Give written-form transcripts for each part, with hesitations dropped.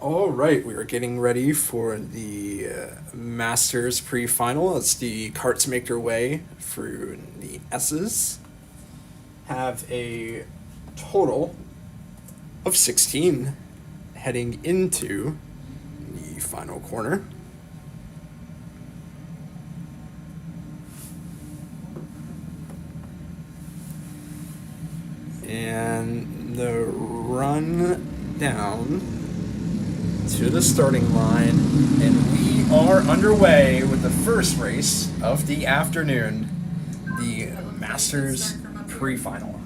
All right, we are getting ready for the Masters pre-final as the carts make their way through the S's. Have a total of 16 heading into the final corner. And the run down to the starting line, and we are underway with the first race of the afternoon, the Masters pre-final.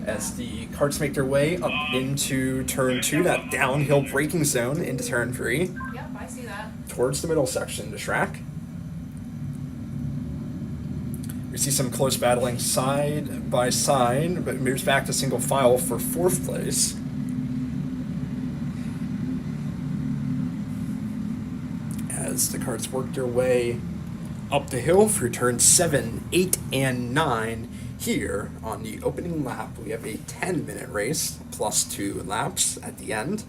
As the carts make their way up into turn 2, that downhill braking zone into turn 3. Yep, I see that. Towards the middle section of the track. We see some close battling side by side, but moves back to single file for 4th place. As the carts work their way up the hill through turns 7, 8, and 9. Here on the opening lap, we have a 10-minute race plus 2 laps at the end.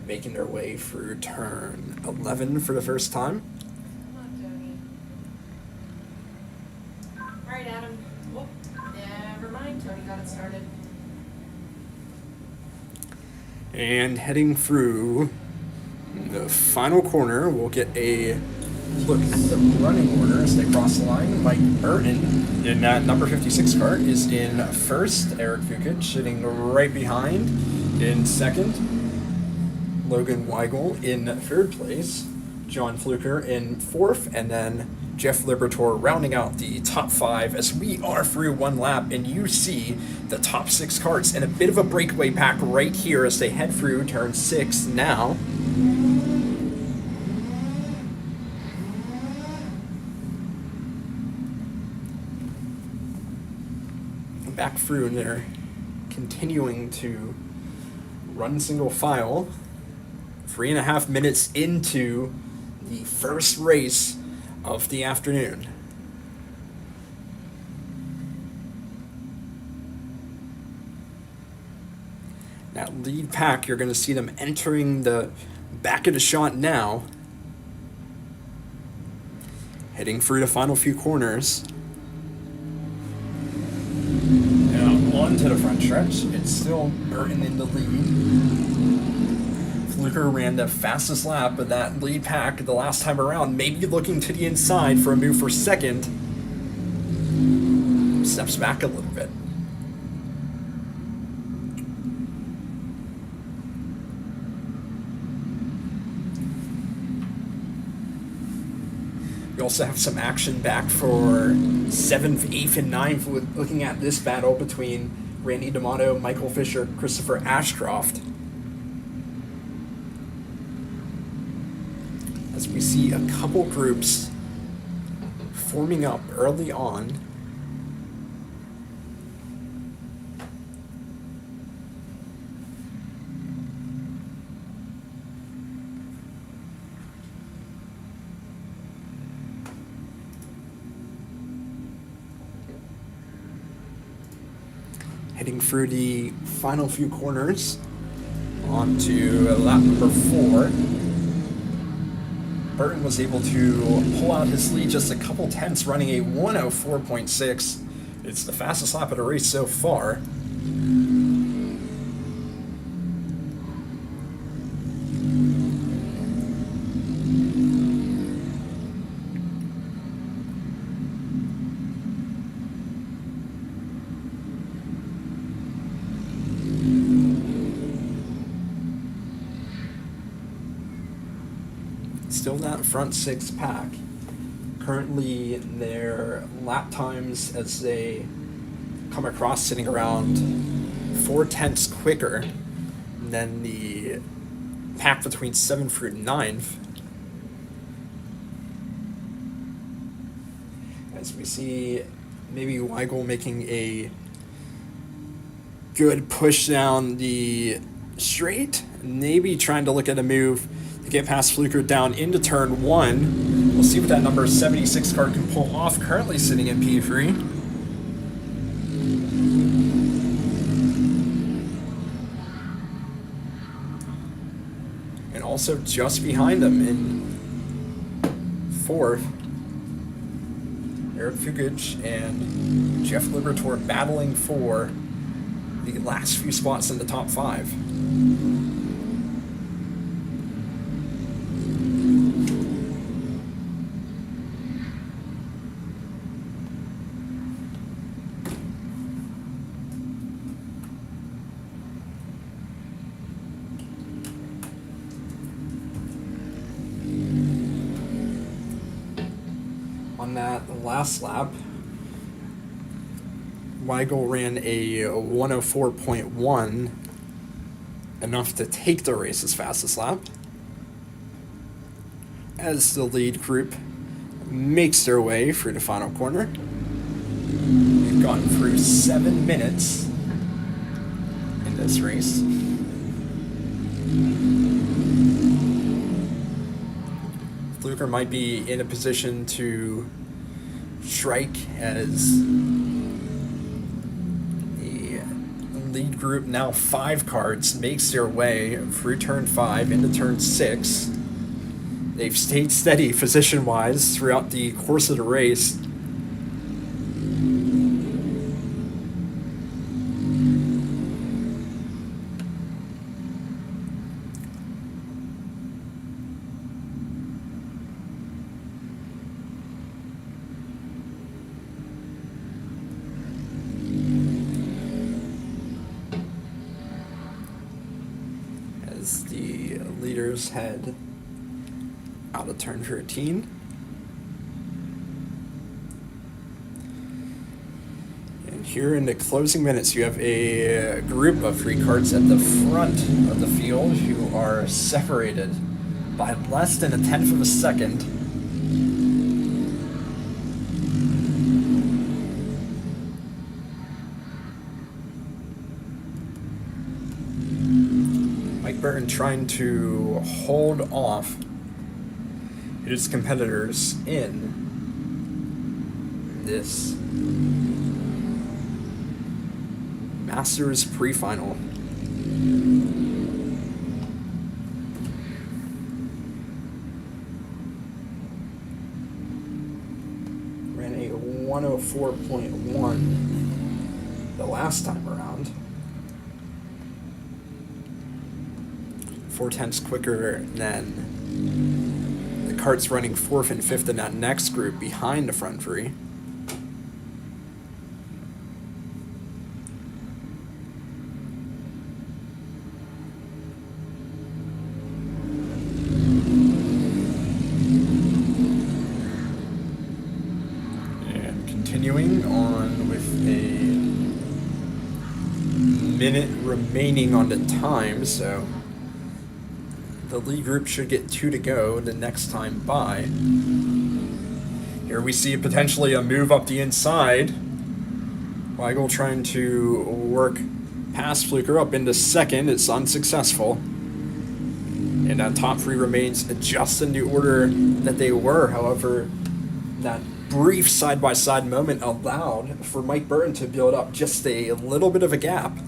Making their way through turn 11 for the first time. Come on, Tony. All right, Adam. Whoop. Never mind. Tony got it started. And heading through the final corner, we'll get a look at the running order as they cross the line. Mike Burton in that number 56 cart is in first. Eric Fukic sitting right behind in second. Logan Weigel in third place. John Fluker in fourth. And then Jeff Libertor rounding out the top 5 as we are through one lap, and you see the top 6 carts and a bit of a breakaway pack right here as they head through turn 6 now. Back through, and they're continuing to run single file. 3.5 minutes into the first race of the afternoon. That lead pack, you're going to see them entering the back of the shot now. Heading through the final few corners. Now onto the front stretch. It's still Burton in the lead. Fluker ran the fastest lap, but that lead pack the last time around, maybe looking to the inside for a move for second. Steps back a little bit. We also have some action back for 7th, 8th, and 9th, with looking at this battle between Randy D'Amato, Michael Fisher, Christopher Ashcroft. As we see a couple groups forming up early on. Heading through the final few corners onto lap number 4. Burton was able to pull out his lead just a couple tenths, running a 1:04.6. It's the fastest lap of the race so far. Still that front 6 pack. Currently, their lap times as they come across sitting around 4 tenths quicker than the pack between 7th through 9th. As we see maybe Weigel making a good push down the straight, maybe trying to look at a move to get past Fluker down into turn 1. We'll see what that number 76 card can pull off, currently sitting in P3. also just behind him in fourth. Eric Fugic and Jeff Liberatore battling for the last few spots in the top 5. On that last lap, Weigel ran a 104.1, enough to take the race's fastest lap, as the lead group makes their way through the final corner. We've gone through 7 minutes in this race. Fluker might be in a position to strike as the lead group, now 5 karts, makes their way through turn 5 into turn 6. They've stayed steady position-wise throughout the course of the race. As the leaders head out of turn 13. And here in the closing minutes, you have a group of 3 karts at the front of the field who are separated by less than 1/10 of a second. Mike Burton trying to hold off his competitors in this Masters pre-final. Ran a 104.1 the last time around. 4/10 quicker than the karts running 4th and 5th in that next group behind the front 3. And continuing on with a minute remaining on the time, so the lead group should get 2 to go the next time by. Here we see potentially a move up the inside. Weigel trying to work past Fluker up into second. It's unsuccessful. And that top 3 remains just in the order that they were. However, that brief side-by-side moment allowed for Mike Burton to build up just a little bit of a gap.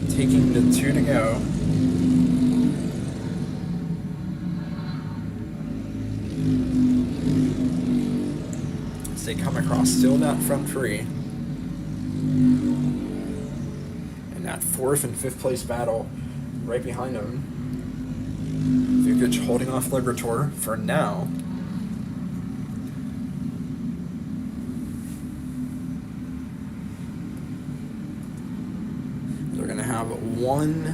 Taking the 2 to go. As they come across still that front 3. And that 4th and 5th place battle right behind them. Vukic holding off Liberatore for now. Have one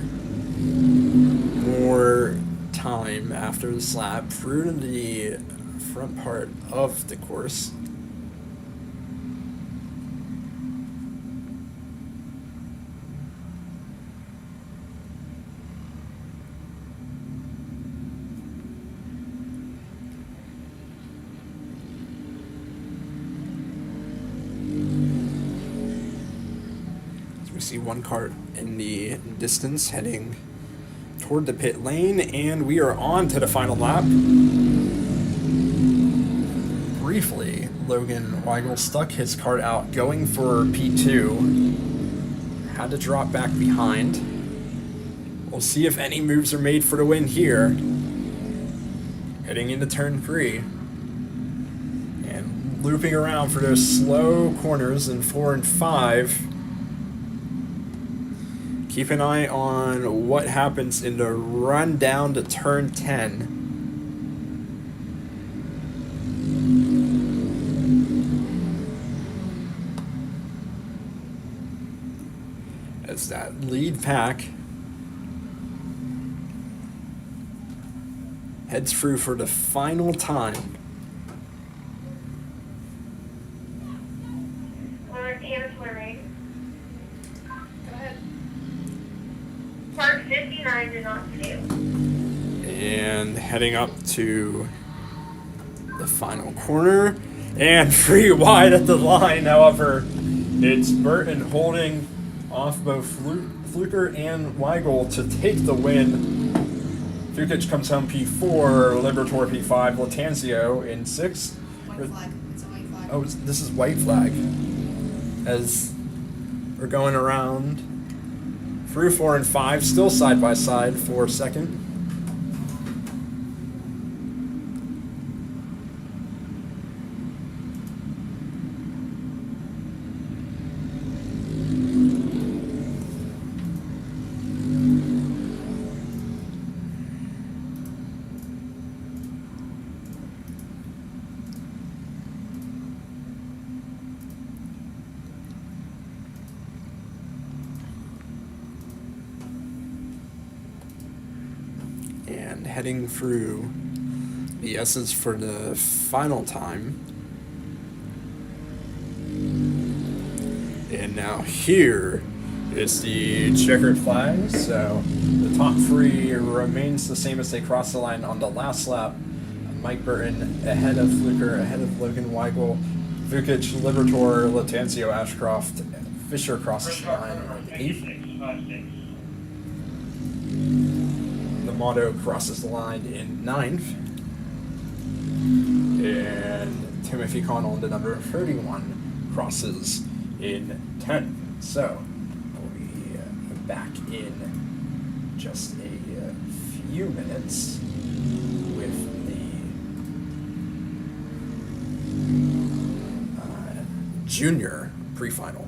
more time after this lap through the front part of the course. see one kart in the distance heading toward the pit lane, and we are on to the final lap. Briefly, Logan Weigel stuck his kart out going for P2. Had to drop back behind. We'll see if any moves are made for the win here. Heading into turn 3. And looping around for those slow corners in 4 and 5. Keep an eye on what happens in the run down to turn 10. As that lead pack heads through for the final time. Go ahead. Park 59 did not do. And heading up to the final corner. And free wide at the line, however. It's Burton holding off both Fluker and Weigel to take the win. Fukic comes home P4, Libertor P5, Latanzio in 6. White flag. It's a white flag. Oh, this is white flag. As we're going around through 4 and 5, still side by side for second. And heading through the essence for the final time. And now here is the checkered flag. So the top 3 remains the same as they crossed the line on the last lap. Mike Burton ahead of Fluker, ahead of Logan Weigel, Vukic, Libertor, Latanzio, Ashcroft, Fisher crosses the line on 8th. The Motto crosses the line in 9th. And Timothy Connell, the number 31, crosses in 10th. So, we'll be back in just a few minutes with the junior pre-final.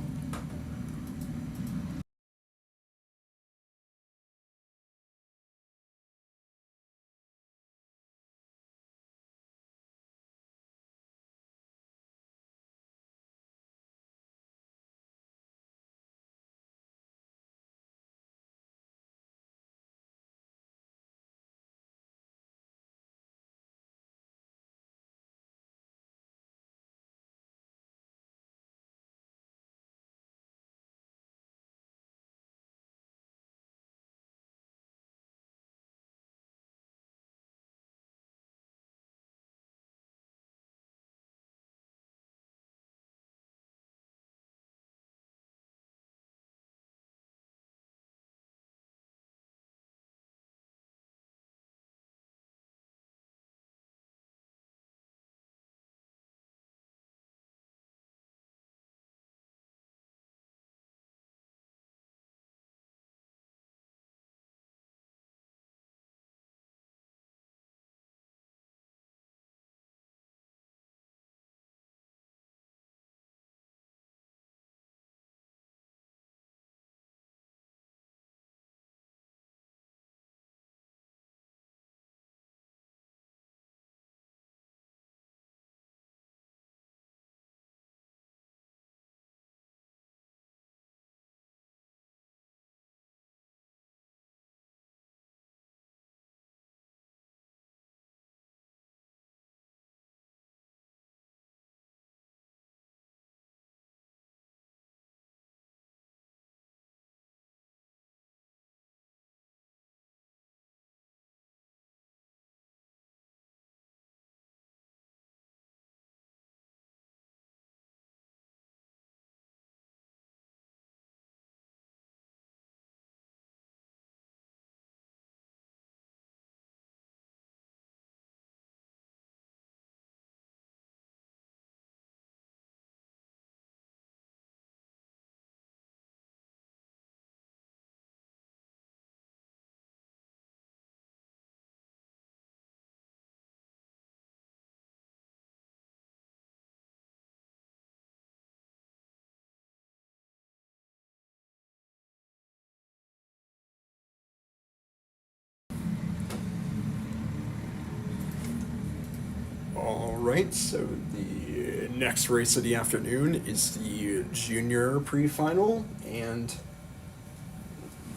All right, so the next race of the afternoon is the junior pre-final, and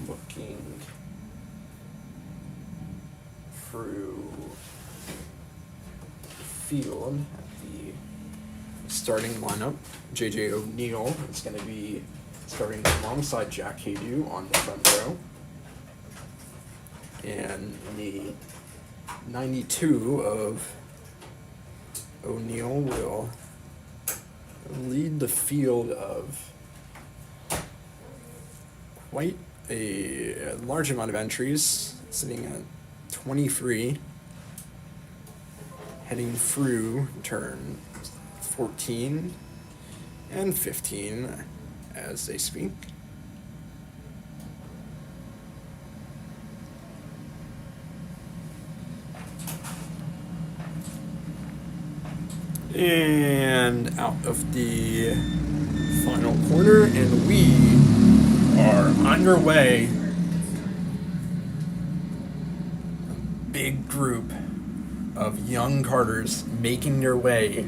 looking through field at the starting lineup, JJ O'Neill is going to be starting alongside Jack Haydu on the front row. And the 92 of O'Neill will lead the field of quite a large amount of entries, sitting at 23, heading through turn 14 and 15 as they speak. And out of the final corner, and we are underway. A big group of young karters making their way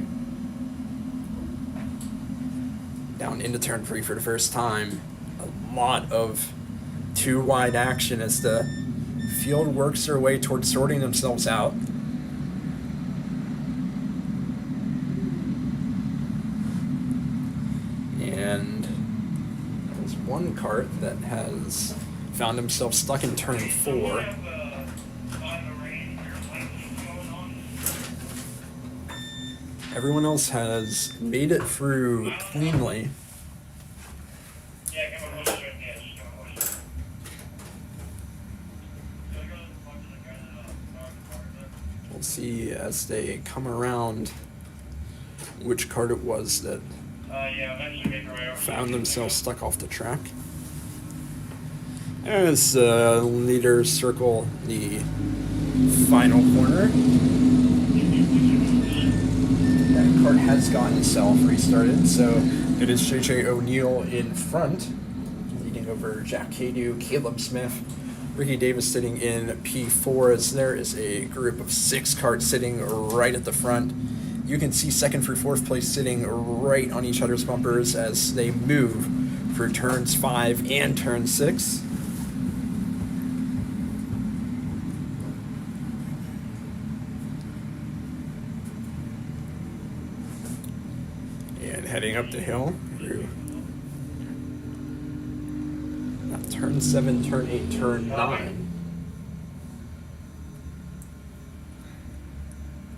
down into turn 3 for the first time. A lot of two wide action as the field works their way towards sorting themselves out. And there's one kart that has found himself stuck in turn 4. Everyone else has made it through cleanly. We'll see as they come around which kart it was that found themselves stuck off the track. As leaders circle the final corner, that kart has gotten itself restarted, so it is JJ O'Neill in front, leading over Jack Haydu, Caleb Smith, Ricky Davis sitting in P4, as there is a group of 6 karts sitting right at the front. You can see second through fourth place sitting right on each other's bumpers as they move for turns 5 and turn 6. And heading up the hill through turn 7, turn 8, turn 9.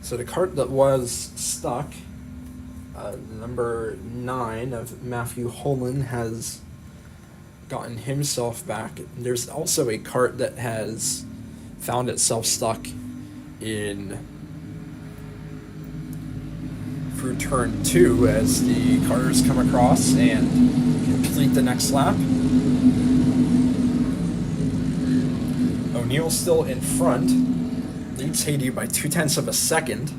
So the kart that was stuck, number 9 of Matthew Holman, has gotten himself back. There's also a kart that has found itself stuck in through turn 2 as the karters come across and complete the next lap. O'Neill's still in front, leads Haydu by 0.2 of a second.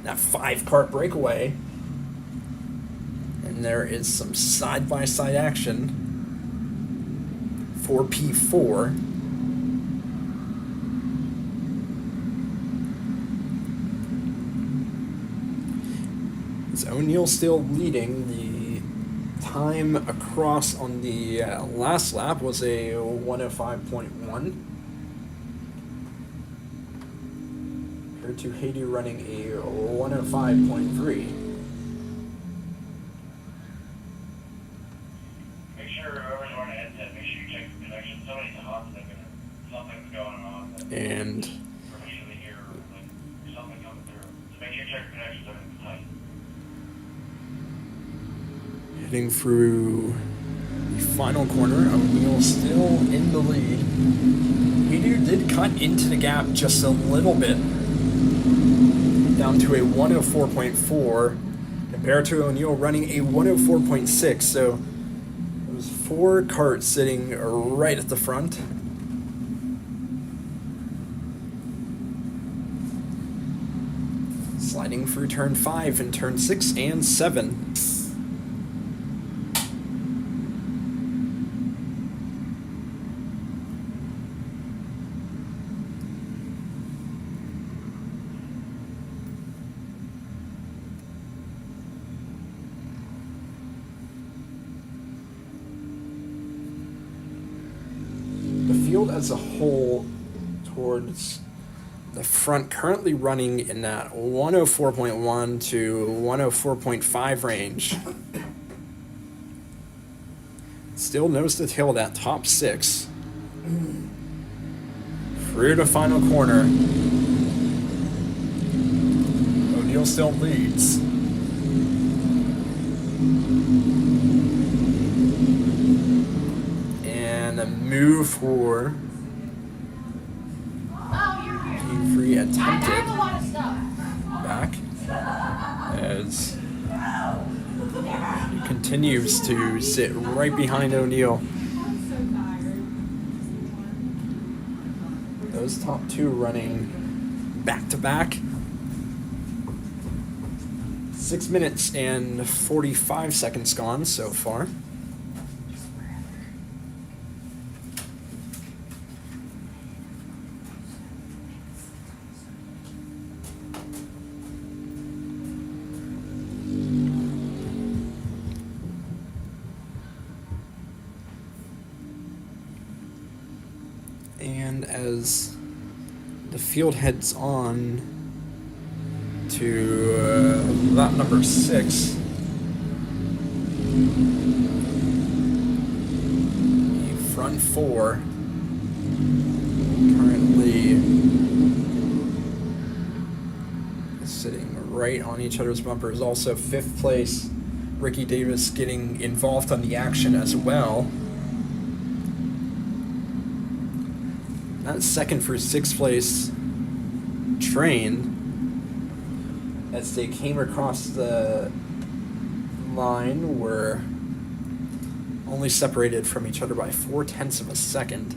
That 5 kart breakaway. And there is some side-by-side action for P4. Is O'Neill still leading? The time across on the last lap was a 105.1. To Haydu running a 105.3. Make sure whoever's on the headset, make sure you check the connection. Somebody's hot, something's going on. And Usually hear like something coming through. So make sure you check your connections, everything's tight. heading through the final corner, O'Neill still in the lead. Haydu did cut into the gap just a little bit, down to a 104.4 compared to O'Neill running a 104.6, so it was 4 karts sitting right at the front. Sliding through turn 5 and turn 6 and 7. field as a whole towards the front, currently running in that 104.1 to 104.5 range. Still nose to tail that top 6. Through the final corner. O'Neal still leads. And a move for free attempted back as he continues to sit right behind O'Neal. Those top 2 running back to back. 6 minutes and 45 seconds gone so far. And as the field heads on to lap number 6, the front 4 currently sitting right on each other's bumpers. Also 5th place, Ricky Davis getting involved on the action as well. That's 2nd for 6th place Train as they came across the line, were only separated from each other by 0.4 of a second.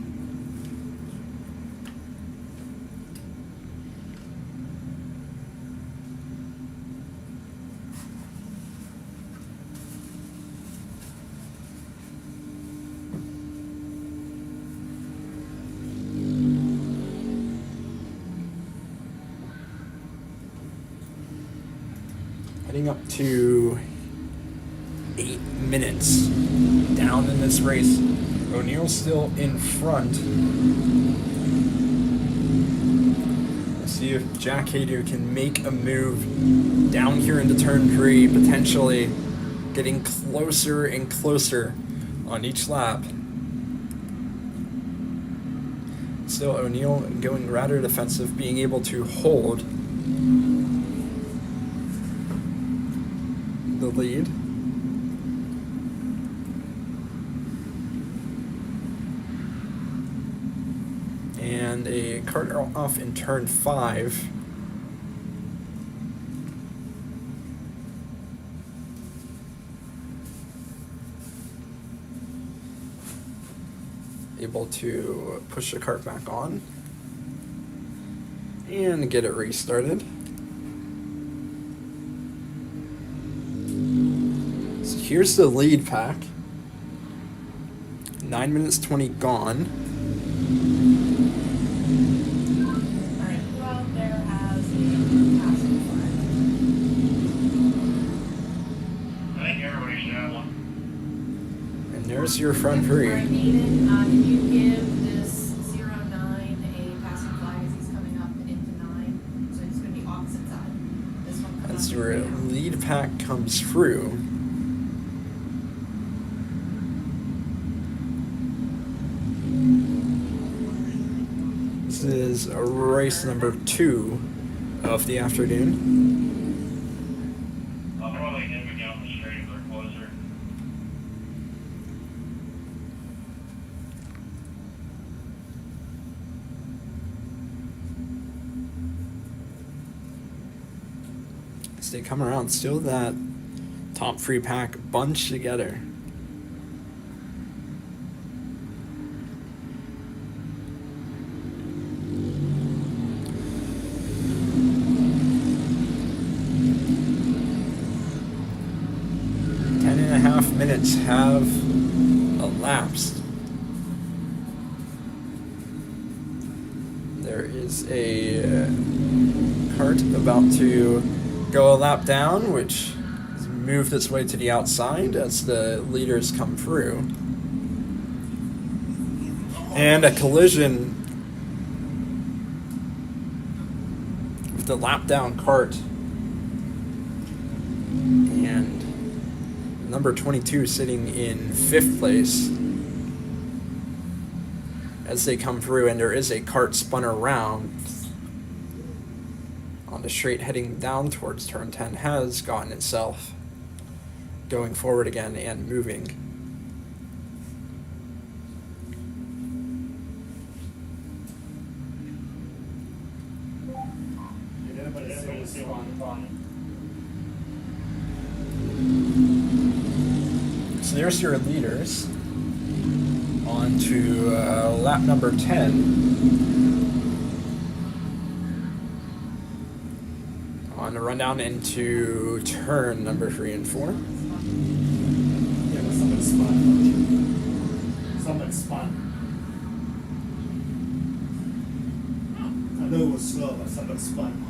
Heading up to 8 minutes down in this race. O'Neal still in front. Let's see if Jack Haydu can make a move down here into turn 3, potentially getting closer and closer on each lap. Still O'Neal going rather defensive, being able to hold the lead. And a kart off in turn 5. Able to push the kart back on and get it restarted. So here's the lead pack. 9 minutes 20 gone. Alright, who out there has a passing flag? I think everybody should have one. And there's your front three. Alright, Aiden, can you give this 09 a passing flag as he's coming up into 9? So it's going to be opposite side. This one comes As up your here. lead pack comes through. This is race number 2 of the afternoon. I'll probably hit me down the straight if they're closer. As they come around, still that top 3 pack bunched together. Minutes have elapsed. There is a kart about to go a lap down, which has moved its way to the outside as the leaders come through. And a collision with the lap down cart. And number 22 sitting in 5th place as they come through, and there is a cart spun around on the straight heading down towards turn 10, has gotten itself going forward again and moving. So there's your leaders. On to lap number 10. On the rundown into turn number 3 and 4. Yeah, but somebody spun. Somebody spun. I know it was slow, but somebody spun.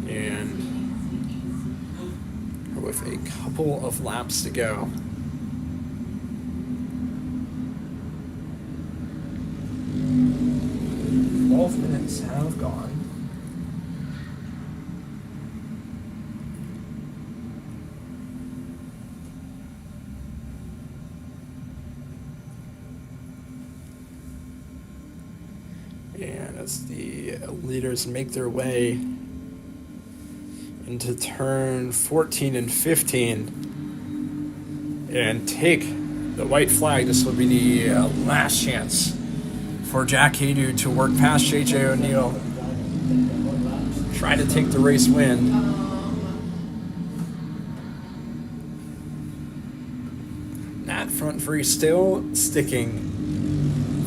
And with a couple of laps to go. Minutes have gone. And as the leaders make their way into turn 14 and 15 and take the white flag, this will be the last chance for Jack Haydu to work past JJ O'Neill, try to take the race win. That front three still sticking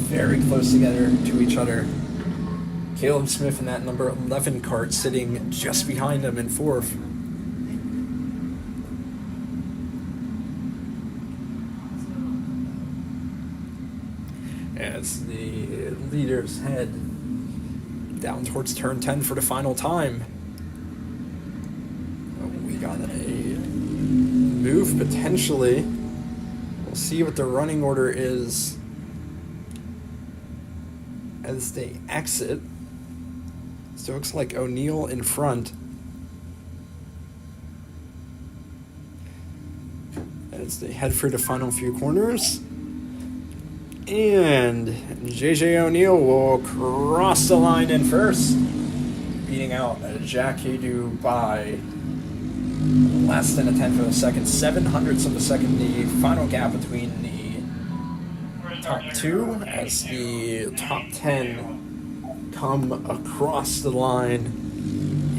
very close together to each other. Caleb Smith in that number 11 cart sitting just behind him in 4th. As the leaders head down towards turn 10 for the final time. We got a move potentially. We'll see what the running order is as they exit. So it looks like O'Neill in front. As they head for the final few corners. And JJ O'Neill will cross the line in first, beating out Jack Haydu by less than a tenth of a second, 700ths of a second. The final gap between the top two as the top 10 come across the line,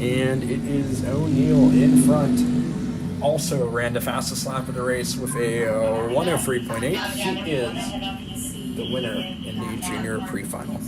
and it is O'Neill in front. Also ran the fastest lap of the race with a 103.8. He is the winner in the junior pre-final.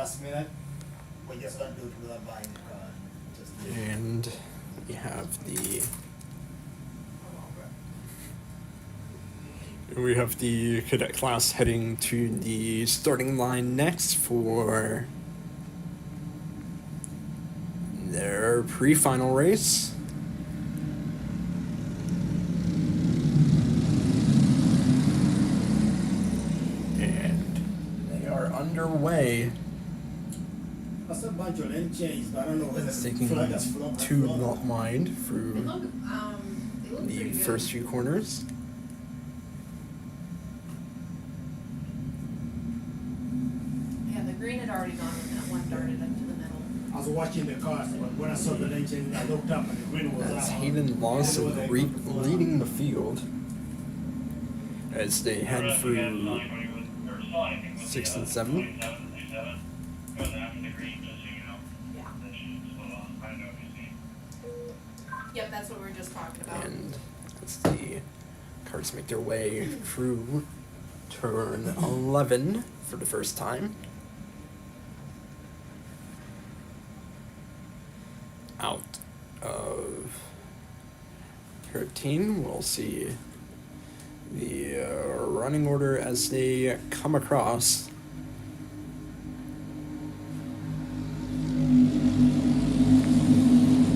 last minute, we just don't do it without buying the car. Just do it. And we have the cadet class heading to the starting line next for their pre-final race. And they are underway. That's a bunch of them changed, but I don't know whether It's the taking flag has flown. to not mind They through look, they look the pretty good. first few corners. Yeah, the green had already gone when that one darted up to the middle. I was watching the cars, but when I saw the lane change, I looked up and the green was That's out. Hayden Lawson leading the field as they head through 6 and 7. Goes after the green, just so you know. Yeah. That she split off. I don't know if you see. Yep, that's what we were just talking about. And as the cars make their way through turn 11 for the first time. Out of 13, we'll see the running order as they come across.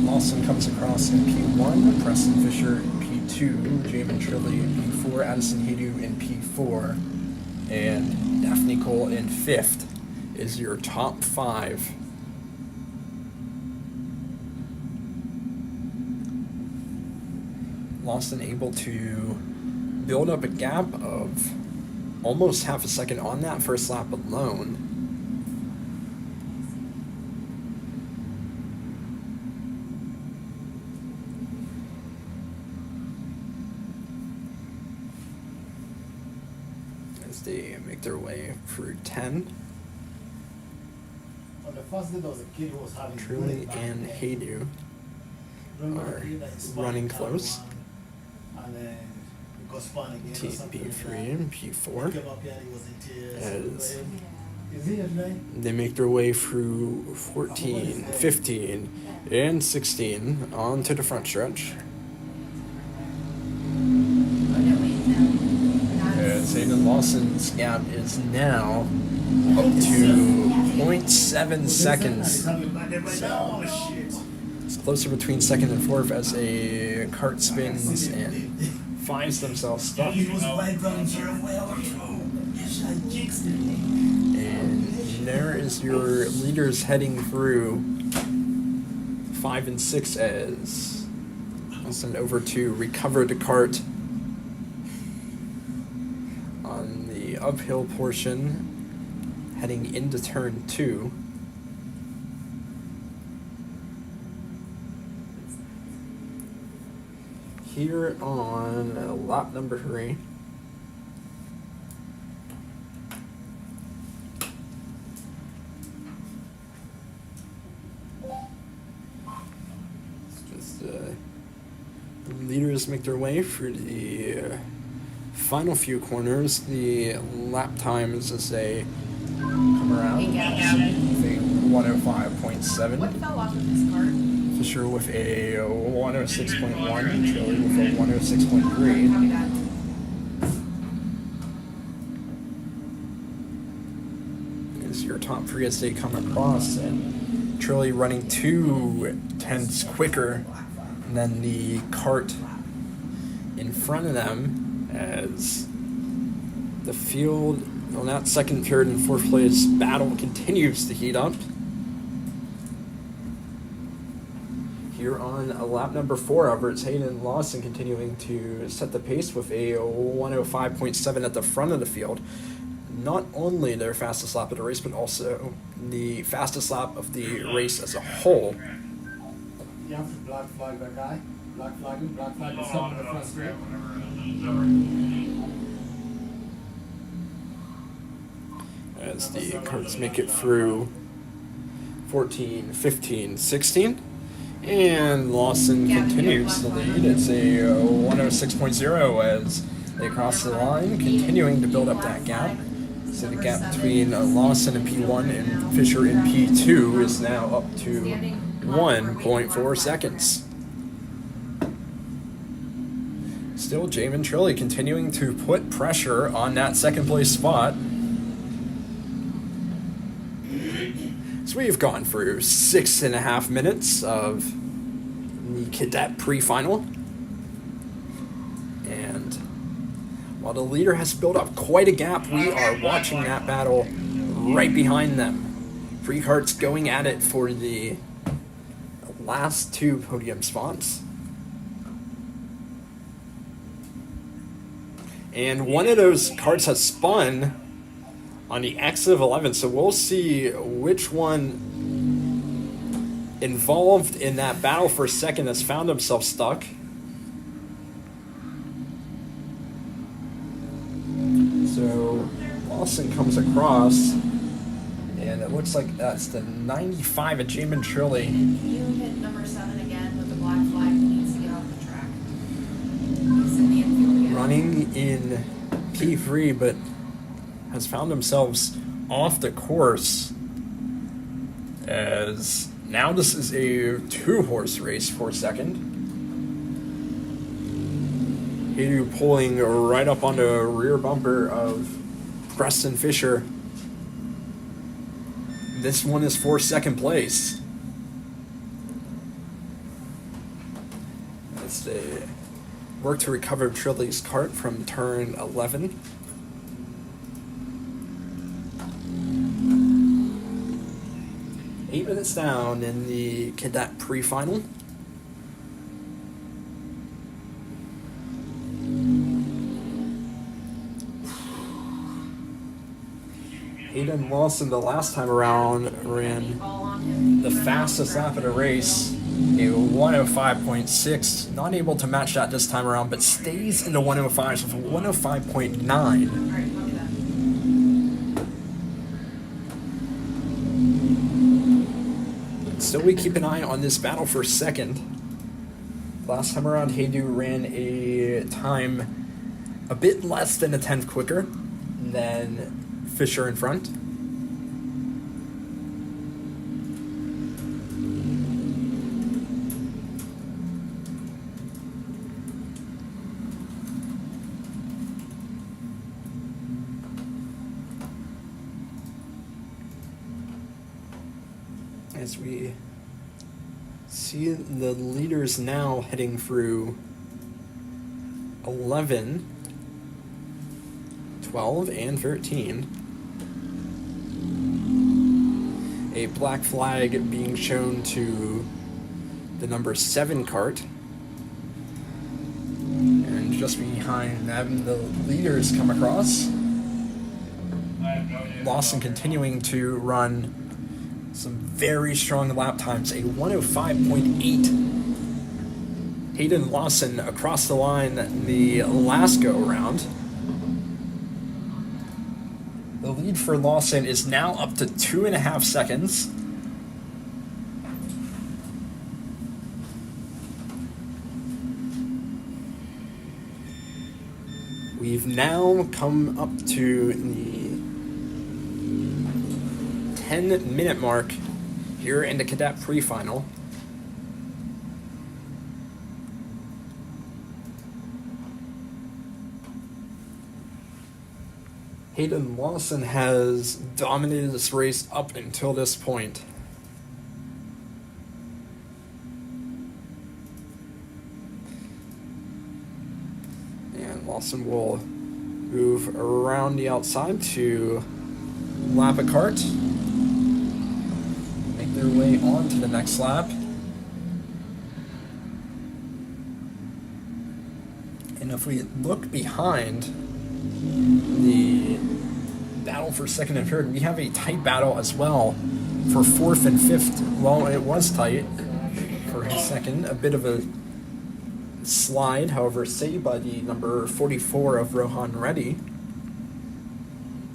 Lawson comes across in P1, Preston Fisher in P2, Jamin Trilly in P4, Addison Hadu in P4, and Daphne Cole in 5th is your top 5. Lawson able to build up a gap of almost half a second on that first lap alone. As they make their way through 10. On the first day, there was a kid who was having Truly and Hadu are running close. And then it got spun again. or something like P3 that. and He P4 came up here and he was in tears. as Is he at night? they make their way through 14, 15, and 16 onto the front stretch. As Hayden Lawson's gap is now up to 0.7 seconds. Oh, shit. It's closer between second and fourth as a cart spins and finds themselves stuck. He was right running very well through. Yes, I jinxed it. And there is your leaders heading through 5 and 6 as Lawson over to recover the cart on the uphill portion heading into turn 2. Here on lap number 3. Just leaders make their way through the final few corners. The lap times as they come around. Hey, Gavin. With a 105.7. What fell off of this cart? Fisher with a 106.1, Trilly with a 106.3. Copy that. Is your top 3 as they come across, and Trilly running 2 tenths quicker than the cart in front of them as the field on that second, third, and fourth place battle continues to heat up. Here on lap number 4, however, it's Hayden Lawson continuing to set the pace with a 105.7 at the front of the field. Not only their fastest lap of the race, but also the fastest lap of the race as a whole. You have to black flag that guy. Black flag him. Black flag is someone in the front straight. As the carts make it through 14, 15, 16. And Lawson continues to lead. It's a 106.0 as they cross the line, continuing to build up that gap. So the Number gap 7 between Lawson in P1 and Fisher in P2 is now up to 1.4 seconds. Still, Jamin Trilly continuing to put pressure on that second place spot. So we've gone through 6.5 minutes of the Cadet pre-final. And while the leader has built up quite a gap, we are watching that battle right behind them. 3 karts going at it for the last 2 podium spots. And one of those karts has spun on the exit of 11, so we'll see which one involved in that battle for a second has found himself stuck. So Lawson comes across, and it looks like that's the 95 of Jamin Trilly. And you hit number 7 again with the black flag. He needs to get off the track. He's in the infield again. Running in P3, but has found themselves off the course, as now this is a 2-horse race for second. Haydu pulling right up on the rear bumper of Preston Fisher. This one is for second place. As they work to recover Trilly's kart from turn 11. Eight minutes down in the Cadet pre-final. Hayden Lawson the last time around ran the fastest lap of the race, a 105.6. Not able to match that this time around, but stays in the 105s with a 105.9. Alright, copy that. Still, we keep an eye on this battle for second. Last time around, Haydu ran a time a bit less than a tenth quicker than Fisher in front. As we see the leaders now heading through 11, 12, and 13. A black flag being shown to the number 7 kart. And just behind them, the leaders come across. Lawson continuing to run some very strong lap times, a 105.8. Hayden Lawson across the line the last go around. The lead for Lawson is now up to 2.5 seconds. We've now come up to the 10-minute mark here in the Cadet pre-final. Hayden Lawson has dominated this race up until this point. And Lawson will move around the outside to lap a kart. Make their way on to the next lap. And if we look behind the battle for second and third, we have a tight battle as well for fourth and fifth. Well, it was tight for his second. A bit of a slide, however, saved by the number 44 of Rohan Reddy,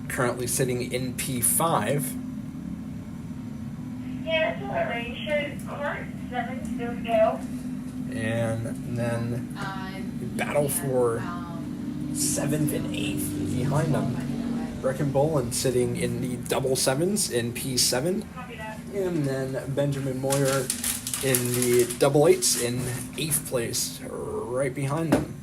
currently sitting in P5. Yeah, that's all right. You should Kart 7 still to go. And then battle for 7th and 8th behind them. Brecken Boland sitting in the double sevens in P7. Copy that. And then Benjamin Moyer in the double eights in 8th place, right behind them.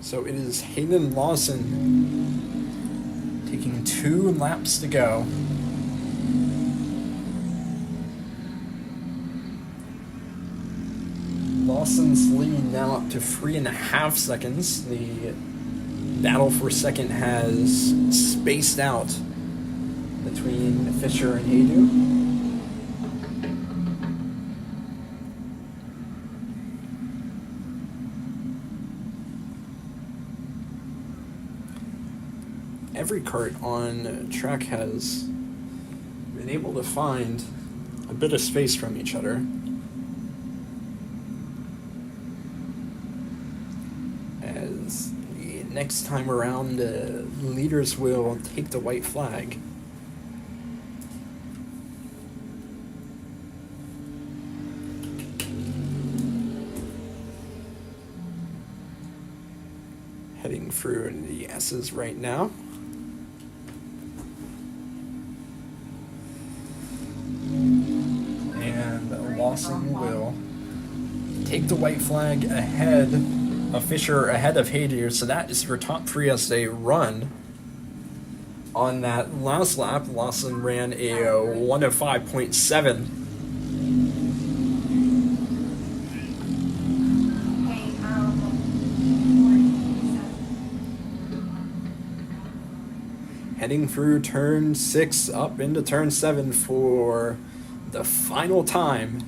So it is Hayden Lawson taking 2 laps to go. Lawson's lead now up to 3.5 seconds. The battle for second has spaced out between Fisher and Haydu. Every kart on track has been able to find a bit of space from each other. As the next time around, the leaders will take the white flag. Heading through the S's right now. And Lawson will take the white flag ahead of Fisher, ahead of Haydu. So that is for top 3 as they run. On that last lap, Lawson ran a 1:05.7. Hey, Heading through turn 6 up into turn 7 for the final time.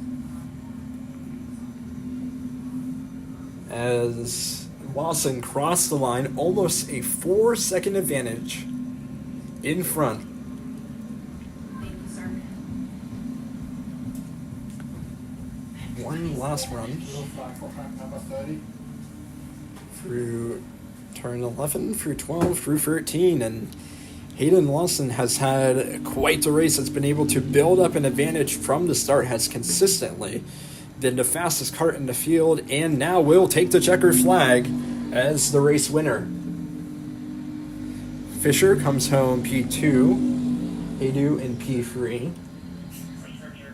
As Lawson crossed the line, almost a 4-second advantage in front. Thank you, sir. One last run Blue flag for track number 30. through turn 11, through 12, through 13, and Hayden Lawson has had quite a race. That's been able to build up an advantage from the start, has consistently been the fastest kart in the field, and now will take the checkered flag as the race winner. Fisher comes home P2, Haydu in P3. Restrictor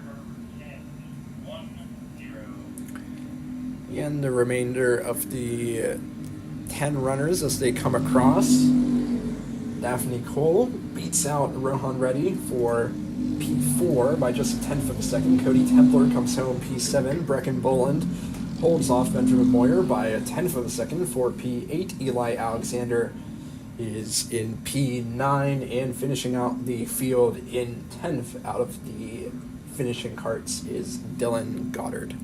10-1-0. And the remainder of the 10 runners as they come across. Daphne Cole beats out Rohan Reddy for P4 by just 1/10 of a second. Cody Templar comes home P7. Brecken Boland holds off Benjamin Moyer by 1/10 of a second for P8. Eli Alexander is in P9, and finishing out the field in 10th out of the finishing karts is Dylan Goddard.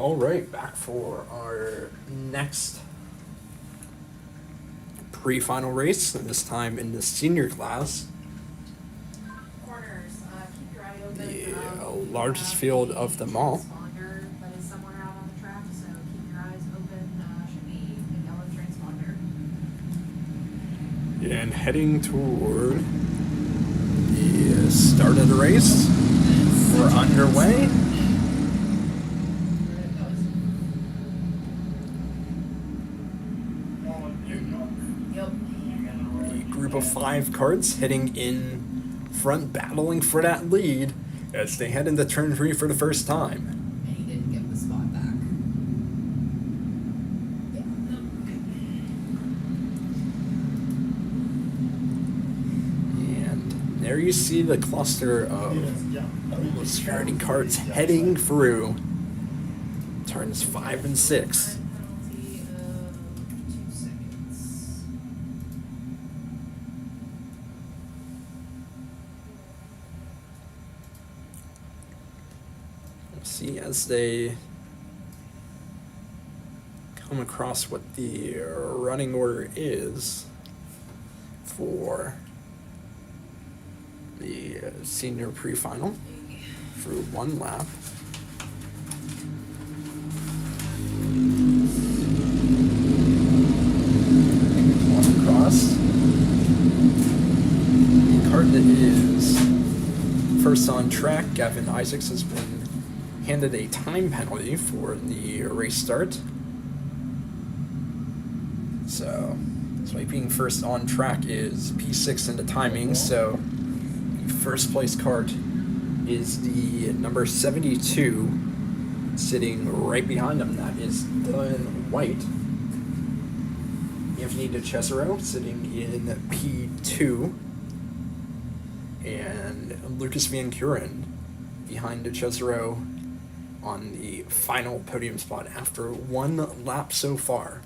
All right, back for our next pre-final race, and this time in the senior class. Corners, keep your eye open. The We largest have field a of them all. transponder that is somewhere out on the track, so keep your eyes open. Should be a yellow transponder. And heading toward the start of the race. We're underway. Yep. A group of 5 karts heading in front, battling for that lead as they head into turn 3 for the first time. And he didn't get the spot back. And there you see the cluster of starting karts heading through turns 5 and 6. Penalty of 2 seconds. See as they come across what the running order is for the senior pre-final through 1 lap. Walk across. The cart that is first on track, Gavin Isaacs, has been handed a time penalty for the race start. So, being first on track is P6 in the timing, so the first place kart is the number 72, sitting right behind him. That is Dylan White. Anthony DeCesaro sitting in P2, and Lucas Van Kuren behind DeCesaro on the final podium spot after 1 lap so far.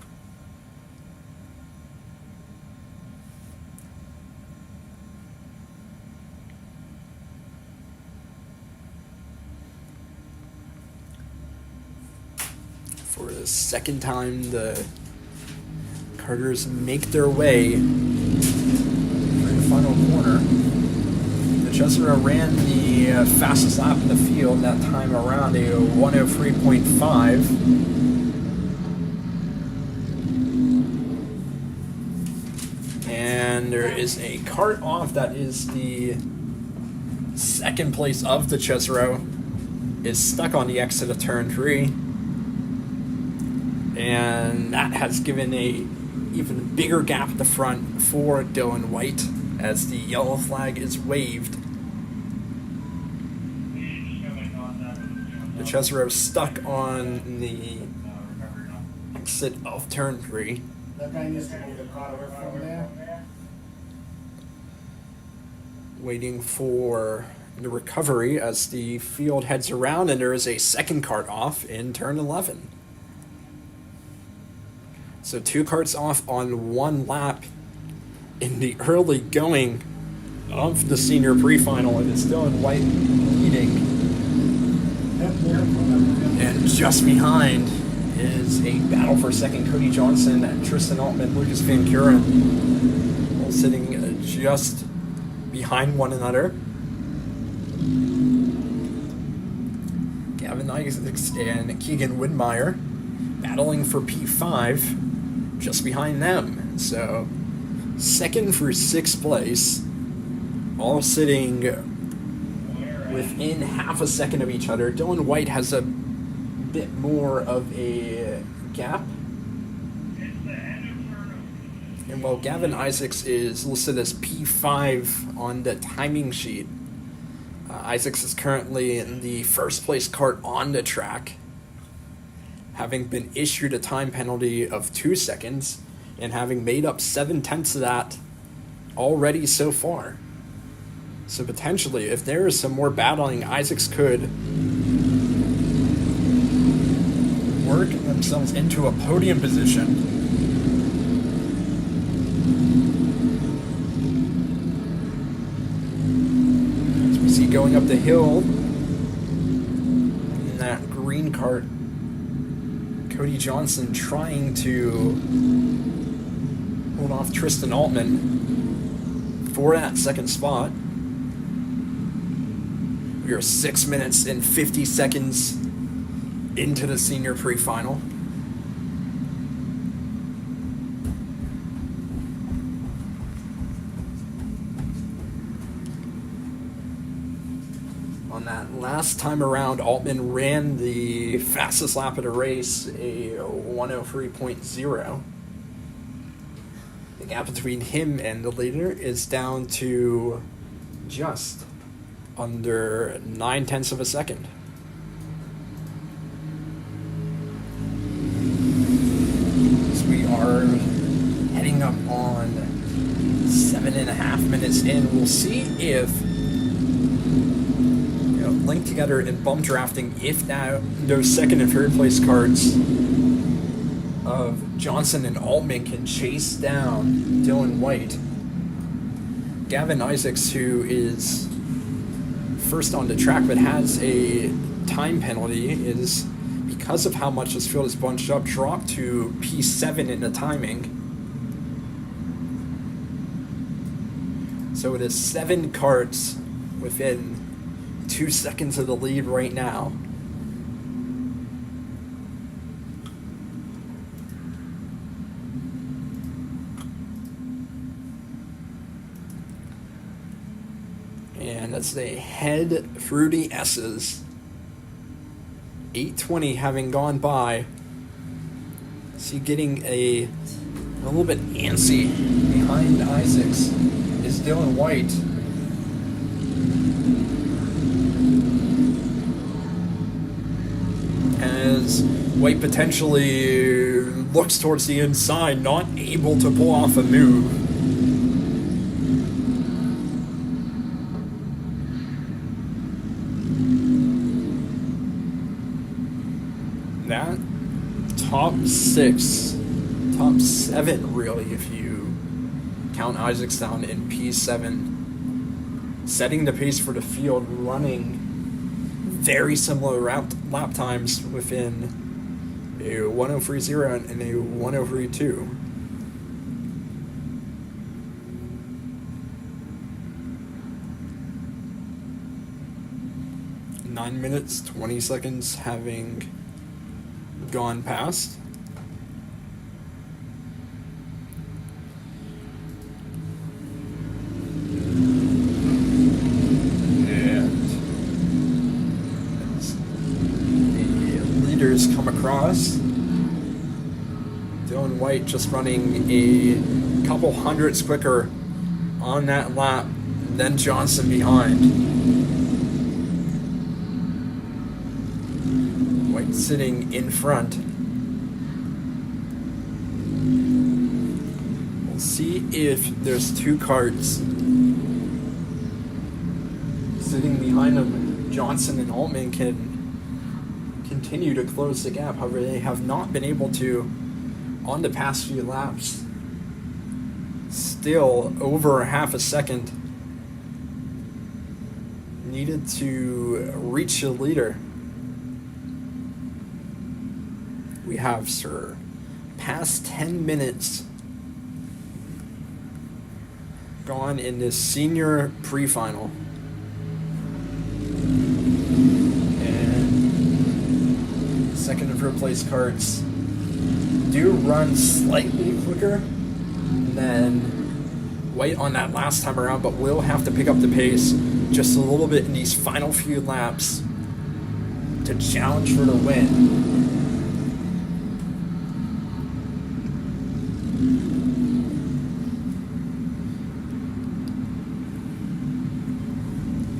For the second time, the karters make their way through the final corner. DeCesaro ran the fastest lap in the field that time around, a 103.5. And there is a kart off that is the second place of DeCesaro, is stuck on the exit of turn 3. And that has given a even bigger gap at the front for Dylan White as the yellow flag is waved. DeCesaro stuck on the exit of turn 3. That guy needs to move the car away from there. Waiting for the recovery as the field heads around, and there is a second kart off in turn 11. So 2 karts off on 1 lap in the early going of the senior pre-final, and it's Dylan White leading. And just behind is a battle for second. Cody Johnson and Tristan Altman, Lucas Van Kuren, all sitting just behind one another. Gavin Isaacs and Keegan Widmeyer battling for P5 just behind them. So 2nd through 6th place, all sitting within half a second of each other. Dylan White has a bit more of a gap. And while Gavin Isaacs is listed as P5 on the timing sheet, Isaacs is currently in the first place kart on the track, having been issued a time penalty of 2 seconds and having made up 7/10 of that already so far. So potentially, if there is some more battling, Isaacs could work themselves into a podium position. As we see going up the hill in that green cart Cody Johnson trying to hold off Tristan Altman for that second spot. We are 6 minutes and 50 seconds into the senior pre-final. On that last time around, Altman ran the fastest lap of the race, a 103.0. The gap between him and the leader is down to just under 9/10 of a second. So we are heading up on 7.5 minutes in. We'll see if linked together in bump drafting, if those second and third place cards of Johnson and Altman can chase down Dylan White. Gavin Isaacs, who is first on the track but has a time penalty, is, because of how much this field is bunched up, dropped to P7 in the timing. So it is 7 carts within 2 seconds of the lead right now. And as they head through the S's, 8:20 having gone by, see getting a little bit antsy behind Isaacs is Dylan White. As White potentially looks towards the inside, not able to pull off a move. That top 7 really, if you count Isaacs down in P7, setting the pace for the field, running very similar lap times within a 103.0 and a 103.2. Nine minutes, 20 seconds having gone past. Come across. Dylan White just running a couple hundredths quicker on that lap than Johnson behind. White sitting in front. We'll see if there's 2 carts sitting behind them. Johnson and Altman can continue to close the gap. However, they have not been able to on the past few laps. Still over half a second needed to reach the leader. We have, sir, past 10 minutes gone in this senior pre-final. Second and third place carts do run slightly quicker than White on that last time around, but will have to pick up the pace just a little bit in these final few laps to challenge for the win.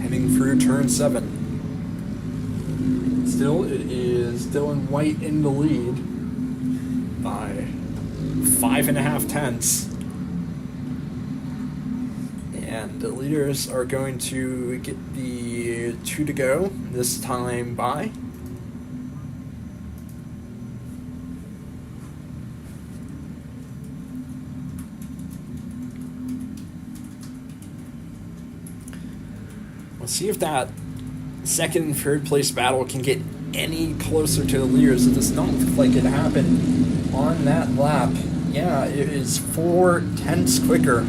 Heading through turn 7. Still, it is Dylan White in the lead by 5.5 tenths. And the leaders are going to get the 2 to go this time by. We'll see if that second and third place battle can get any closer to the leaders. It does not look like it happened on that lap. Yeah, it is 4/10 quicker.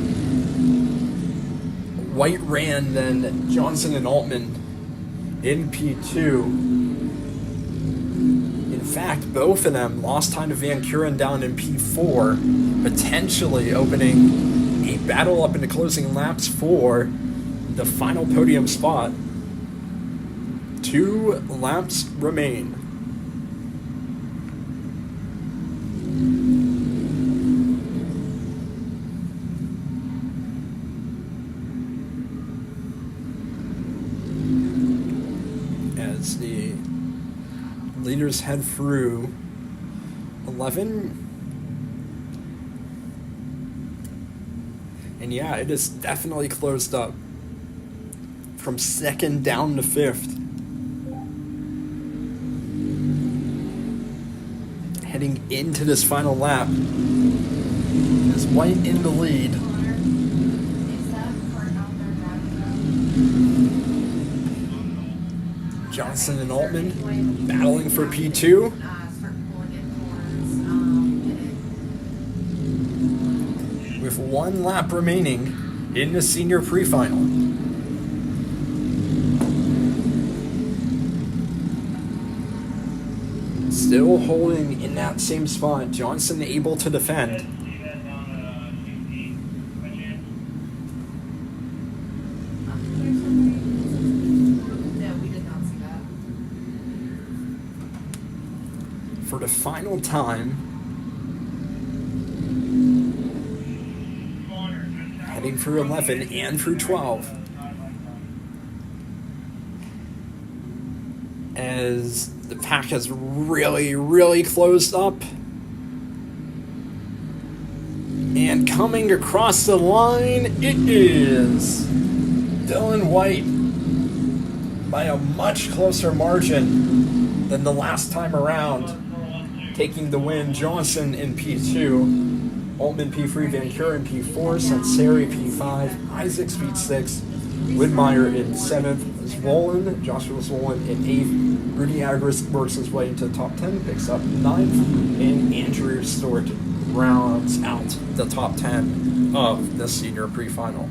White ran than Johnson and Altman in P2. In fact, both of them lost time to Van Kuren down in P4, potentially opening a battle up into closing laps for the final podium spot. 2 laps remain. As the leaders head through 11. And yeah, it is definitely closed up from 2nd down to 5th. Heading into this final lap is White in the lead. Is that Kart out there driving? Johnson and Altman battling for P2. Start pulling it towards, With 1 lap remaining in the senior pre-final. Still holding in that same spot. Johnson able to defend. See that down at 16 by chance? No, we did not see that. For the final time, heading through 11 and through 12. As the pack has really closed up. And coming across the line, it is Dylan White by a much closer margin than the last time around, taking the win. Johnson in P2, Altman P3, Van Kuren P4, Sanseri P5, Isaacs P6, Widmeyer in 7th, Zwollen, Joshua Zwollen in 8th, Rudy Agris works his way into the top 10, picks up 9th, and Andrew Stewart rounds out the top 10 of the senior pre-final.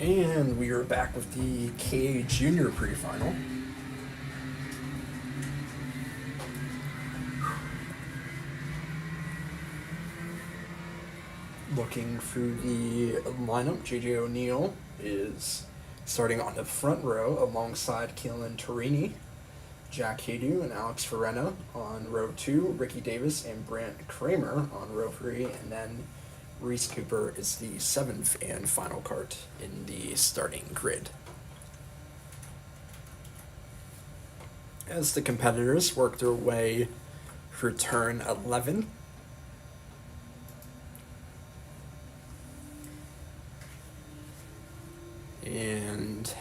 And we are back with the K Junior pre-final. Looking through the lineup, JJ O'Neill is starting on the front row alongside Keelan Torini, Jack Hadu and Alex Ferrena on row 2, Ricky Davis and Brant Kramer on row 3, and then Reese Cooper is the 7th and final kart in the starting grid. As the competitors work their way through turn 11, and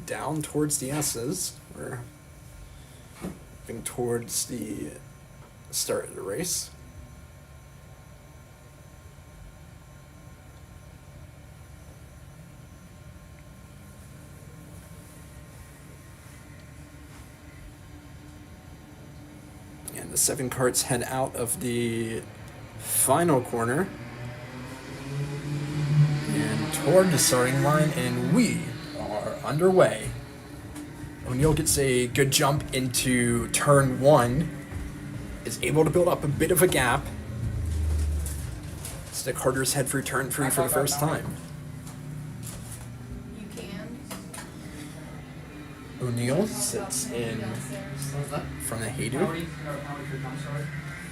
down towards the S's, we're moving towards the start of the race. And the 7 karts head out of the final corner and toward the starting line, and we are underway. O'Neill gets a good jump into turn 1, is able to build up a bit of a gap. Stick Carters head through turn 3 for the first time. You can. O'Neill sits in What's that? front of Haydu,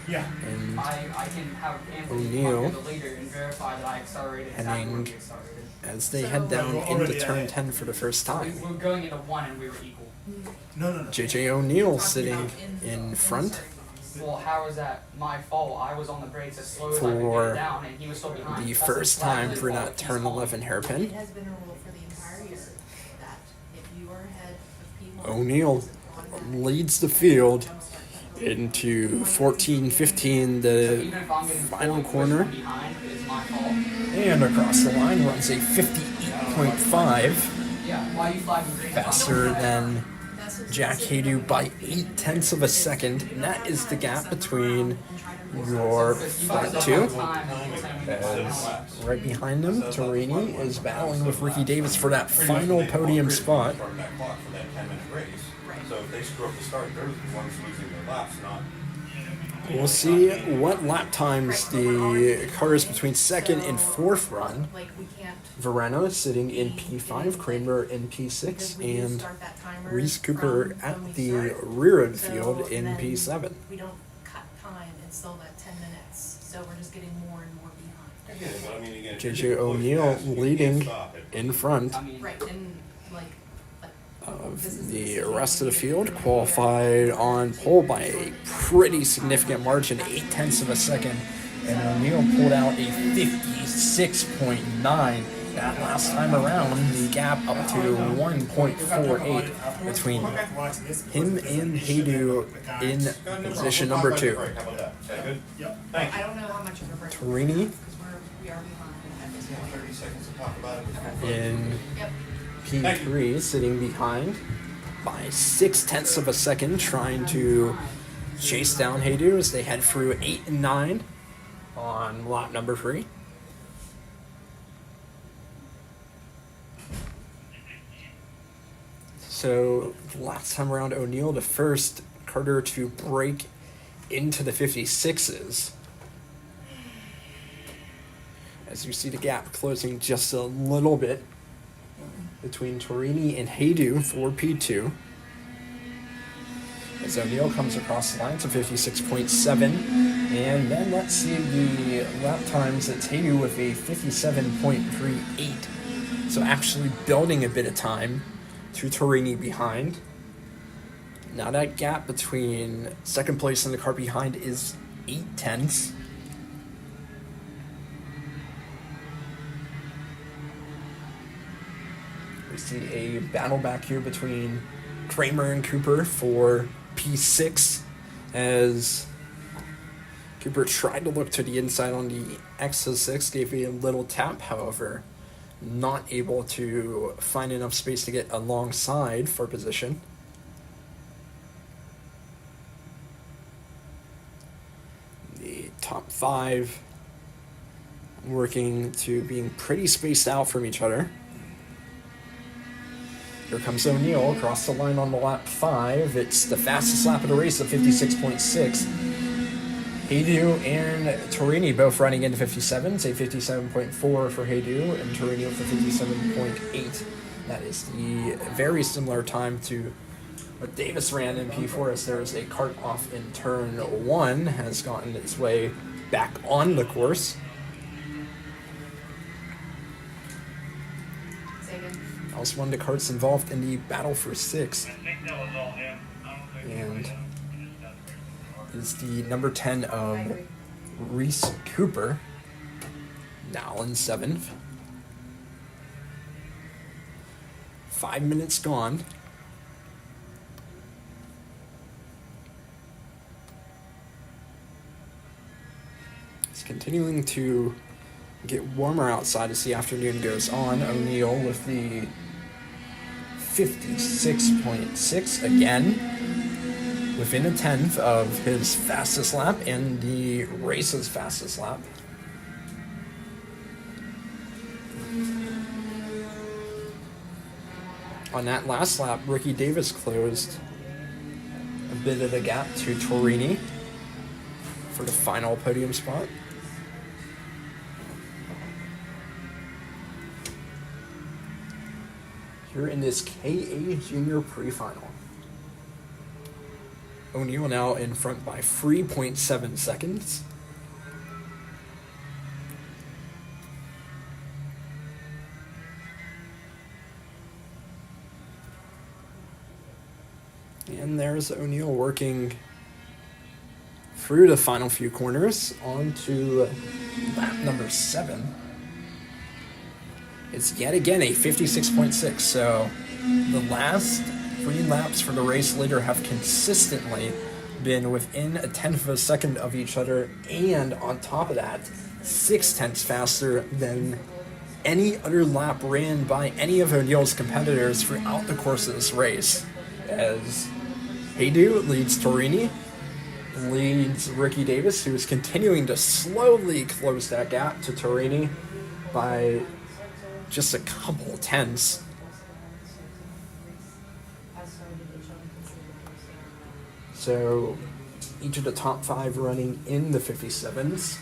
Yeah. and I can have Anthony O'Neill talk to the leader and verify that I accelerated exactly heading where we accelerated. as they So- head down We're into already turn ahead. 10 for the first time. We were going into 1 and we were equal. No. JJ O'Neill Talking sitting about in the front starting line. Well, how is that my fault? I was on the brakes as slow as I could for get down and he was still behind. the That's first exactly time his for fault. that He's turn fault. 11 It hairpin. has been a rule for the entire year that if you are ahead of P1, O'Neill it's automatic. leads the field into 14-15, So the even if I'm getting final fully pushed corner, from behind, it's my fault. and across the line runs a 58.5, Yeah, why are you flagging green? faster than That's what Jack it's Hadu like. by 0.8 of a second, and that is the gap between your front two. As right behind them, Torini is battling with Ricky Davis for that final podium spot. From that clock for that 10-minute race. So if they screw up the start, they're the ones losing their laps, not. We'll see what lap times the cars between second and fourth run. Like, we can't. Verena sitting in P5, Kramer in Because P6, we do and start that timer Reese Cooper from at when we the start. rear of the So field in then P7. We don't cut time, it's still that 10 minutes, so we're just getting more and more behind. Again, but I mean, again. if JJ you push O'Neill fast, you can't leading stop it. in front I mean, Right, and like of this is the decision rest of the we field, made. qualified on pole by a pretty significant margin, 0.8 of a second, and O'Neill pulled out a 56.9. That last time around, the gap up to 1.48 between him and Hadu in position number 2. Right, how about that? Is that good? Yep. Thank I you. don't know how much of a break. Torini Because we are behind at this point. 30 seconds to talk about it. in Yep. P3, sitting behind by 0.6 of a second, trying to chase down Hadu as they head through 8 and 9 on lap number 3. So last time around, O'Neill, the first Carter to break into the 56s. As you see the gap closing just a little bit between Torini and Hadu for P2. As O'Neill comes across the line to 56.7. And then let's see the lap times. It's Hadu with a 57.38. So actually building a bit of time to Torini behind. Now that gap between second place and the car behind is 0.8. We see a battle back here between Kramer and Cooper for P6 as Cooper tried to look to the inside on the X06, gave a little tap, however, not able to find enough space to get alongside for position. The top 5 working to being pretty spaced out from each other. Here comes O'Neill across the line on the lap 5. It's the fastest lap of the race of 56.6. Haydu and Torini both running into 57, say 57.4 for Haydu and Torini with the 57.8. That is the very similar time to what Davis ran in P4, as there is a cart off in turn 1, has gotten its way back on the course. That was one of the carts involved in the battle for 6th. I think that was all him. I don't think And he just does racing. is the number 10 of Reese Cooper, now in 7th. 5 minutes gone. It's continuing to get warmer outside as the afternoon goes on. O'Neill with the 56.6 again, within a tenth of his fastest lap and the race's fastest lap. On that last lap, Ricky Davis closed a bit of the gap to Torini for the final podium spot. Here in this KA Junior pre-final. O'Neill now in front by 3.7 seconds. And there's O'Neill working through the final few corners onto lap number 7. It's yet again a 56.6, so the last 3 laps for the race leader have consistently been within a tenth of a second of each other, and on top of that, 0.6 faster than any other lap ran by any of O'Neill's competitors throughout the course of this race. As Haydu leads Torini, leads Ricky Davis, who is continuing to slowly close that gap to Torini by just a couple tenths. So each of the top 5 running in the 57s.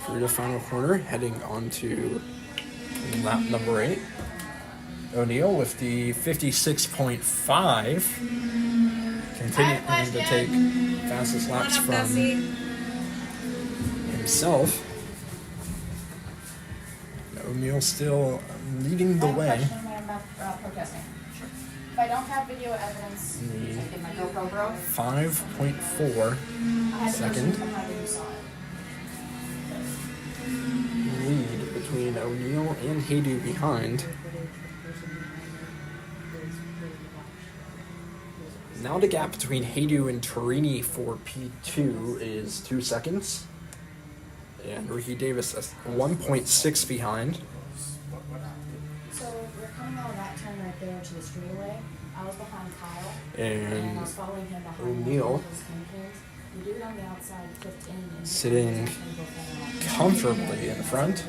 Through the final corner, heading on to lap number 8. O'Neill with the 56.5, continuing to take fastest laps from himself. O'Neill still leading the way. Protesting. If I don't have video evidence, I get my GoPro bro. 5.4 second lead between O'Neill and Haydu behind. Now the gap between Haydu and Torini for P2 is 2 seconds. And Ricky Davis is 1.6 behind. So we're coming out of that turn right there to the straightaway. I was behind Kyle. And I was following him behind O'Neill the dude on the outside flipped in and sitting comfortably in front.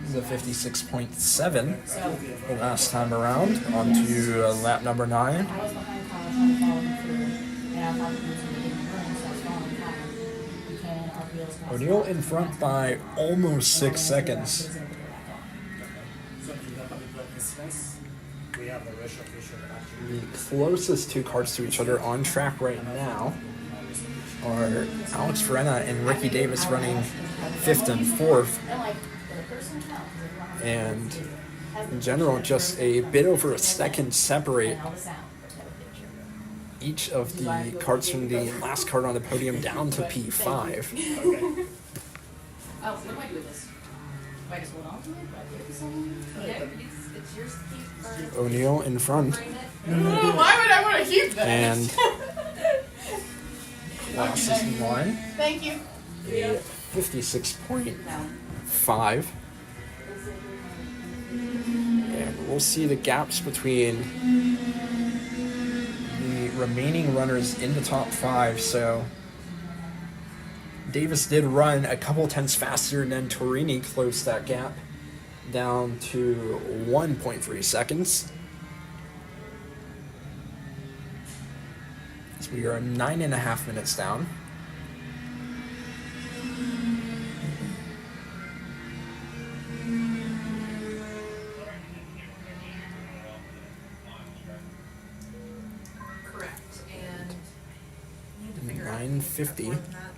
The 56.7 the last time around. Onto lap number 9. I was behind Kyle trying to follow him through, and I thought he was going to get in the room, so I was following Kyle. We came in, our wheels got O'Neill stuck. in front by almost 6 seconds. So in the public instance, we have the race official actually. The closest 2 carts to each other on track right now are Alex Verena and Ricky Davis running 5th and 4th. And like, the person counts, because we don't have to And do it. in general, just a bit over a second separate And all the sound. each of the carts from the last cart on the podium down to P5. Oh, what do I do with this? Do I just hold on to it? Do I give it to someone? Okay, it's yours to keep for... O'Neill in front. Ooh, why would I want to keep that? And last is in line. Thank you. A 56.5. And we'll see the gaps between remaining runners in the top 5, so Davis did run a couple tenths faster than Torini, closed that gap down to 1.3 seconds. So we are 9.5 minutes down. Correct, and we need to figure out 9:50. more than that.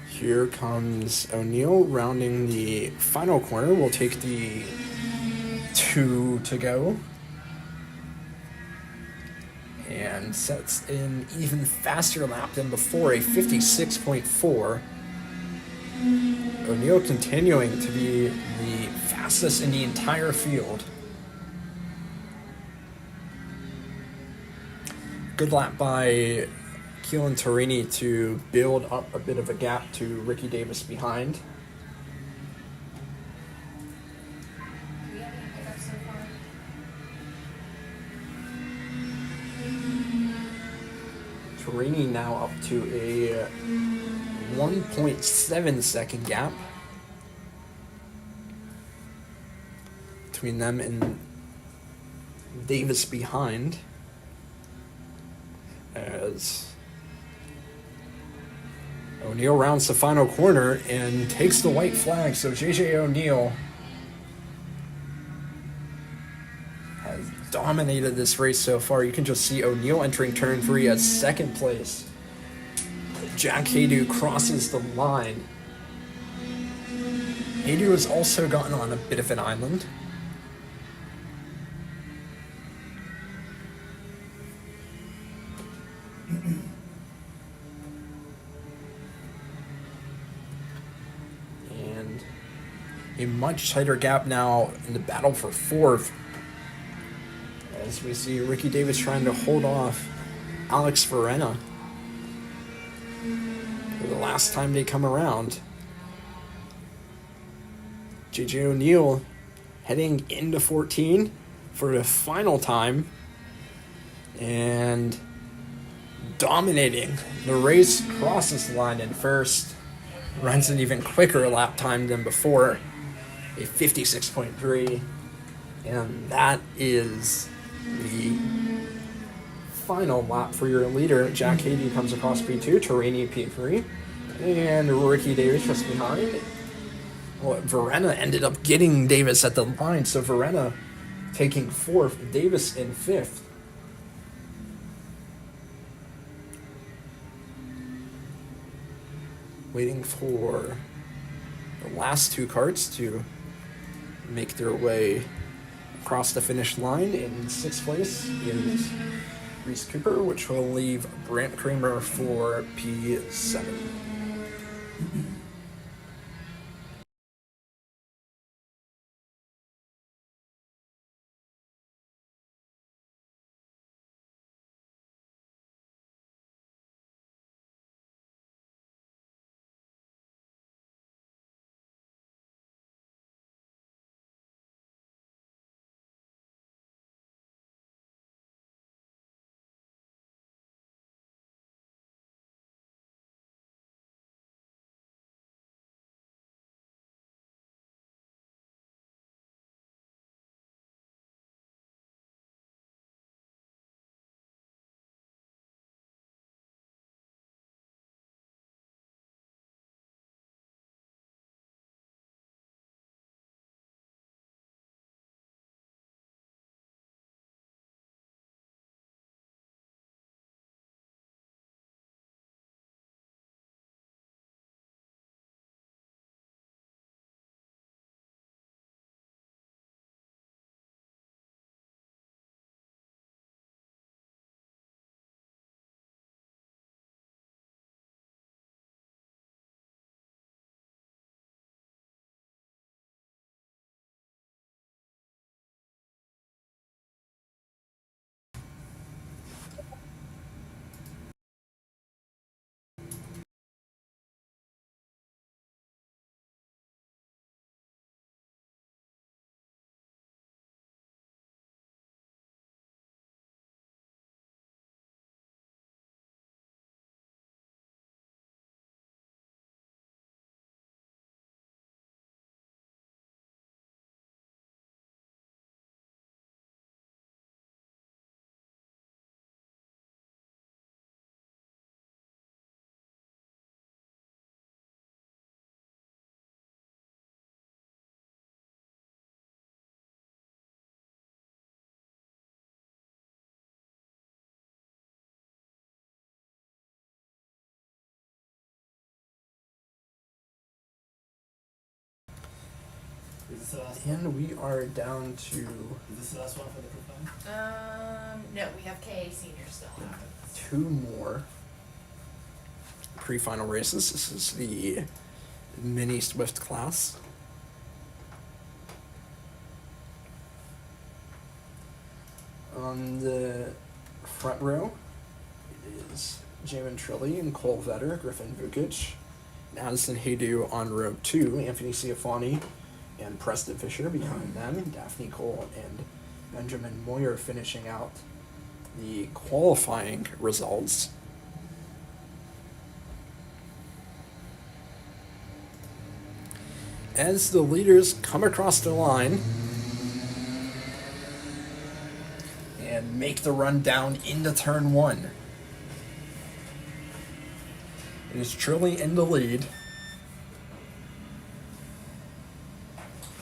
Here comes O'Neill rounding the final corner. We'll take the 2 to go. And sets an even faster lap than before, a 56.4. O'Neill continuing to be the fastest in the entire field. Good lap by Keelan Torini to build up a bit of a gap to Ricky Davis behind. Do we have any pickups so far? Torini now up to a 1.7 second gap between them and Davis behind, as O'Neill rounds the final corner and takes the white flag. So JJ O'Neill has dominated this race so far. You can just see O'Neill entering turn 3 at second place. Jack Haydu crosses the line. Haydu has also gotten on a bit of an island. And a much tighter gap now in the battle for 4th, as we see Ricky Davis trying to hold off Alex Verena for the last time they come around. JJ O'Neill heading into 14 for the final time and dominating the race, crosses the line in first, runs an even quicker lap time than before, a 56.3, and that is the final lap for your leader. Jack Hayden comes across P2, Torini P3, and Ricky Davis just behind. Well, Verena ended up getting Davis at the line, so Verena taking 4th, Davis in 5th. Waiting for the last 2 karts to make their way across the finish line. In 6th place is Reese Cooper, which will leave Brant Kramer for P7. this the last one? And we are down to Is this the last one for the group line? No, we have KA senior still. 2 more pre-final races. This is the mini Swift class. On the front row, it is Jamin Trilli and Cole Vetter, Griffin Vukic, and Addison Haydu on row 2, Anthony Ciafani and Preston Fisher behind them, Daphne Cole and Benjamin Moyer finishing out the qualifying results. As the leaders come across the line and make the run down into turn 1. It is Trilli in the lead.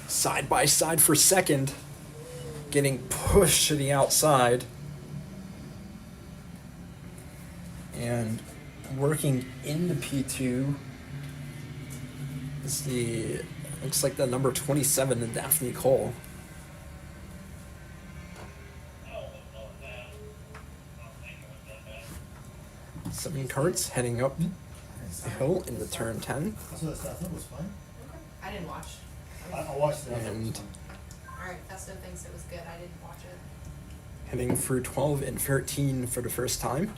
Side by side for second, getting pushed to the outside and working into P2 is the, looks like the number 27 in Daphne Cole. Seven carts heading up the hill into turn 10. That's what I thought was fine. I didn't watch. I watched it. I thought it was And fine. Alright, Festo thinks it was good. I didn't watch it. heading through 12 and 13 for the first time.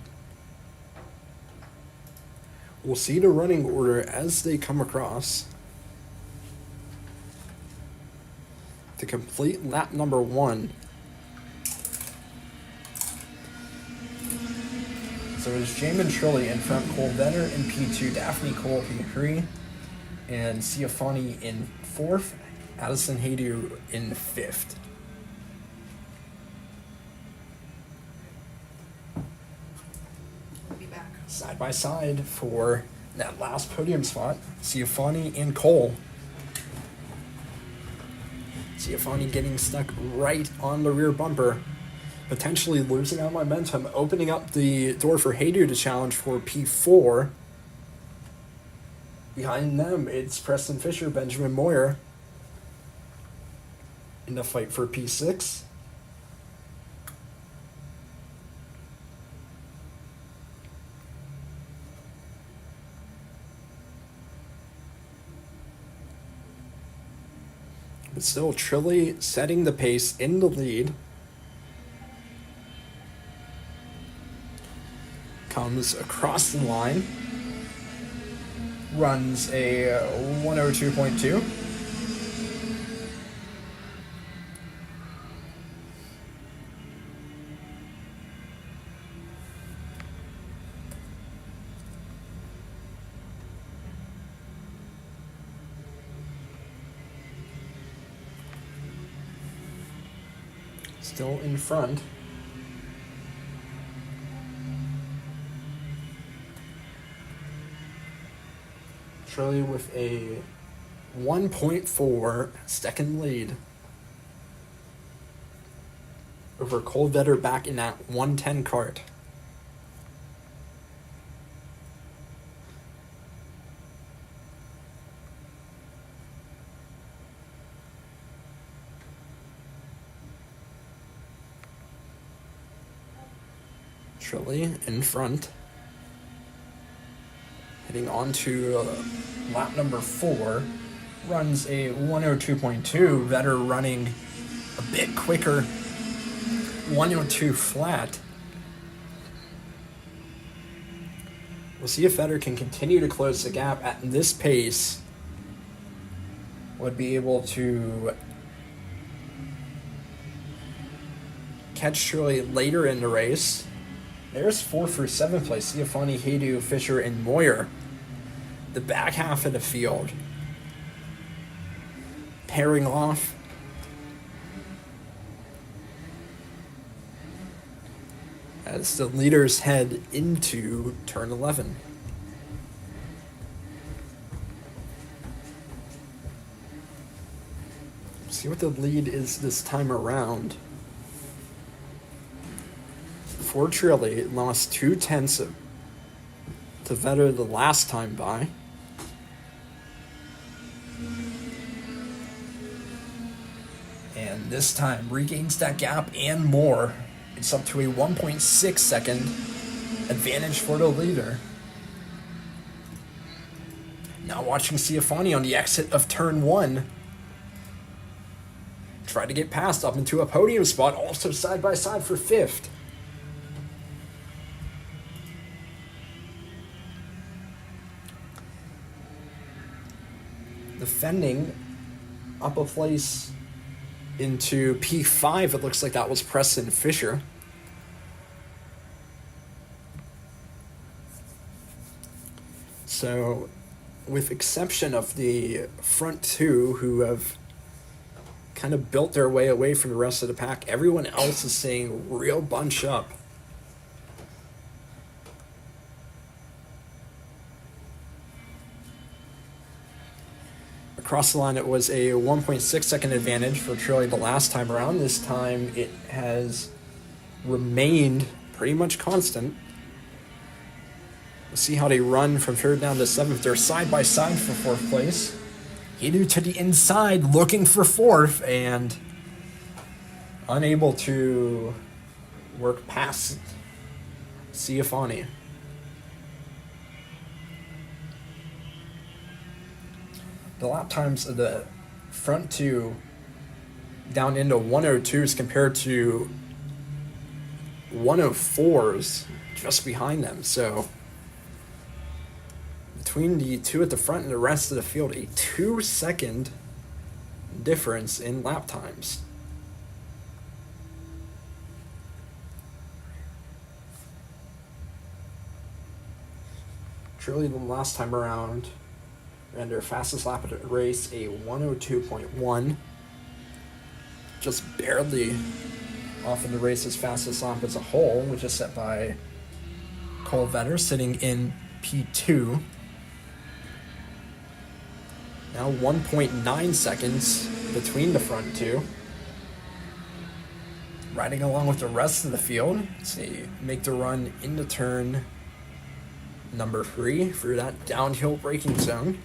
We'll see the running order as they come across. To complete lap number 1. So it's Jamin Trilli in front, Cole Vetter in P2, Daphne Cole P3, and Ciafani in 4th, Addison Haydu in 5th. We'll be back. Side by side for that last podium spot, Ciafani and Cole. Ciafani getting stuck right on the rear bumper, potentially losing out momentum, opening up the door for Haydu to challenge for P4. Behind them, it's Preston Fisher, Benjamin Moyer in the fight for P6. But still, Trilli setting the pace in the lead. Comes across the line. Runs a 102.2. Still in front. Trilli with a 1.4 second lead over Cole Vetter back in that 110 cart. Trilli in front. Heading on to lap number 4. Runs a 102.2. Vetter running a bit quicker. 102 flat. We'll see if Vetter can continue to close the gap at this pace. Would be able to catch Trilli later in the race. There's 4 through 7th place. Ciafani, Haydu, Fisher, and Moyer. The back half of the field. Pairing off. As the leaders head into turn 11. See what the lead is this time around. For Trilli, lost 0.2 to Vetter the last time by. This time regains that gap and more. It's up to a 1.6 second advantage for the leader. Now watching Ciafani on the exit of turn 1. Try to get past up into a podium spot, also side by side for 5th. Defending up a place into P5, it looks like that was Preston Fisher. So, with exception of the front two who have kind of built their way away from the rest of the pack, everyone else is staying real bunch up. Across the line, it was a 1.6 second advantage for Trilly the last time around. This time, it has remained pretty much constant. We'll see how they run from 3rd down to 7th. They're side by side for 4th place. Hidu to the inside, looking for 4th, and unable to work past Ciafani. The lap times of the front two down into 102s compared to 104s just behind them. So between the two at the front and the rest of the field, a 2-second difference in lap times. Truly, the last time around, ran their fastest lap of the race, a 102.1. Just barely off of the race's fastest lap as a whole, which is set by Cole Vetter, sitting in P2. Now 1.9 seconds between the front two. Riding along with the rest of the field. See, make the run into turn number 3 through that downhill braking zone.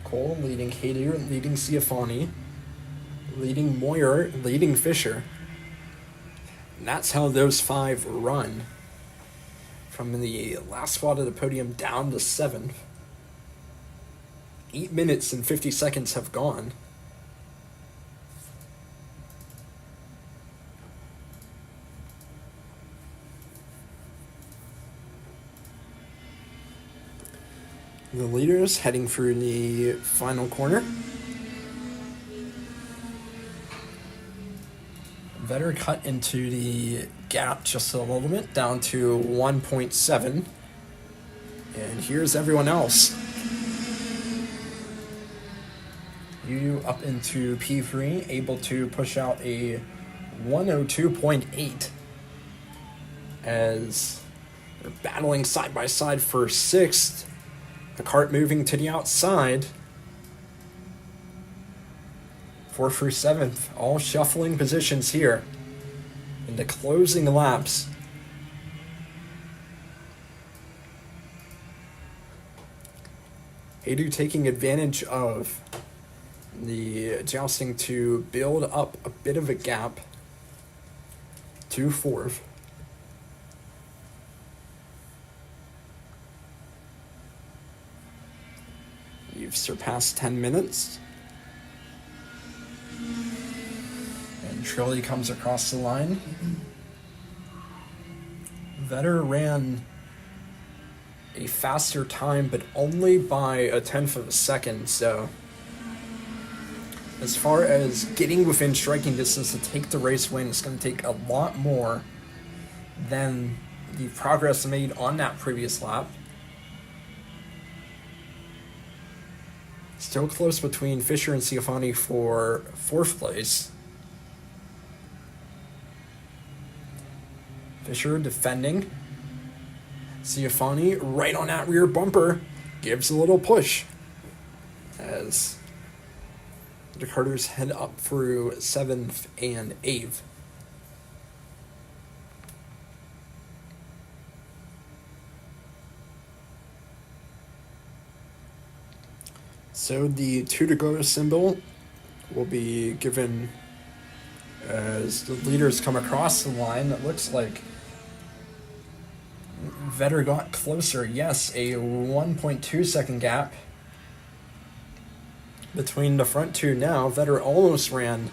Cole leading Hader, leading Ciafani, leading Moyer, leading Fisher. And that's how those 5 run. From the last spot of the podium down to 7th. 8 minutes and 50 seconds have gone. The leaders heading through the final corner. Vetter cut into the gap just a little bit, down to 1.7. And here's everyone else. You up into P3, able to push out a 102.8 as they're battling side by side for 6th. The Kart moving to the outside. 4th through 7th, all shuffling positions here in the closing laps. Hader taking advantage of the jousting to build up a bit of a gap to 4th. You've surpassed 10 minutes. And Trilly comes across the line. Vetter ran a faster time, but only by 1/10 of a second, so as far as getting within striking distance to take the race win, it's going to take a lot more than the progress made on that previous lap. Still close between Fisher and Ciafani for 4th place. Fisher defending. Ciafani right on that rear bumper gives a little push as the Carters head up through 7th and 8th. So the 2 to go symbol will be given as the leaders come across the line. It looks like Vetter got closer. Yes, a 1.2 second gap between the front two now. Vetter almost ran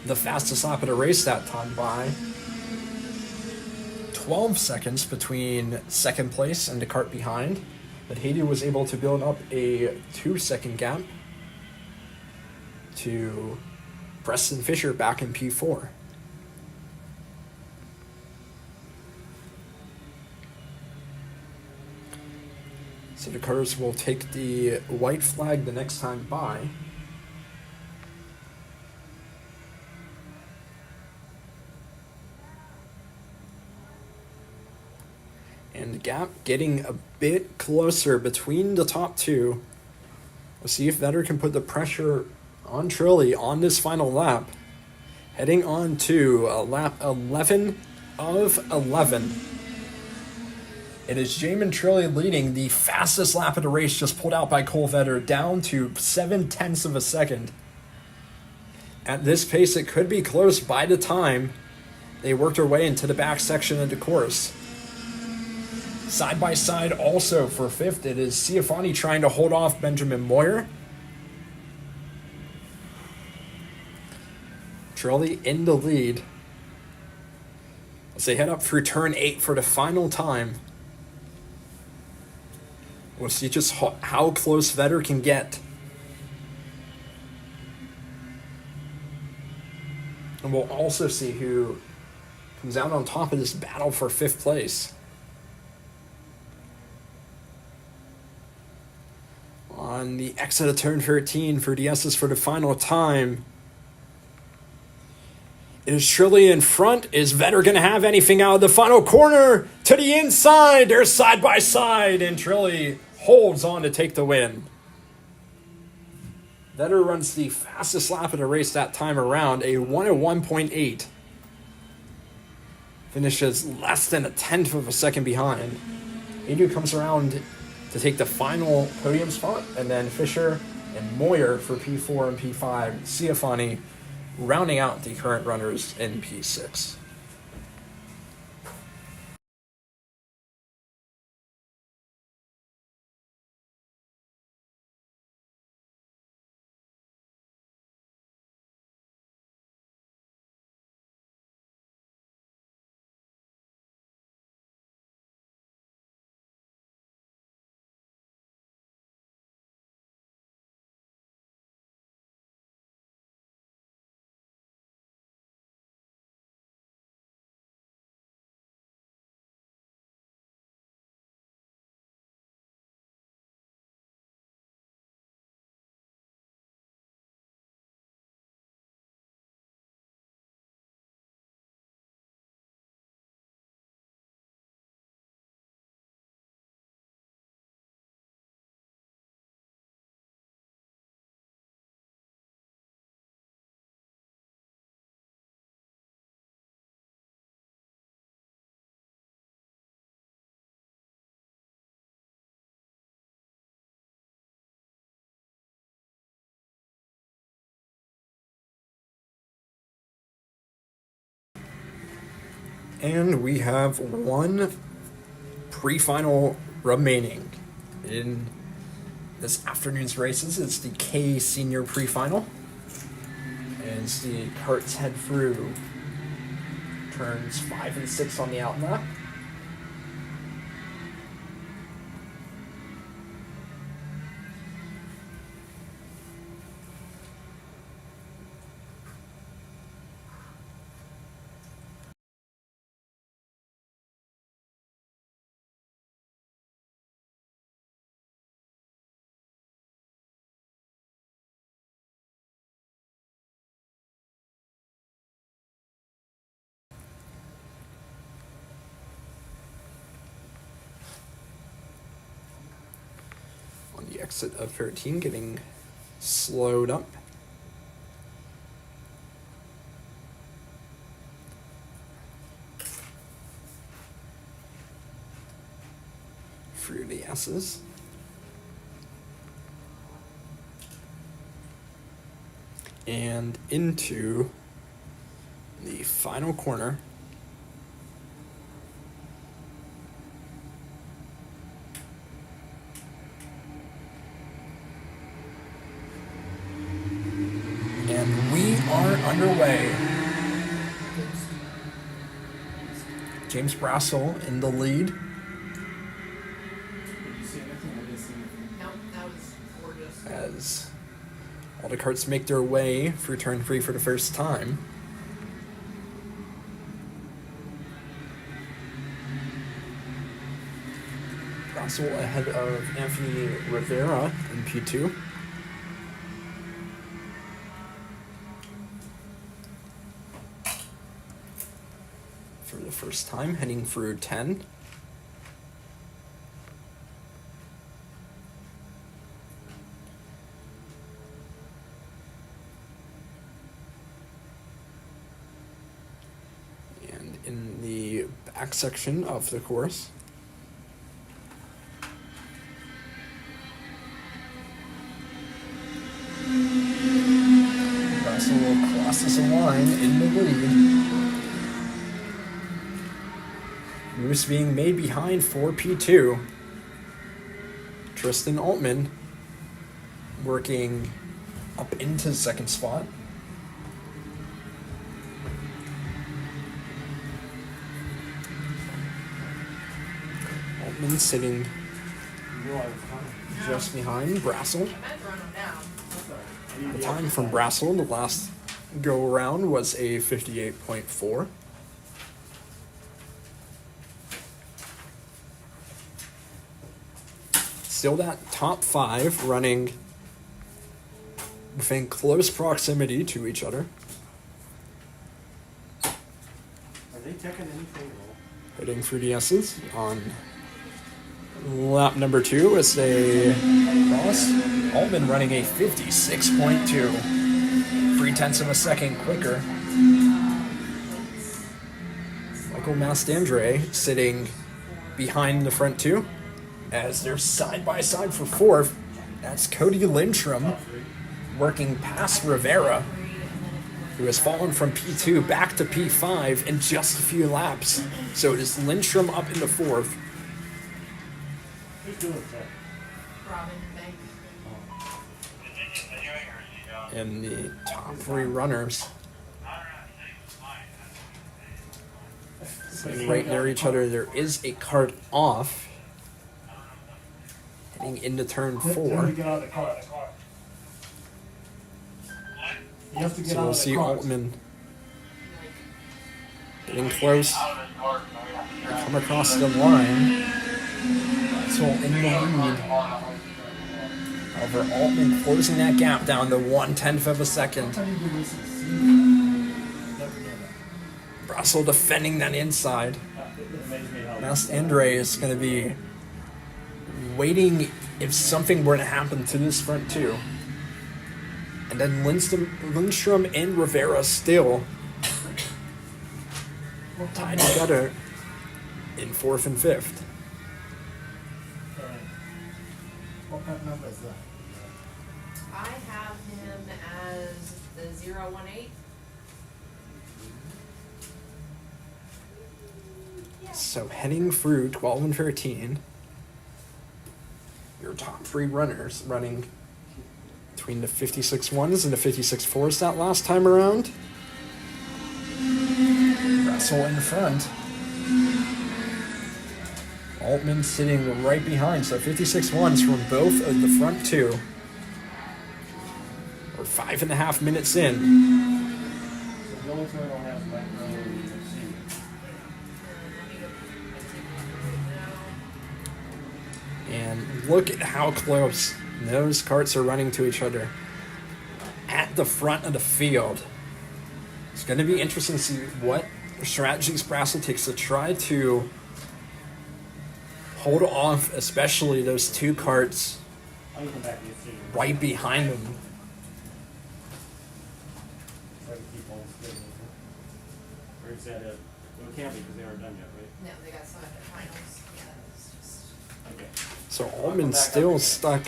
the fastest lap of the race that time by 12 seconds between second place and the cart behind. But Haiti was able to build up a 2-second gap to Preston Fisher back in P4. So the cars will take the white flag the next time by. And the gap getting a bit closer between the top two. We'll see if Vetter can put the pressure on Trilly on this final lap. Heading on to lap 11 of 11. It is Jamin Trilly leading. The fastest lap of the race just pulled out by Cole Vetter down to 0.7 of a second. At this pace, it could be close by the time they worked their way into the back section of the course. Side by side also for fifth, it is Ciafani trying to hold off Benjamin Moyer. Trilly in the lead as they head up through turn 8 for the final time. We'll see just how close Vetter can get. And we'll also see who comes out on top of this battle for 5th place. On the exit of turn 13 for DS's for the final time. Is Trilly in front? Is Vetter going to have anything out of the final corner? To the inside. They're side by side. And Trilly holds on to take the win. Vetter runs the fastest lap of the race that time around. A 1:01.8. Finishes less than 1/10 of a second behind. Adu comes around to take the final podium spot, and then Fisher and Moyer for P4 and P5. Ciafani rounding out the current runners in P6. And we have one pre-final remaining in this afternoon's races. It's the K Senior pre-final. As the carts head through turns 5 and 6 on the out lap. The exit of 13 getting slowed up. Through the S's. and into the final corner. And we are underway. James Brassel in the lead. Did you see anything? I didn't see anything. Nope, that was gorgeous. As all the karts make their way through turn 3 for the first time. Brassel ahead of Anthony Rivera in P2. For the first time, heading through 10. And in the back section of the course, Brassel crosses a line in the lead. Moves being made behind for P2. Tristan Altman working up into second spot. Altman sitting You knew I was coming. just behind Brassel. I meant to run them down. That's all right. I need The the time other from side. Brassel the last go around was a 58.4. Still that top 5 running within close proximity to each other. Are they taking anything at all? Heading through the S's on lap number 2 as they cross. Altman running a 56.2. 0.3 of a second quicker. Michael Mastandre sitting behind the front 2 as they're side by side for 4th. That's Cody Lindstrom working past Rivera, who has fallen from P2 back to P5 in just a few laps. So it is Lindstrom up into 4th. Who's doing that? Robin Bank. Continuing or is he done? And the top 3 runners sitting right near each other. There is a kart off heading into turn Let me 4. get out of the car. You have to get So out we'll of the see car. Altman getting close. Out of his car, so we have to drive. Come across the line. So in the lead. However, Altman closing that gap down to 1/10 of a second. How do you do this? Never know that. Brassel defending that inside. It amazes me how. Mastandre is going to be waiting if something were to happen to this front 2. And then Lindstrom and Rivera still tied together in 4th and 5th. Alright. What kind of number is that? I have him as the 018. So heading through 12 and 13, your top 3 runners running between the 56.1s and the 56.4s that last time around. Brassel in front. Altman sitting right behind, so 56.1s from both of the front 2. We're 5.5 minutes in. So the only turn I'll have back row and see. And look at how close those karts are running to each other at the front of the field. It's going to be interesting to see what strategies Brassel takes to try to hold off, especially those 2 karts I'll come back and see. right behind them. Try to keep on schedule. Or is that it? Well, it can't be because they aren't done yet, right? No, they got some at their finals. Yeah, it's just. Okay. So Altman still stuck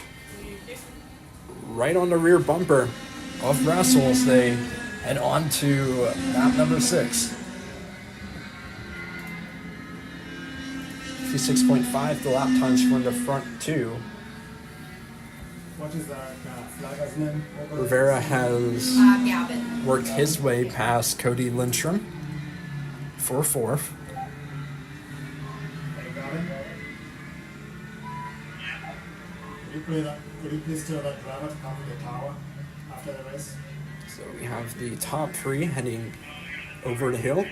right on the rear bumper of Brassel as they head on to lap number 6. 56.5 the lap times from the front two. What is that flagger's name? Rivera has Gavin. worked his way past Cody Lindstrom for 4th. Hey, Gavin? Could you please tell that driver to come to the tower after the race? So we have the top 3 heading over the hill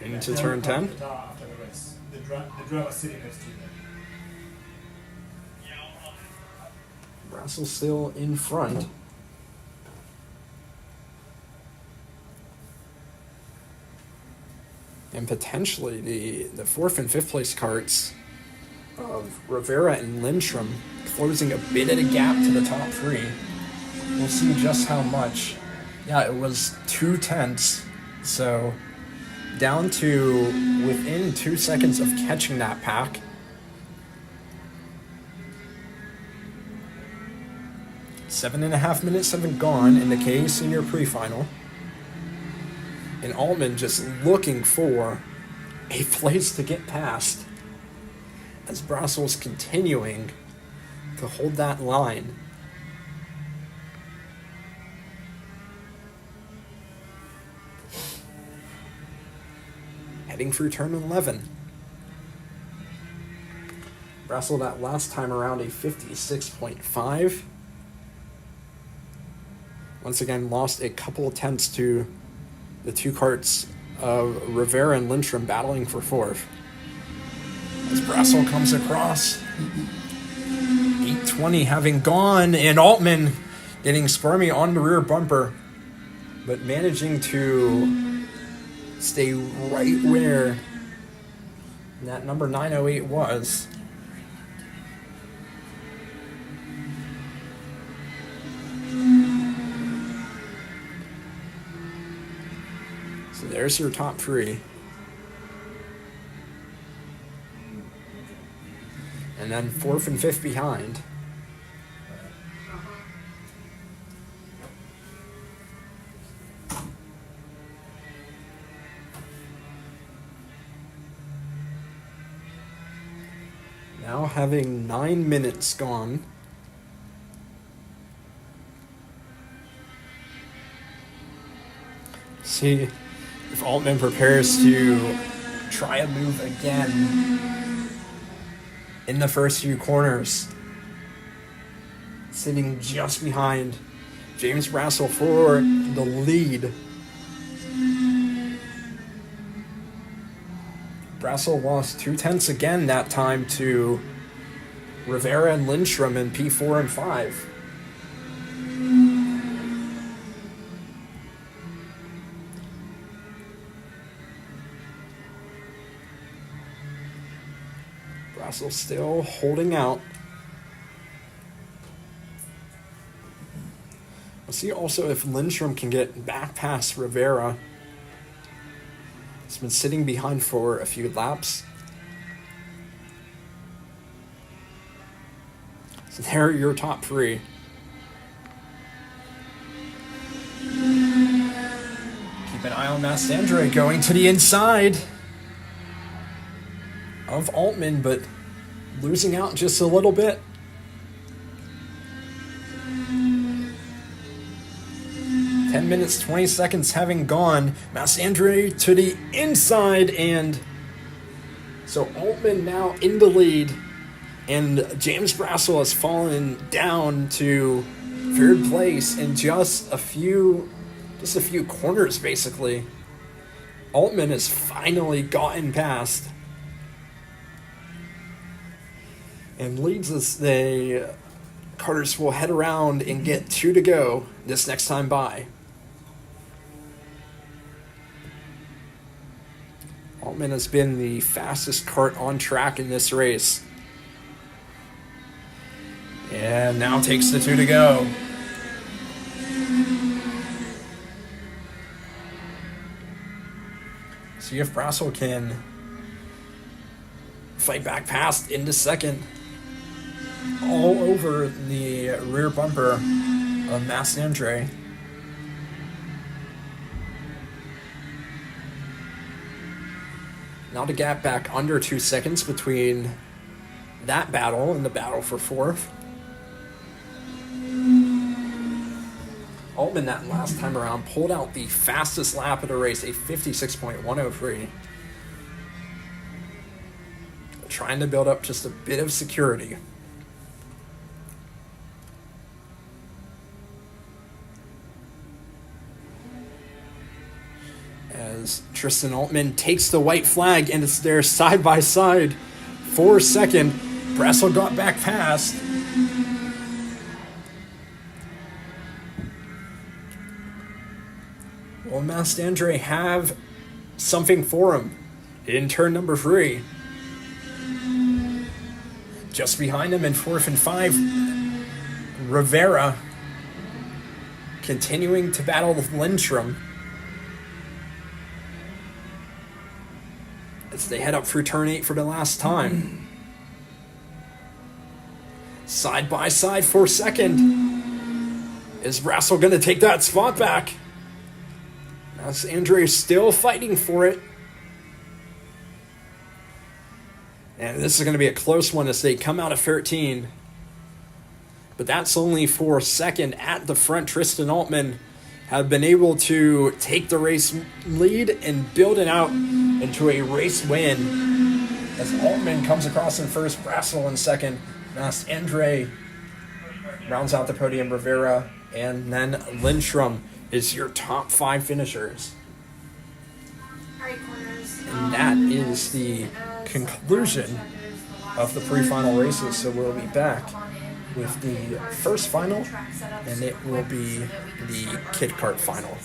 into Tell turn him to come 10. to the tower after the race. The driver sitting next to you there. Brassel still in front. And potentially the 4th and 5th place karts of Rivera and Lindstrom closing a bit of a gap to the top 3. We'll see just how much. Yeah, it was 2/10, so down to within 2 seconds of catching that pack. Seven and a half minutes have been gone in the K Senior Pre-Final. And Altman just looking for a place to get past as Brassel's continuing to hold that line. Heading through turn 11. Brassel that last time around a 56.5. Once again, lost a couple of tenths to the 2 karts of Rivera and Lindstrom battling for 4th. As Brassel comes across, 820 having gone, and Altman getting squirmy on the rear bumper, but managing to stay right where that number 908 was. So there's your top 3. And then 4th and 5th behind. Now having 9 minutes gone. See if Altman prepares to try a move again in the first few corners. Sitting just behind James Brassel for the lead. Brassel lost 2 tenths again that time to Rivera and Lindstrom in P4 and 5. Brassel still holding out. We'll see also if Lindstrom can get back past Rivera. He's been sitting behind for a few laps. So there are your top 3. Keep an eye on Massandre going to the inside of Altman, but losing out just a little bit. Ten minutes, 20 seconds having gone. Massandre to the inside, and so Altman now in the lead, and James Brassel has fallen down to 3rd place in just a few corners, basically. Altman has finally gotten past and leads us. The Carters will head around and get 2 to go this next time by. Altman has been the fastest kart on track in this race. And now takes the 2 to go. See if Brassel can fight back past into 2nd. All over the rear bumper of Massandre. Now to gap back under 2 seconds between that battle and the battle for fourth. Altman that last time around pulled out the fastest lap of the race, a 56.103. Trying to build up just a bit of security. As Tristan Altman takes the white flag and it's there side by side for second. Brassel got back past. Will Mastandre have something for him in turn number 3? Just behind him in 4th and 5, Rivera continuing to battle with Lindstrom as they head up through turn 8 for the last time. Side by side for second. Is Brassel going to take that spot back? As Andre is still fighting for it. And this is going to be a close one as they come out of 13. But that's only for second at the front. Tristan Altman have been able to take the race lead and build it out into a race win. As Altman comes across in first, Brassel in second. Mast Andre rounds out the podium, Rivera, and then Lindstrom is your top 5 finishers. And that is the conclusion of the pre-final races. So we'll be back with the first final, and it will be the Kid Kart final.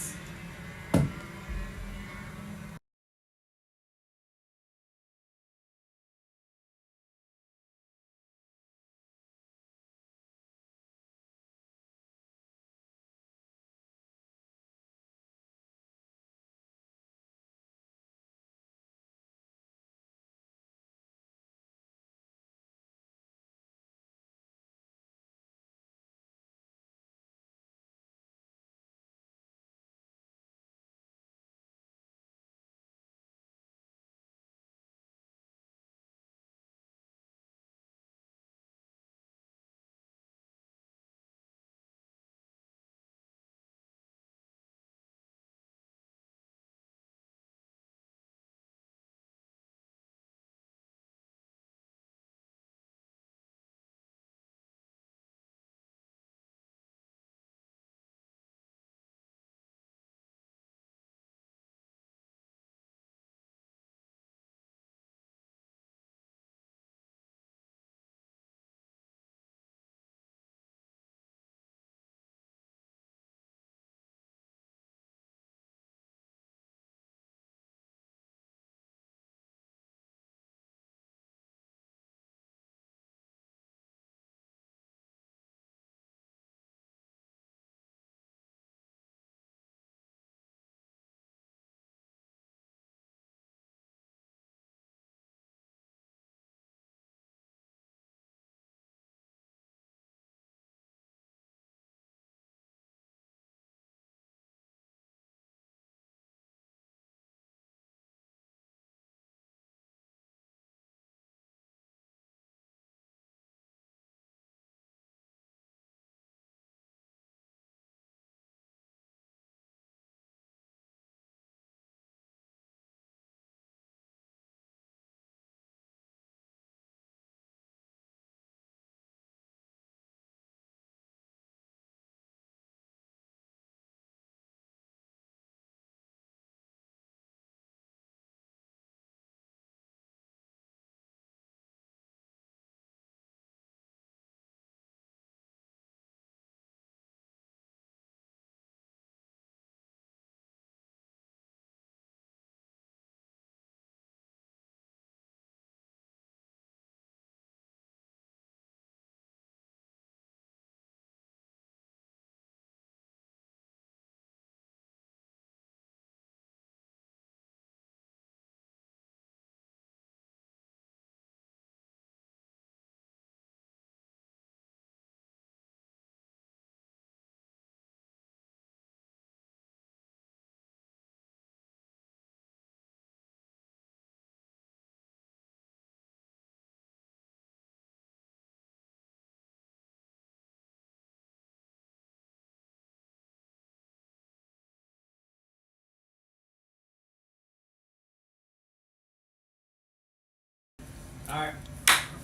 Alright,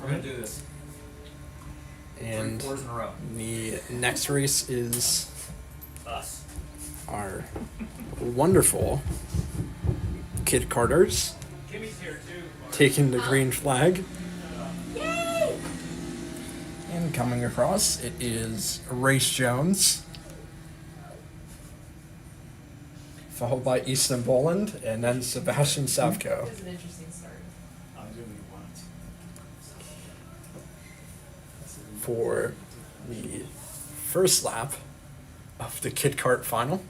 we're gonna do this. And 3 4s in a row. the next race is Us. our wonderful Kid Carters Kimmy's here too. taking the green flag. Yay! And coming across, it is Race Jones, followed by Easton Boland, and then Sebastian Savko. It was an interesting start. I really want. For the first lap of the Kid Kart final.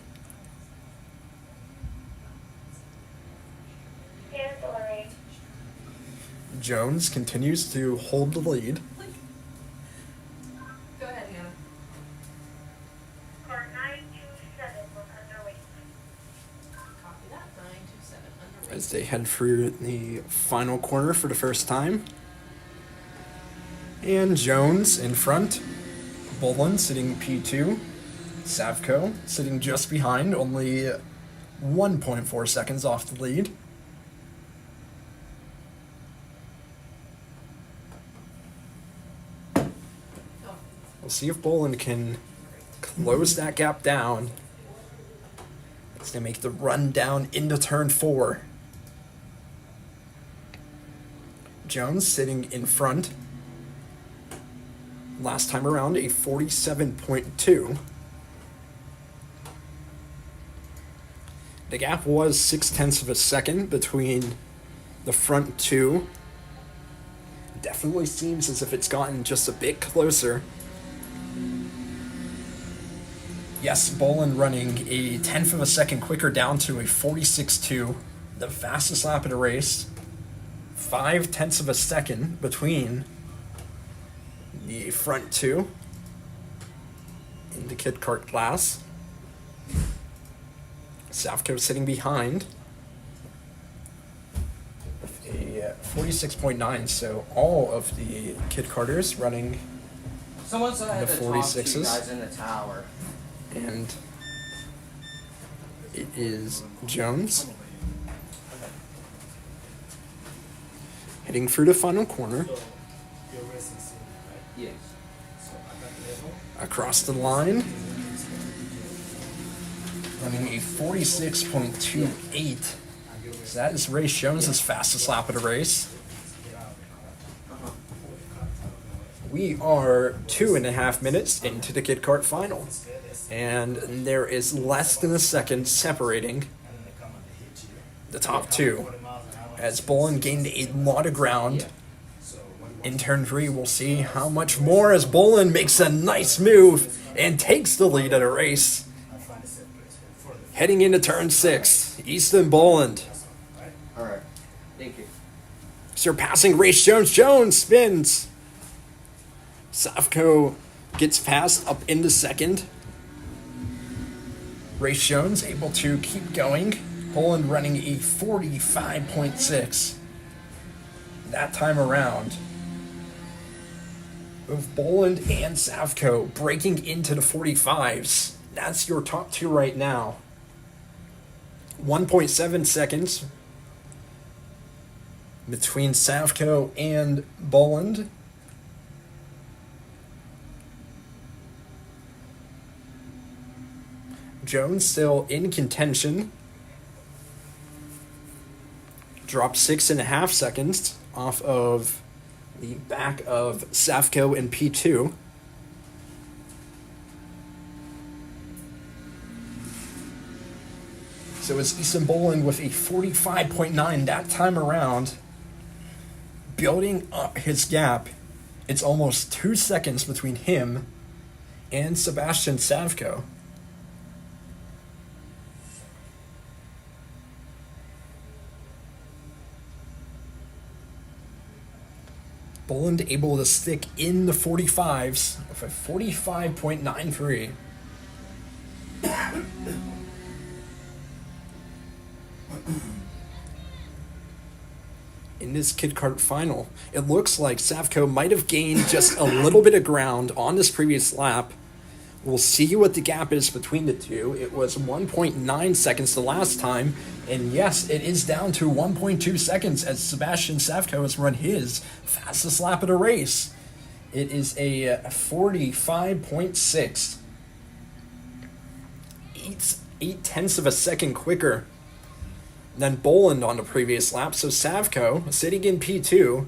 Ancillary. Jones continues to hold the lead. Go ahead, Hannah. Car 927 was underway. Copy that. 927 underway. As they head through the final corner for the first time. And Jones in front, Boland sitting P2, Savko sitting just behind, only 1.4 seconds off the lead. Oh, We'll see if Boland can close that gap down as they make the run down into turn 4. Jones sitting in front. Last time around, a 47.2. The gap was 0.6 of a second between the front two. Definitely seems as if it's gotten just a bit closer. Yes, Boland running a 1/10 of a second quicker down to a 46.2, the fastest lap of the race. 0.5 of a second between the front two in the Kid Kart class. Savko sitting behind with a 46.9, so all of the Kid Karters running, Someone said I had The to talk to you 46s. guys in the tower. and it is Jones heading through the final corner. So, you're racing scene, right? Yes. So, at that level, Across the line, running a 46.28. and you're So that is Race Jones' fastest lap of the race. get out of the car. We are 2.5 minutes into the Kid Kart final, and there is less than a second separating And then they come and they hit you. the top two. 40 miles an hour. As Boland gained a lot of ground So, what in turn 3, we'll see how much more as Boland makes a nice move and takes the lead of the race. I find a safe place for the Heading into turn 6, Easton Boland right? Alright. Thank you. surpassing Race Jones. Jones spins. Savko gets past up into second. Race Jones able to keep going. Boland running a 45.6 that time around. Both Boland and Savko breaking into the 45s. That's your top two right now. 1.7 seconds between Savko and Boland. Jones still in contention. Dropped 6.5 seconds off of the back of Savko in P2. So it's Easton Boland with a 45.9 that time around, building up his gap. It's almost 2 seconds between him and Sebastian Savko. Boland able to stick in the 45s with a 45.93. In this Kid Kart final, it looks like Savko might have gained just a little bit of ground on this previous lap, We'll see what the gap is between the two. It was 1.9 seconds the last time, and yes, it is down to 1.2 seconds as Sebastian Savko has run his fastest lap of the race. It is a 45.6. 8/10 of a second quicker than Boland on the previous lap. So Savko, sitting in P2,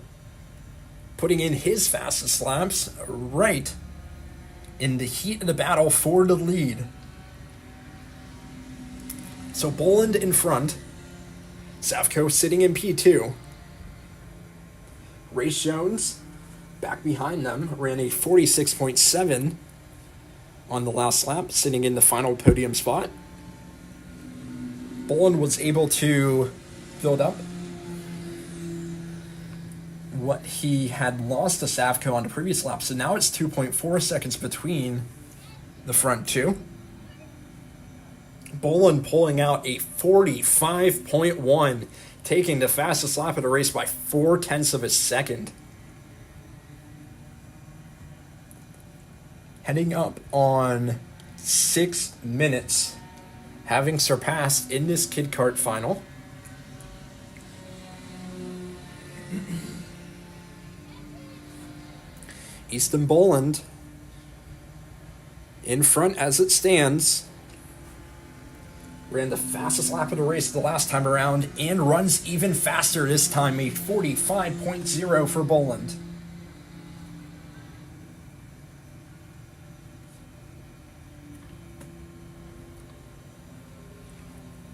putting in his fastest laps right in the heat of the battle for the lead. So Boland in front, Savko sitting in P2. Race Jones back behind them, ran a 46.7 on the last lap, sitting in the final podium spot. Boland was able to build up what he had lost to Savko on the previous lap, so now it's 2.4 seconds between the front two. Boland pulling out a 45.1, taking the fastest lap of the race by 0.4 of a second. Heading up on 6 minutes, having surpassed in this Kid Kart final. Easton Boland in front as it stands. Ran the fastest lap of the race the last time around and runs even faster this time, a 45.0 for Boland.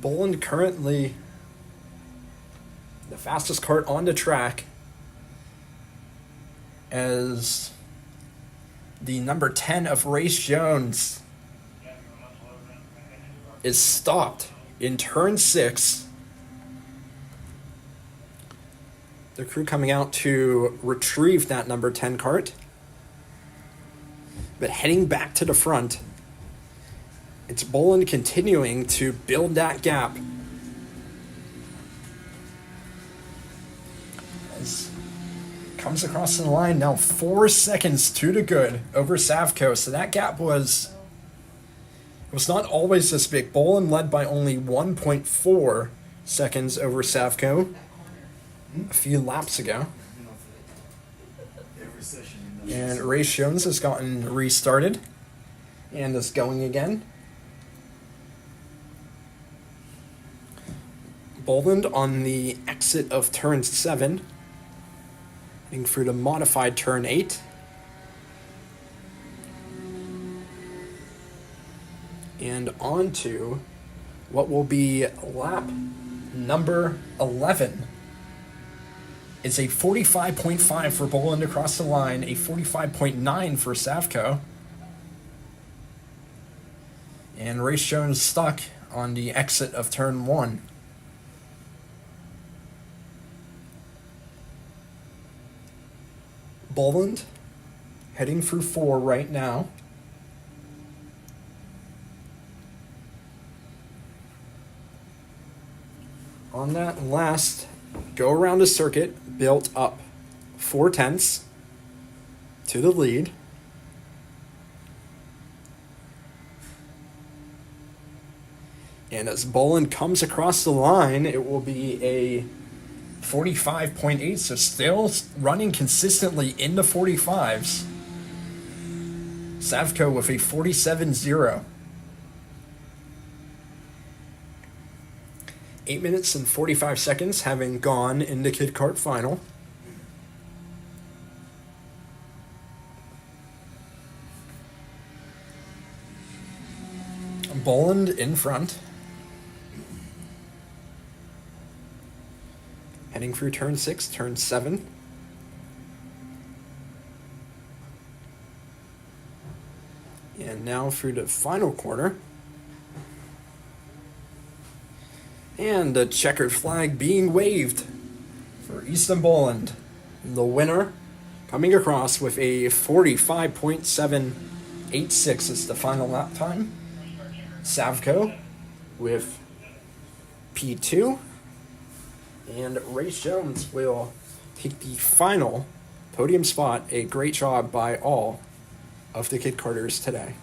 Boland currently the fastest kart on the track, as the number 10 of Race Jones is stopped in turn 6. The crew coming out to retrieve that number 10 kart. But heading back to the front, it's Boland continuing to build that gap. As comes across the line now, 4 seconds to the good over Savko. So that gap was not always this big. Boland led by only 1.4 seconds over Savko a few laps ago. And Race Jones has gotten restarted and is going again. Boland on the exit of turn 7, heading through the modified turn 8. And on to what will be lap number 11. It's a 45.5 for Boland across the line, a 45.9 for Savko. And Race Jones stuck on the exit of turn 1. Boland heading through 4 right now. On that last go around the circuit, built up 0.4 to the lead. And as Boland comes across the line, it will be a 45.8, so still running consistently in the 45s. Savko with a 47.0. 8 minutes and 45 seconds having gone in the Kid Kart final. Boland in front. Heading through turn 6, turn 7. And now through the final corner. And the checkered flag being waved for Easton Boland. The winner coming across with a 45.786 is the final lap time. Savko with P2. And Race Jones will take the final podium spot. A great job by all of the Kid Karters today.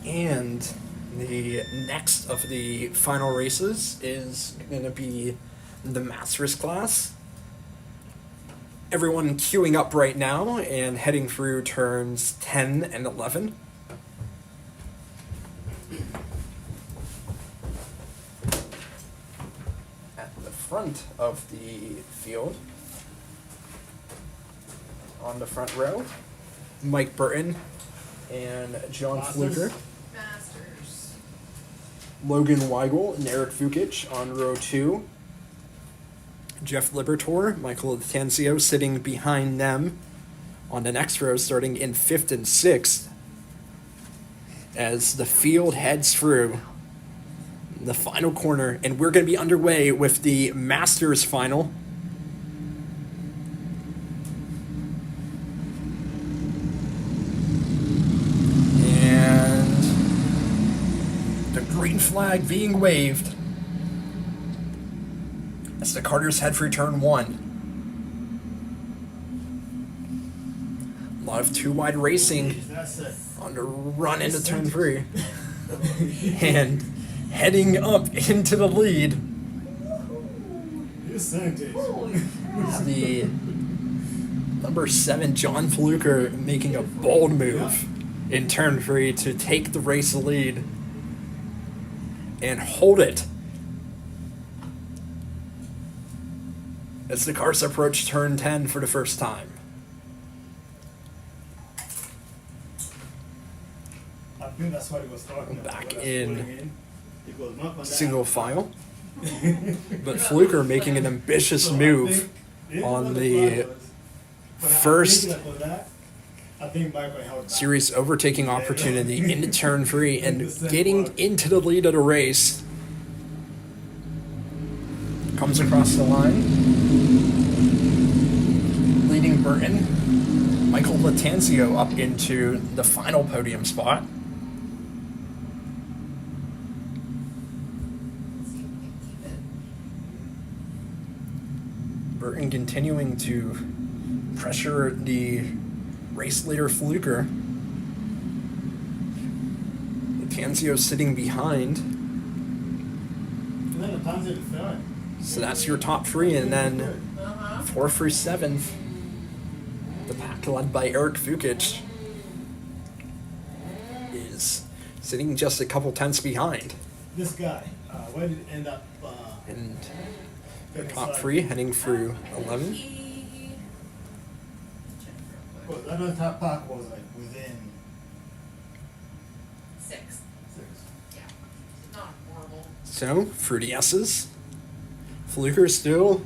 And the next of the final races is going to be the Masters class. Everyone queuing up right now and heading through turns 10 and 11. At the front of the field, on the front row, Mike Burton and John Fluker. Masters. Logan Weigel and Eric Vukic on row 2. Jeff Libertor, Michael Latanzio sitting behind them on the next row, starting in 5th and 6th. As the field heads through the final corner, and we're going to be underway with the Masters final. And the green flag being waved as the Carters head for turn 1. A lot of two wide racing That's it. on the run into turn 3. And heading up into the lead, You sent it. the number 7 John Fluker making a bold move in turn 3 to take the race lead and hold it as the cars approach turn 10 for the first time. I think that's what he was talking about. Back when I was in pulling in. He goes, "Knock on that." Single file, but Fluker making an ambitious So I move think- this is on what the plan was. But I first think that for that, I think Michael held back. series overtaking opportunity into turn 3 and getting into the lead of the race. Comes across the line, leading Burton. Michael Latanzio up into the final podium spot. Let's see if we can keep it. Burton continuing to pressure the race leader Fluker. Latanzio sitting behind. And then the times it fell. So that's your top 3, and then Uh-huh. 4 through 7th. The pack led by Eric Vukic is sitting just a couple tenths behind. This guy, where did it end up? And the Finish top line? 3 heading through 11. Check real quick. Well, that other top pack was like within 6. 6. Yeah. Not horrible. So, through the S's, Fluker still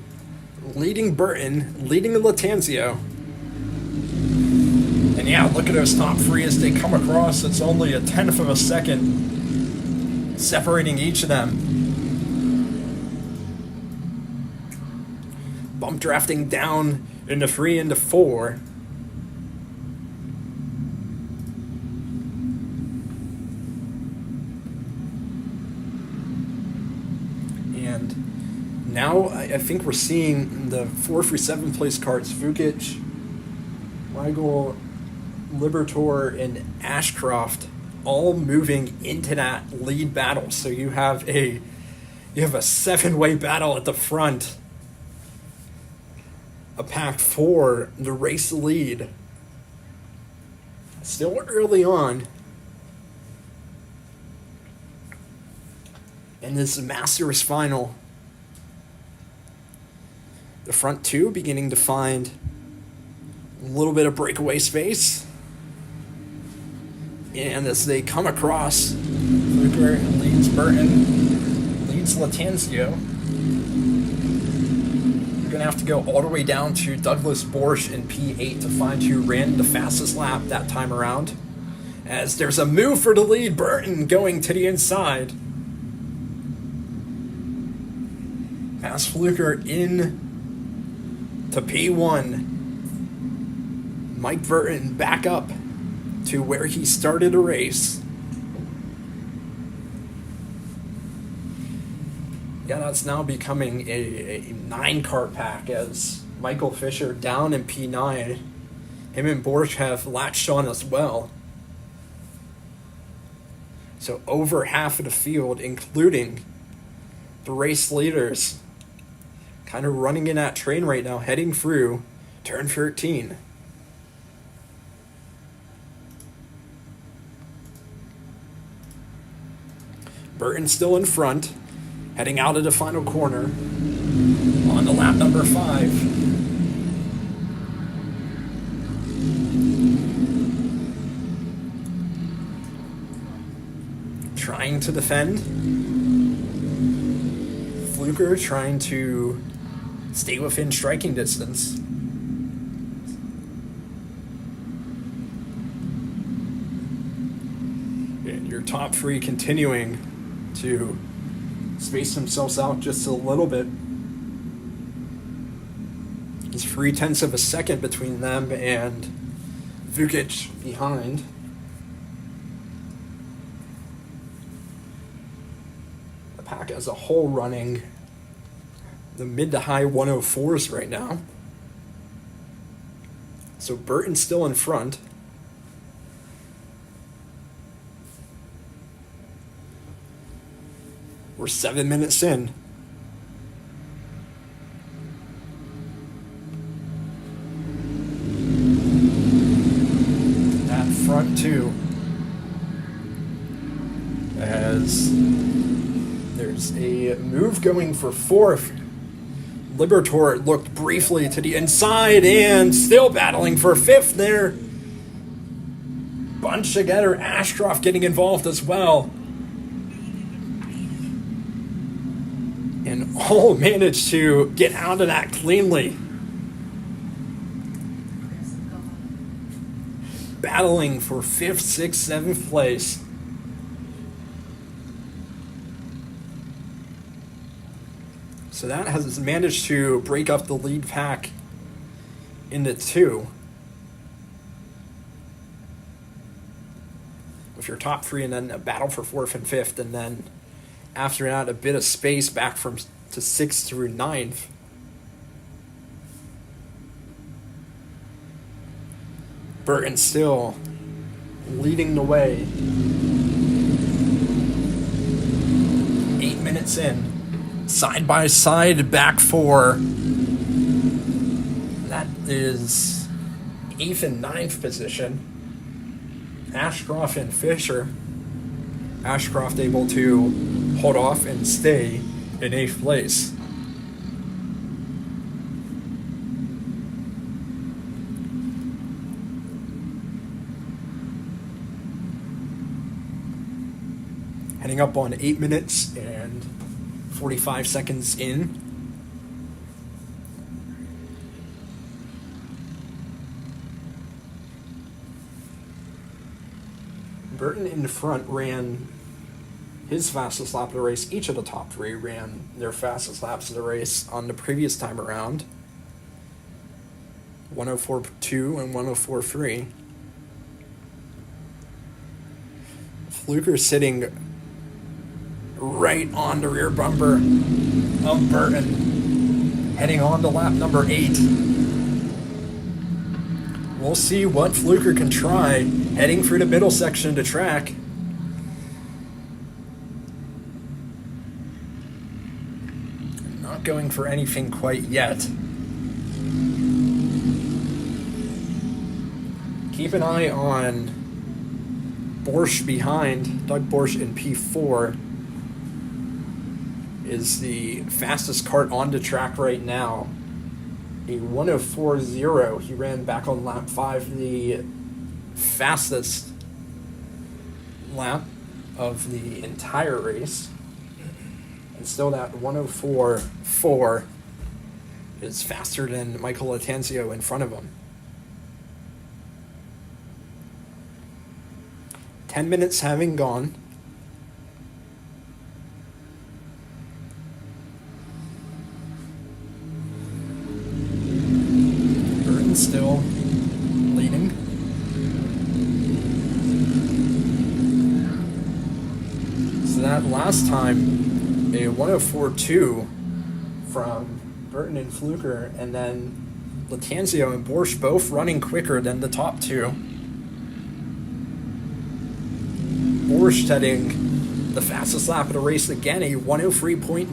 leading Burton, leading Latanzio. And yeah, look at those top 3 as they come across. It's only a 10th of a second separating each of them. Bump drafting down into 3 into 4. And now I think we're seeing the 4 through 7 place carts, Vukic, Weigel, Libertor, and Ashcroft all moving into that lead battle. So you have a 7-way battle at the front. A pack 4, the race lead. Still early on. And this Masters final. The front 2 beginning to find a little bit of breakaway space. And as they come across, Fluker leads Burton, leads Latanzio. You're going to have to go all the way down to Douglas Borsch in P8 to find who ran the fastest lap that time around. As there's a move for the lead, Burton going to the inside. Pass Fluker in to P1. Mike Burton back up to where he started a race. Yeah, that's now becoming a 9-cart pack as Michael Fisher down in P9. Him and Borsch have latched on as well. So over half of the field, including the race leaders, kind of running in that train right now, heading through turn 13. Burton still in front, heading out of the final corner on to lap number 5. Trying to defend. Fluker trying to stay within striking distance. And your top 3 continuing to space themselves out just a little bit. It's 0.3 of a second between them and Vukic behind. The pack as a whole running the mid to high 104s right now. So Burton's still in front. We're 7 minutes in. That front two, as there's a move going for 4th. Libertor looked briefly to the inside and still battling for 5th there. Bunch together, Ashcroft getting involved as well. And all managed to get out of that cleanly. Battling for 5th, 6th, 7th place. So that has managed to break up the lead pack into 2. With your top 3 and then a battle for 4th and 5th, and then after that a bit of space back from to 6th through 9th. Burton still leading the way. 8 minutes in. Side by side, back 4. That is 8th and 9th position. Ashcroft and Fisher. Ashcroft able to hold off and stay in 8th place. Heading up on 8 minutes and 45 seconds in. Burton in front ran his fastest lap of the race. Each of the top 3 ran their fastest laps of the race on the previous time around. 104.2 and 104.3. Fluker sitting right on the rear bumper of Burton, heading on to lap number 8. We'll see what Fluker can try, heading through the middle section of the track. Not going for anything quite yet. Keep an eye on Borsch behind. Doug Borsch in P4 is the fastest kart on the track right now. A 104.0. He ran back on lap 5, the fastest lap of the entire race. And still that 104.4 is faster than Michael Latanzio in front of him. 10 minutes having gone. Still leading. So that last time, a 104.2 from Burton and Fluker, and then Latanzio and Borsch both running quicker than the top 2. Borscht heading the fastest lap of the race again, a 103.9.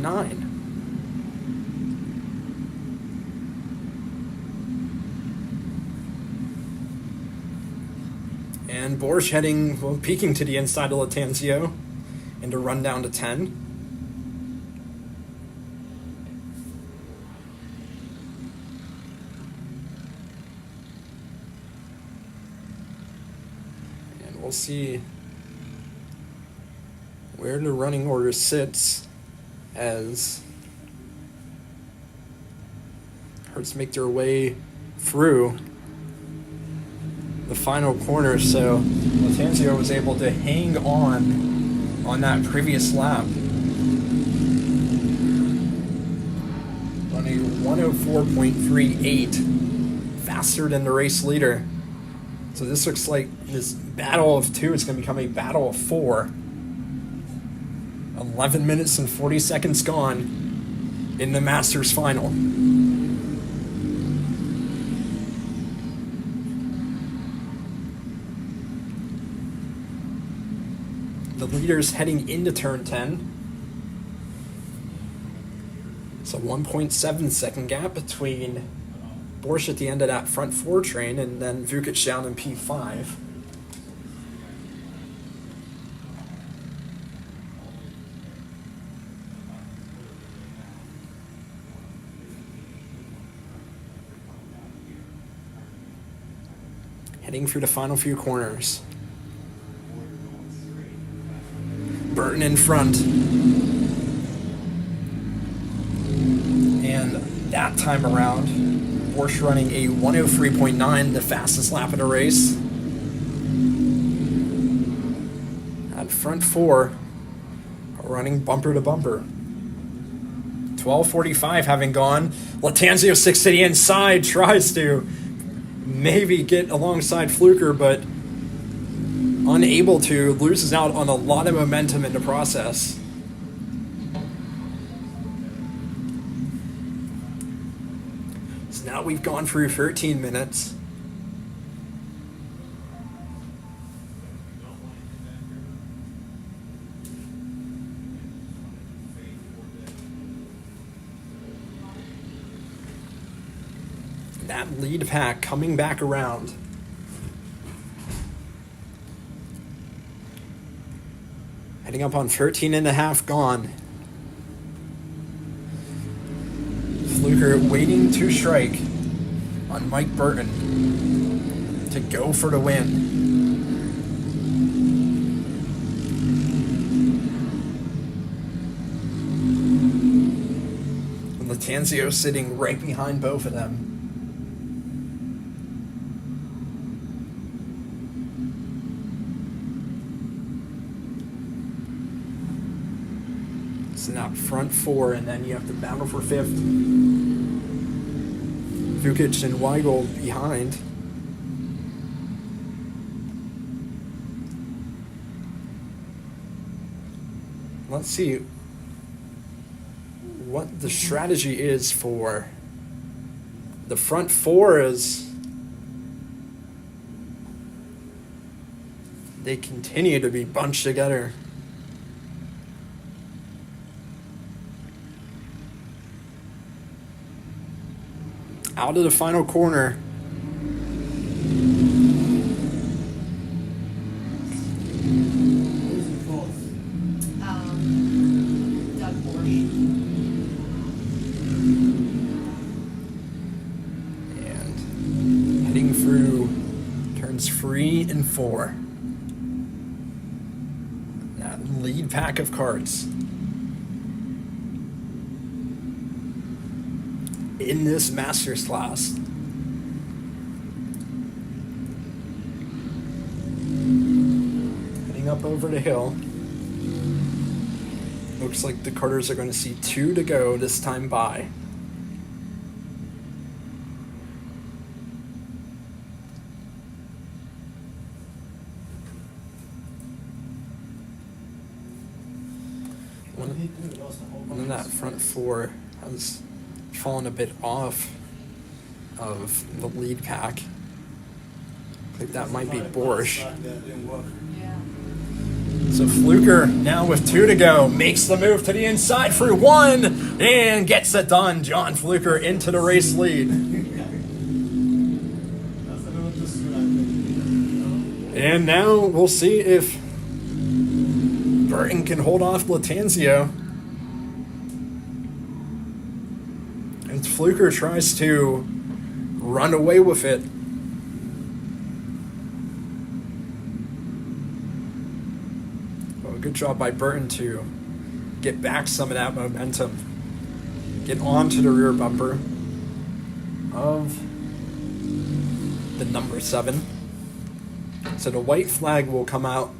And Borscht heading, well, peeking to the inside of Latanzio and to run down to 10. And we'll see where the running order sits as Hertz make their way through the final corner. So Latanzio was able to hang on that previous lap on a 104.38, faster than the race leader. So this looks like this battle of two is going to become a battle of four. 11 minutes and 40 seconds gone in the Masters final. The leaders heading into turn 10. It's a 1.7 second gap between Borscht at the end of that front four train and then Vukic down in P5. Heading through the final few corners. Burton in front. And that time around, Borscht running a 103.9, the fastest lap of the race. At front four, running bumper to bumper. 12:45 having gone. Latanzio 6 to the inside, tries to maybe get alongside Fluker, but unable to, loses out on a lot of momentum in the process. So now we've gone through 13 minutes. That lead pack coming back around. Heading up on 13 and a half gone. Fluker waiting to strike on Mike Burton to go for the win. And Latanzio sitting right behind both of them. Up front four, and then you have to battle for fifth. Vukic and Weigel behind. Let's see what the strategy is for the front four as they continue to be bunched together. Out of the final corner. Who's in fourth? Doug Borscht. And heading through turns 3 and 4. That lead pack of karts. In this Masters class. Heading up over the hill. Looks like the karters are going to see 2 to go this time by. One of that front four has fallen a bit off of the lead pack. I think that might be Borscht. Yeah. So Fluker now with 2 to go makes the move to the inside for 1 and gets it done. John Fluker into the race lead. That's another pursuit, I think. And now we'll see if Burton can hold off Latanzio. And Fluker tries to run away with it. Well, good job by Burton to get back some of that momentum. Get onto the rear bumper of the number 7. So the white flag will come out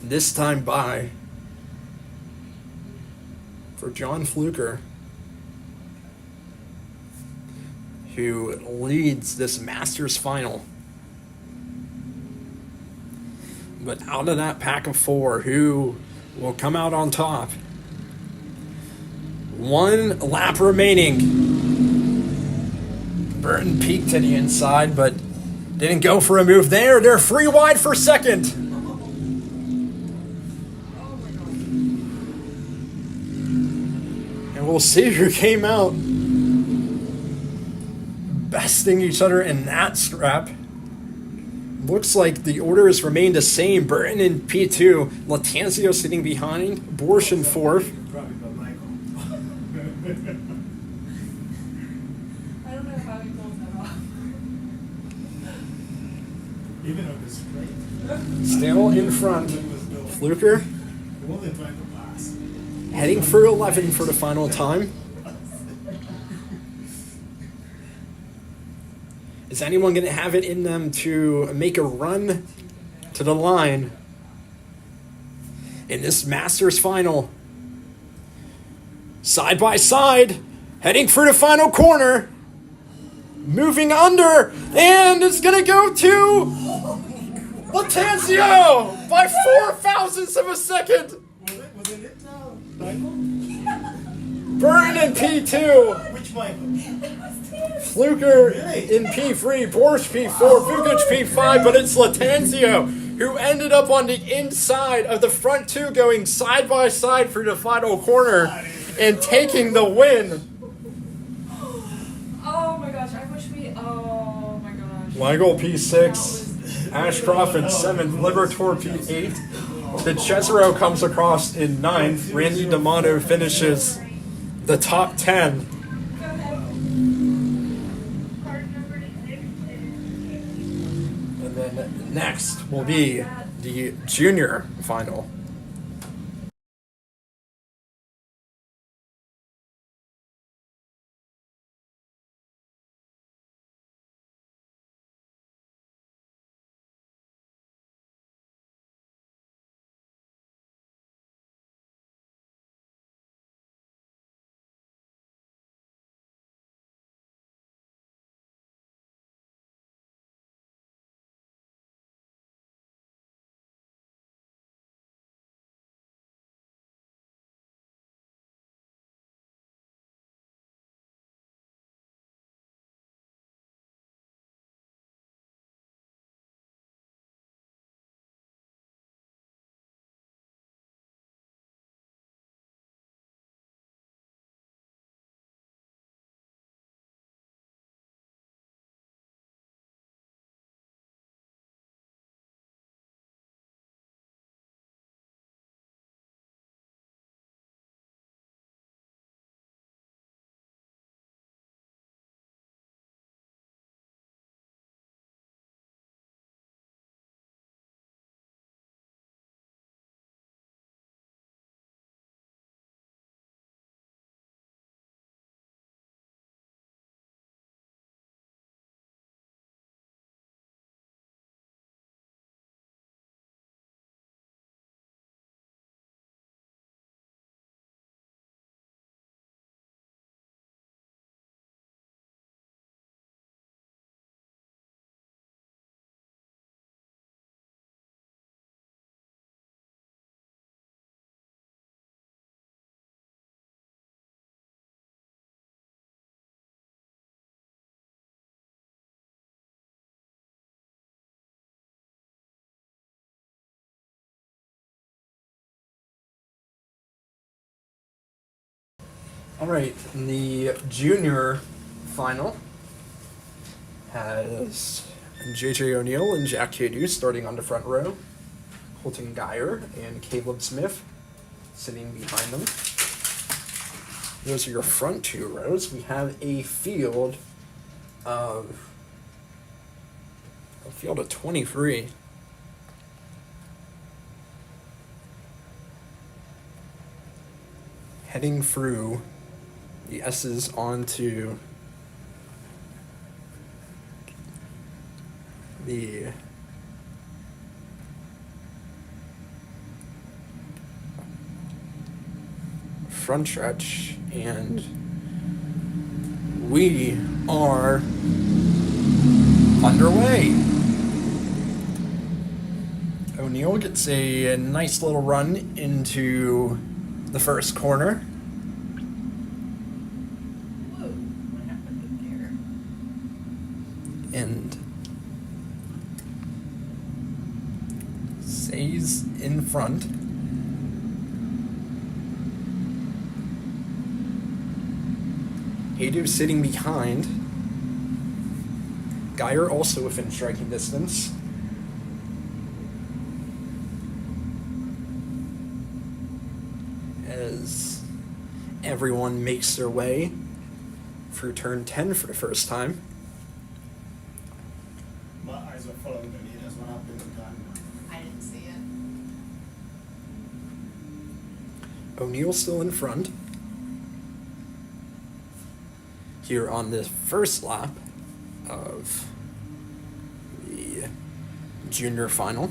this time by for John Fluker, who leads this Masters final. But out of that pack of 4, who will come out on top? 1 lap remaining. Burton peeked to the inside, but didn't go for a move there. They're 3 wide for second. And we'll see who came out besting each other in that strap. Looks like the order has remained the same. Burton in P2, Latanzio sitting behind, Borsch in 4th. Probably got Michael. I don't know how he pulls that off. Even on the straight. Still in front. Fluker More than trying to pass. heading for 11 for the final time. Is anyone going to have it in them to make a run to the line in this Masters final? Side by side, heading for the final corner, moving under, and it's going to go to Latanzio by 4 thousandths of a second. Was it Michael? Burton in P2. Which Michael? Fluker in P3, Borsch P4, Vukic P5, but it's Latanzio who ended up on the inside of the front 2 going side by side for the final corner and taking the win. Oh my gosh, I wish we. Oh my gosh. Weigel P6, Ashcroft in 7th, Libertor P8. The Cesaro comes across in 9th. Randy D'Amato finishes the top 10. And then next will be the junior final. All right, in the junior final has JJ O'Neill and Jack Cadu starting on the front row, Colton Geyer and Caleb Smith sitting behind them. Those are your front two rows. We have a field of 23. Heading through the S's onto the front stretch, and we are underway. O'Neill gets a nice little run into the first corner. Whoa, what happened there? And stays in front. Hadu sitting behind. Geyer also within striking distance. As everyone makes their way through turn 10 for the first time. My eyes are following the lead. That's what happened in time. I didn't see it. O'Neill still in front. Here on the first lap of the junior final.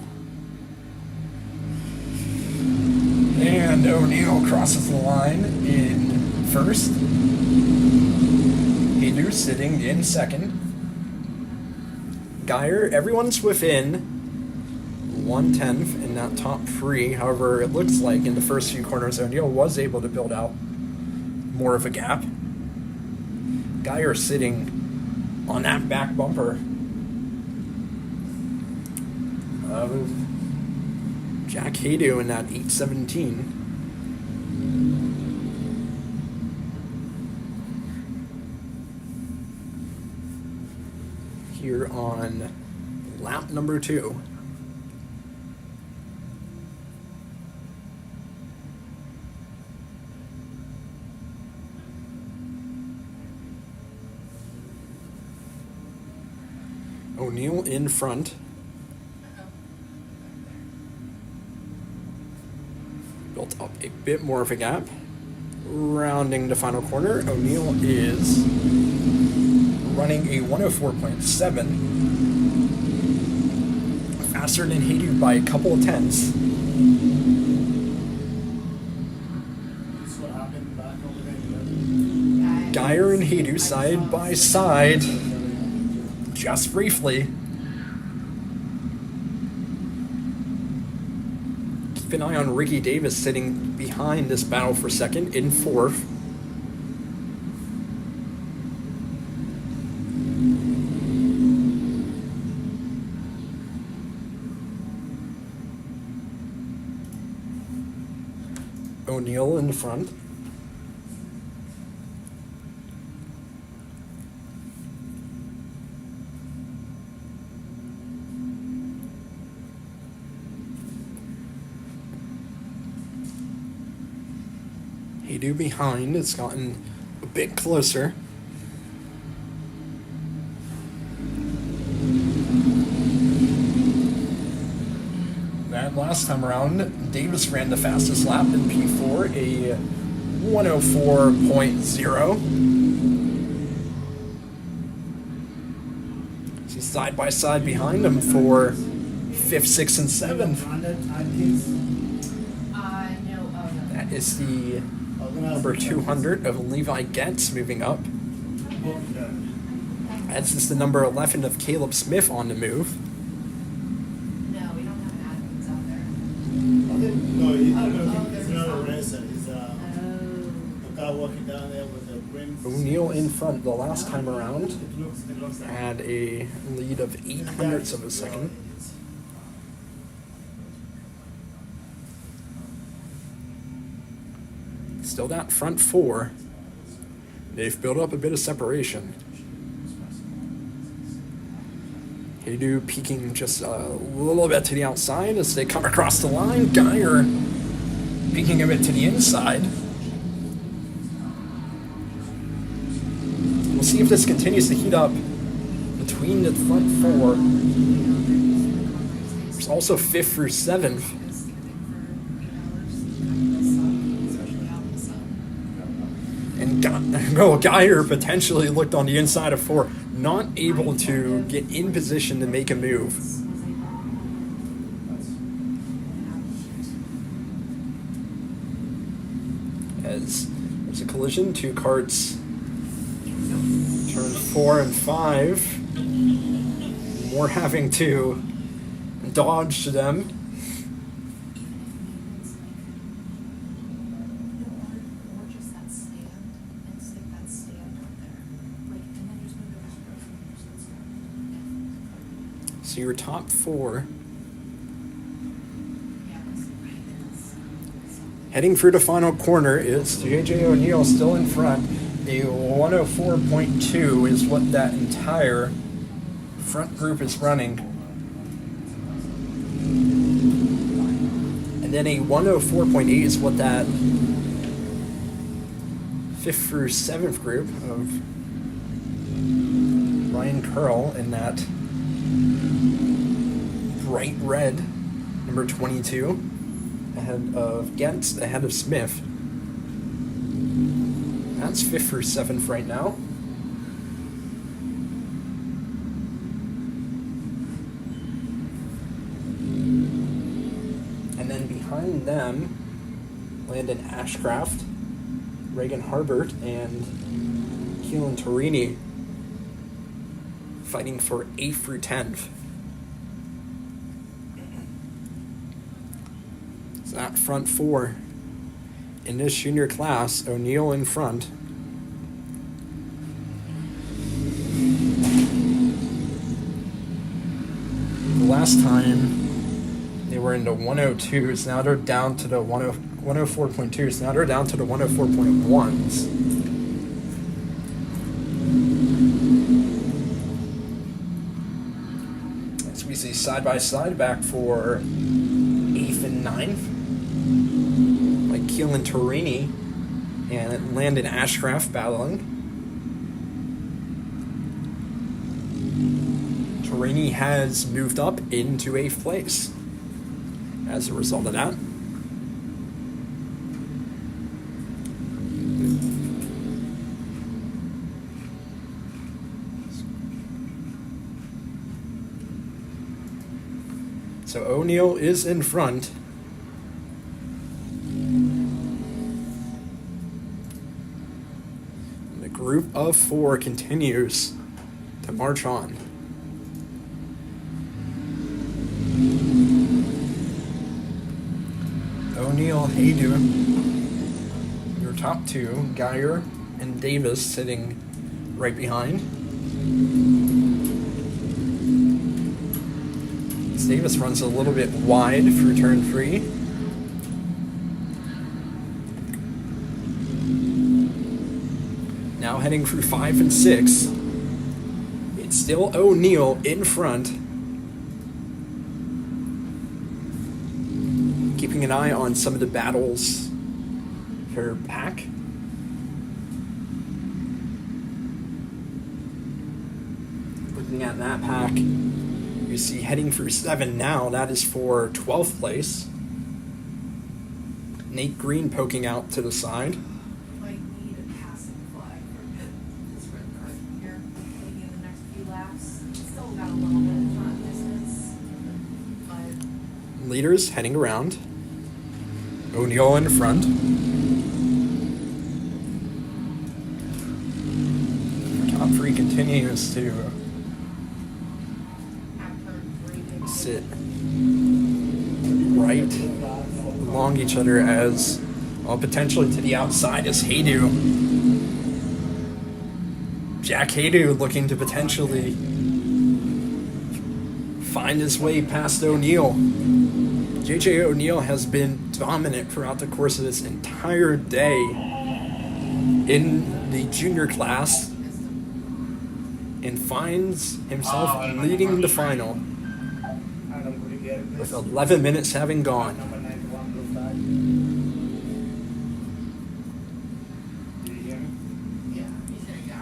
And O'Neill crosses the line in first. Hadu sitting in second. Geyer, everyone's within 1/10 in that top three. However, it looks like in the first few corners, O'Neill was able to build out more of a gap. Geyer sitting on that back bumper of Jack Hadu in that 8:17. Here on lap number 2. O'Neill in front. Built up a bit more of a gap. Rounding the final corner, O'Neill is running a 104.7. Faster than Hadu by a couple of tenths. That's what happened back over there. Geyer and Hadu side by side. Just briefly. Keep an eye on Ricky Davis sitting behind this battle for second in fourth. O'Neill in front. Hadu behind. It's gotten a bit closer. That last time around, Davis ran the fastest lap in P4, a 104.0. She's side by side behind him for 5th, 6th, and 7th. No, That is the number 200 of Levi Getz moving up. As is the number 11 of Caleb Smith on the move. no, we don't have admins out there. No, he's not a racer. He's the guy walking down there with the rims. O'Neill in front the last time around. It looks like Had a lead of 800ths of a second. Still that front four. They've built up a bit of separation. Haydu peeking just a little bit to the outside as they come across the line. Geyer peeking a bit to the inside. We'll see if this continues to heat up between the front four. There's also 5th through 7th. And Geyer potentially looked on the inside of 4, not able to get in position to make a move. As there's a collision, 2 karts. Turn 4 and 5. More having to dodge to them. So your top 4. Heading through the final corner is JJ O'Neill still in front. A 104.2 is what that entire front group is running. And then a 104.8 is what that 5th through 7th group of Ryan Curl in that bright red, number 22, ahead of Gentz, ahead of Smith. That's 5th through 7th right now. And then behind them, Landon Ashcraft, Reagan Harbert, and Keelan Torini fighting for 8th through 10th. So that front 4 in this junior class, O'Neill in front. The last time they were in the 102s, now they're down to the 104.2s, now they're down to the 104.1s. As we see side by side back for 8th and 9th. Like Keelan Torini and Landon Ashcraft battling. Torini has moved up into 8th place as a result of that. So O'Neill is in front. And the group of 4 continues to march on. O'Neill, Haydu, your top 2, Geyer and Davis sitting right behind. Davis runs a little bit wide through turn 3. Now heading through 5 and 6. It's still O'Neill in front. Keeping an eye on some of the battles for pack. Looking at that pack. You see heading through 7 now, that is for 12th place. Nate Green poking out to the side. Might need a passing flag for Pitt, this red card here, maybe in the next few laps. Still got a little bit of front distance, but Leaders heading around. O'Neill in front. Top 3 continues to sit right along each other as potentially to the outside is Haydu. Jack Haydu looking to potentially find his way past O'Neill. JJ O'Neill has been dominant throughout the course of this entire day. in the junior class and finds himself leading the final with 11 minutes having gone. Number 91, blue flag. Did you hear me? Yeah, he's gonna go.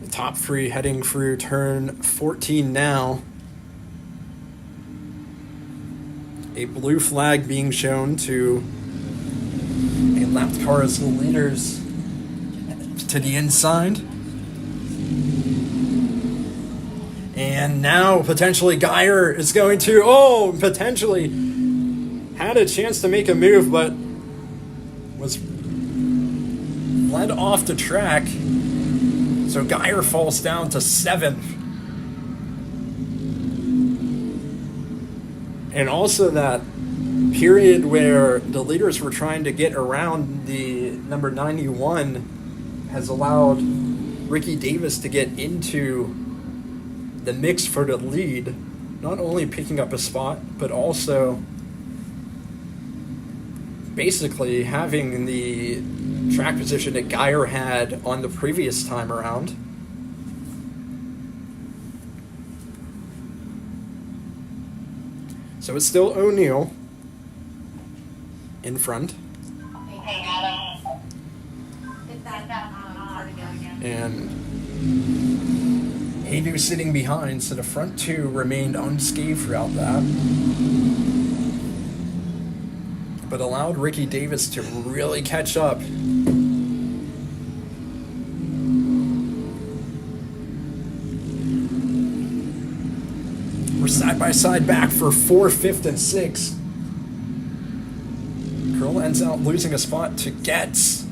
The top three heading through turn 14 now. A blue flag being shown to a lapped car as the leaders to the inside. And now potentially Geyer is going to, potentially had a chance to make a move, but was led off the track. So Geyer falls down to 7th. And also that period where the leaders were trying to get around the number 91 has allowed Ricky Davis to get into the mix for the lead, not only picking up a spot, but also basically having the track position that Geyer had on the previous time around. So it's still O'Neill in front. Hey, Adam. Hit that hard again. And Haydu sitting behind, so the front two remained unscathed throughout that. But allowed Ricky Davis to really catch up. We're side by side back for 4th, 5th, and 6th. Curl ends out losing a spot to Getz.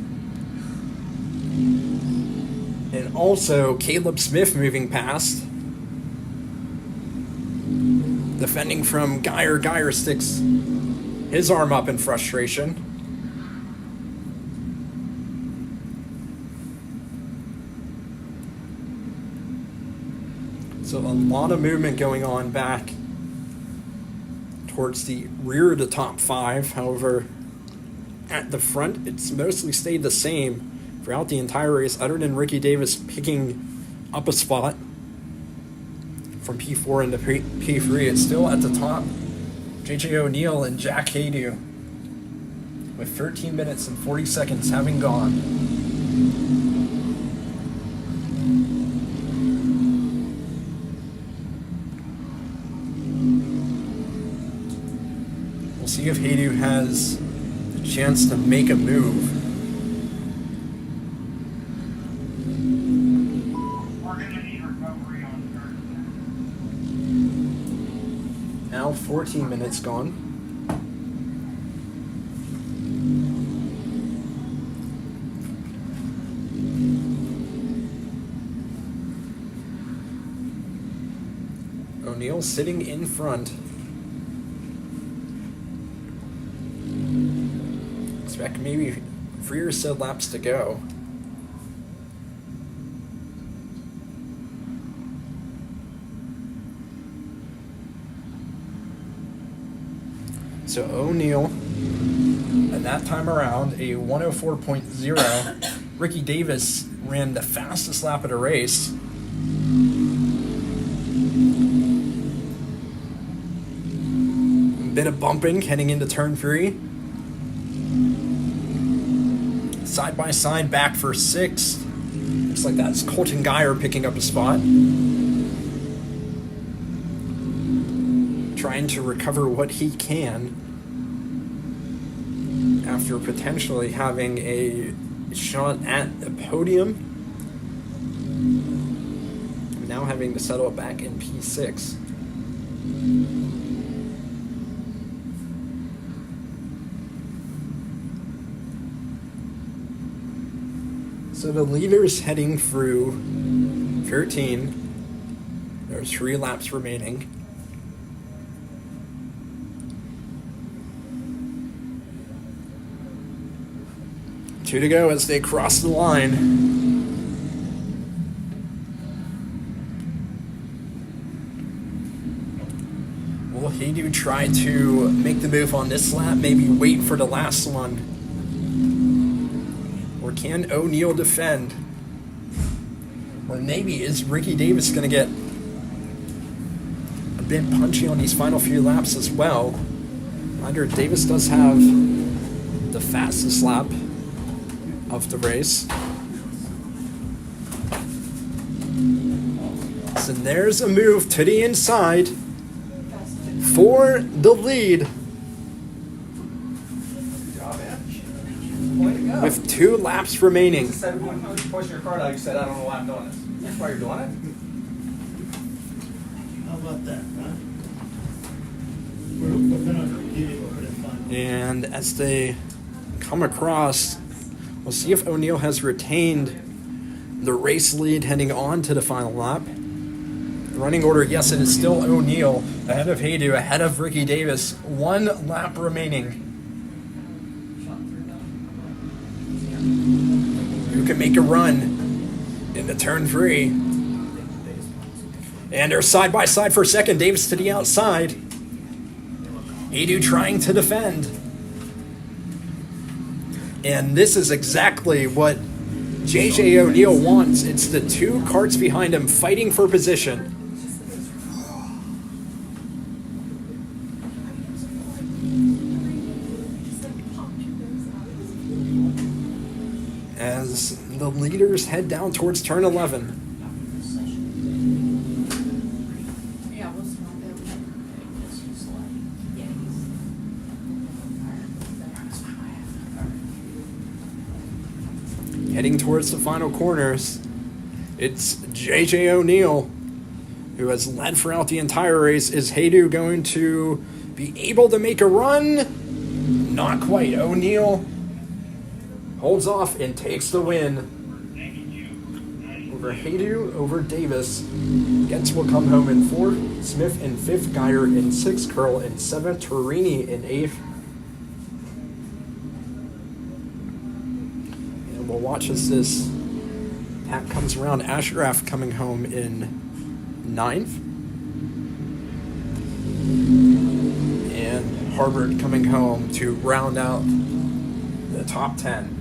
And also Caleb Smith moving past. Defending from Geyer. Geyer sticks his arm up in frustration. So a lot of movement going on back towards the rear of the top 5. However, at the front, it's mostly stayed the same throughout the entire race, other than Ricky Davis picking up a spot from P4 into P3. It's still at the top. JJ O'Neill and Jack Haydu with 13 minutes and 40 seconds having gone. We'll see if Haydu has a chance to make a move. We're gonna need recovery on third. Now 14 minutes gone. O'Neill sitting in front. Expect maybe 3 or so laps to go. So O'Neill, at that time around, a 104.0. Ricky Davis ran the fastest lap of the race. A bit of bumping heading into turn 3. Side by side back for 6th. Looks like that's Colton Geyer picking up a spot. Trying to recover what he can after potentially having a shot at the podium. Now having to settle it back in P6. So the leader's heading through 13. There's 3 laps remaining. Two to go as they cross the line. Will Haydu try to make the move on this lap, maybe wait for the last one? Or can O'Neal defend? Or maybe is Ricky Davis going to get a bit punchy on these final few laps as well? Reminder, Davis does have the fastest lap of the race. So there's a move to the inside for the lead with 2 laps remaining. You said when you were pushing your cart out, you said, I don't know why I'm doing this. That's why you're doing it? How about that, huh? We're gonna give you a bit of fun. And as they come across, we'll see if O'Neal has retained the race lead heading on to the final lap. The running order, yes, it is still O'Neal ahead of Haydu, ahead of Ricky Davis. 1 lap remaining. Who can make a run into turn 3? And they're side by side for second. Davis to the outside. Haydu trying to defend. And this is exactly what JJ O'Neal wants. It's the 2 carts behind him fighting for position. As the leaders head down towards turn 11. Yeah, we'll start there. Heading towards the final corners, it's JJ O'Neal, who has led throughout the entire race. Is Haydu going to be able to make a run? Not quite. O'Neal holds off and takes the win over Haydu, over Davis. Gents will come home in 4th, Smith in 5th, Geyer in 6th, Curl in 7th, Torini in 8th. And we'll watch as this pack comes around. Ashraf coming home in 9th. And Harvard coming home to round out the top 10.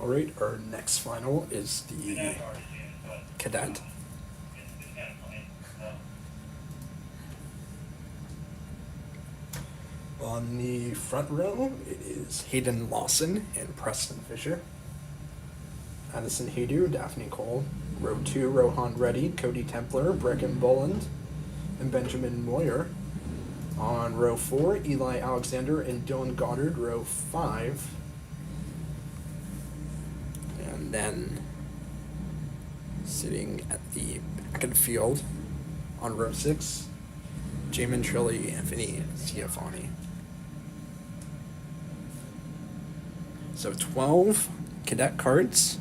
Alright, our next final is the I've already seen it, but Cadet. it's kind of funny. On the front row, it is Hayden Lawson and Preston Fisher. Addison Haydu, Daphne Cole. Row 2, Rohan Reddy, Cody Templer, Brecken Boland, and Benjamin Moyer. On row 4, Eli Alexander and Dylan Goddard. Row 5. And then sitting at the back of the field on row 6, Jamin Trilli, Anthony Schiaffoni. So 12 cadet karts.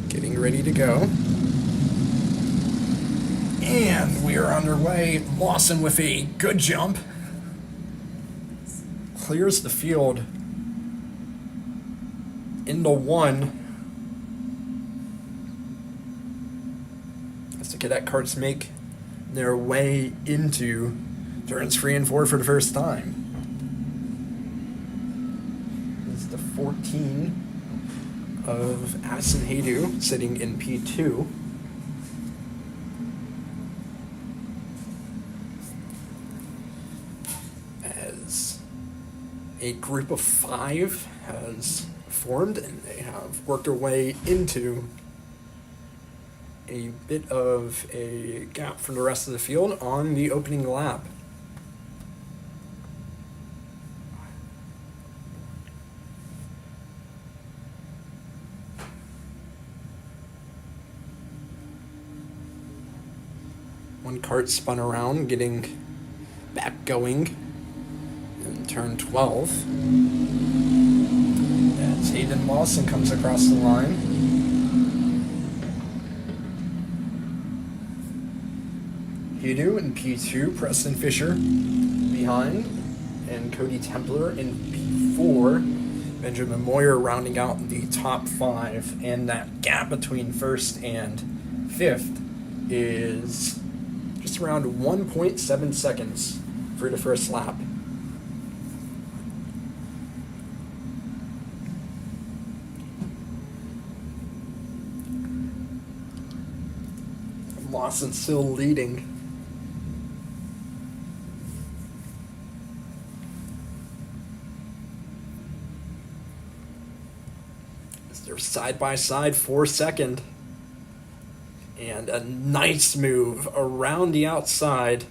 Getting ready to go. And we are underway. Lawson with a good jump. Clears the field into 1. As the cadet karts make their way into turns 3 and 4 for the first time. This is the 14 of Addison Haydu sitting in P2. As a group of 5 has formed and they have worked their way into a bit of a gap from the rest of the field on the opening lap. One kart spun around, getting back going in turn 12. As Hayden Lawson comes across the line. Haydu in P2, Preston Fisher behind, and Cody Templer in P4. Benjamin Moyer rounding out the top 5, and that gap between first and 5th is just around 1.7 seconds for the first lap. Lawson still leading. As they're side by side for second. And a nice move around the outside.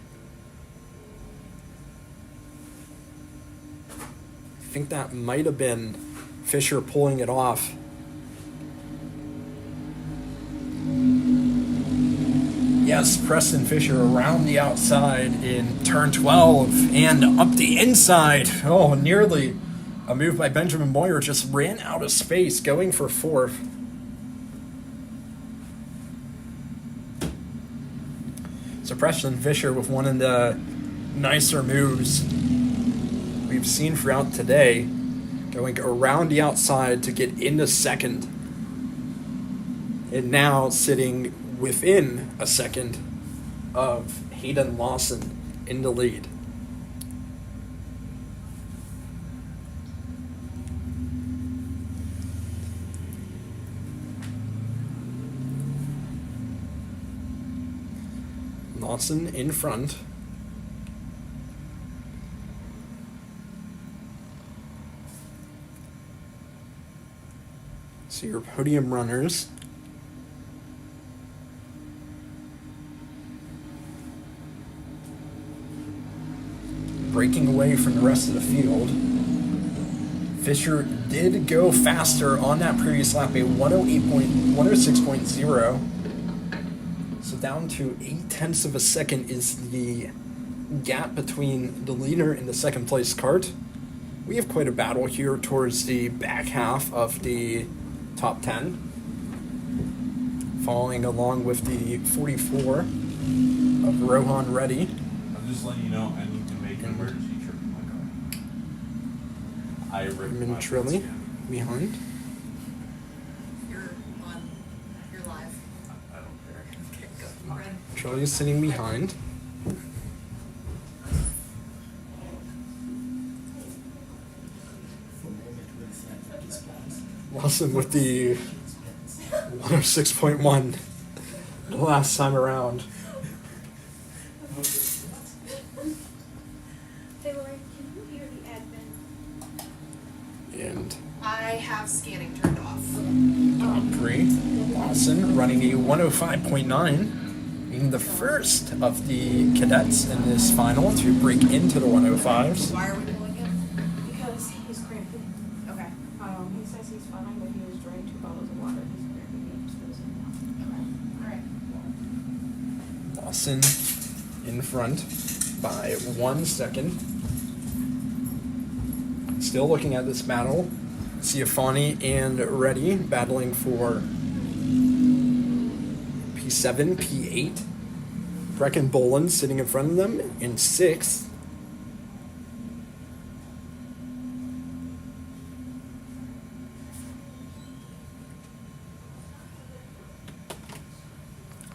I think that might have been Fisher pulling it off. Yes, Preston Fisher around the outside in turn 12 and up the inside. Oh, nearly a move by Benjamin Moyer, just ran out of space going for 4th. So Preston Fisher with one of the nicer moves we've seen throughout today, going around the outside to get into second. And now sitting within a second of Hayden Lawson in the lead. Lawson in front. So your podium runners. Breaking away from the rest of the field. Fisher did go faster on that previous lap, a 106.0. So down to 0.8 of a second is the gap between the leader and the second place kart. We have quite a battle here towards the back half of the top 10. Following along with the 44 of Rohan Reddy. I'm just letting you know I need to make an emergency trip in my car. I ripped my Trilli pants again. behind. You're on, you're live. I don't care. Okay, go. Red. Trilli is sitting behind. Lawson with the 106.1 the last time around. Hey Lori, can you hear the admin? And I have scanning turned off. Grand Prix, Lawson running a 105.9, being the first of the cadets in this final to break into the 105s. Why are we pulling him? Because he's cramping. Okay. He says he's fine, but he was drank 2 bottles of water. He's cramping. He just doesn't know. Alright. Lawson in front by 1 second. Still looking at this battle. Ciafani and Reddy battling for P7, P8. Brecken Boland sitting in front of them in 6th.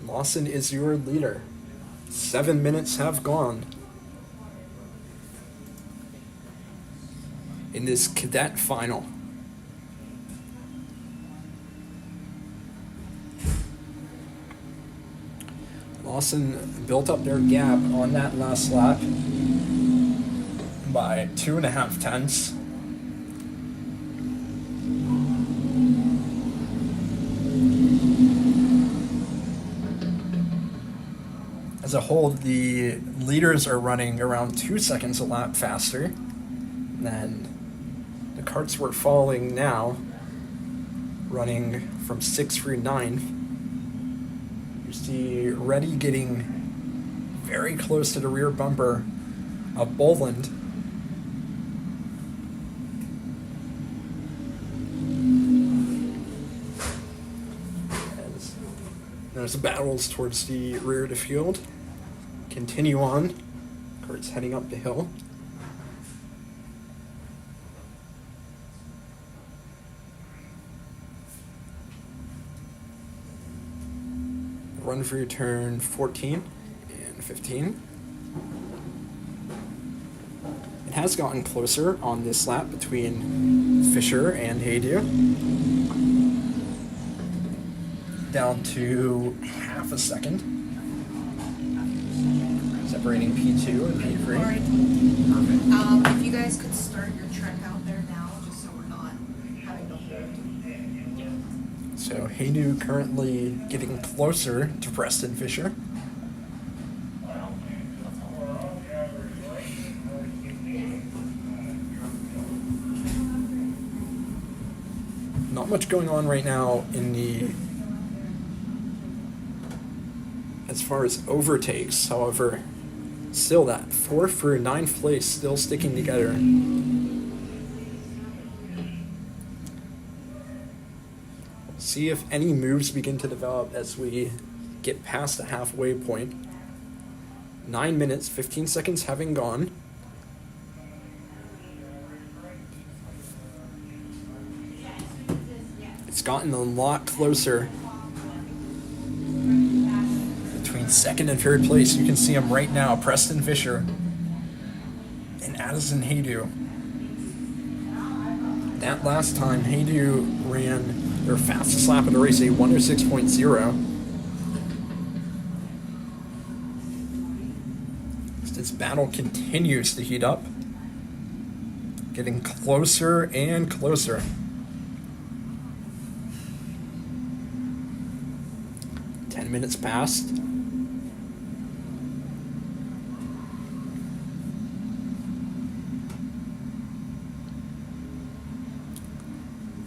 Lawson is your leader. 7 minutes have gone in this cadet final. Lawson built up their gap on that last lap by 2.5 tenths. As a whole, the leaders are running around 2 seconds a lap faster than the karts were following now, running from 6th through 9th. You see Reddy getting very close to the rear bumper of Boland. As there's battles towards the rear of the field. Continue on. Kart's heading up the hill. Run for your turn 14 and 15. It has gotten closer on this lap between Fisher and Haydu. Down to half a second. Separating P2 and P3. Alright. If you guys could start your trek out there now, just so we're not having to hold. So Haydu currently getting closer to Preston Fisher. Not much going on right now in the as far as overtakes, however, still that 4th through 9th place still sticking together. See if any moves begin to develop as we get past the halfway point. 9 minutes, 15 seconds having gone. It's gotten a lot closer between 2nd and 3rd place. You can see them right now, Preston Fisher and Addison Haydu. That last time, Haydu ran their fastest lap of the race, a 106.0. This battle continues to heat up, getting closer and closer. Minutes passed.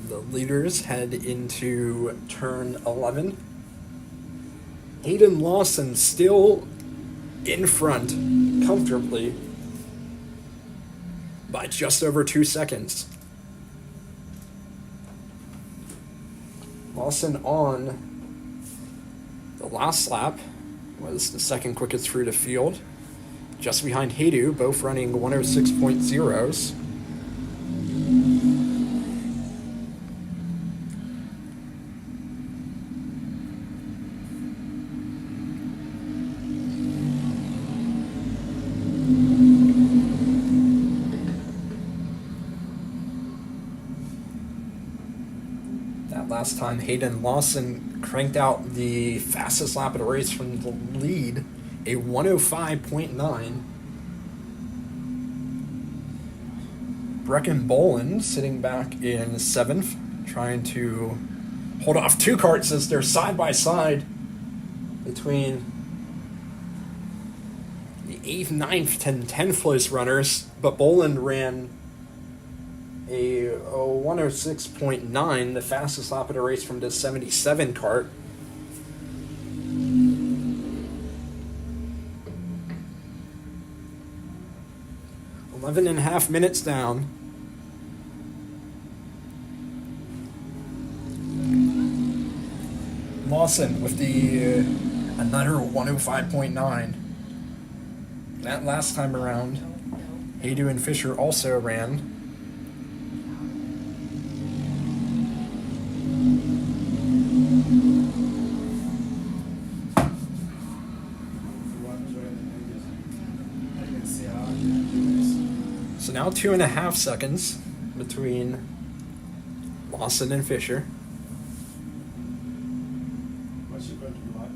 The leaders head into turn 11. Hayden Lawson still in front comfortably by just over 2 seconds. Lawson on the last lap was the 2nd quickest through the field, just behind Haydu, both running 106.0s. last time, Hayden Lawson cranked out the fastest lap of the race from the lead, a 105.9. Brecken Boland sitting back in 7th, trying to hold off two karts as they're side by side between the 8th, 9th, and 10th place runners. But Boland ran a 106.9, the fastest lap of the race from the 77 kart. Eleven and a half minutes down. Lawson with the another 105.9. That last time around, Haydu and Fisher also ran. So now 2.5 seconds between Lawson and Fisher. What's your going to be like?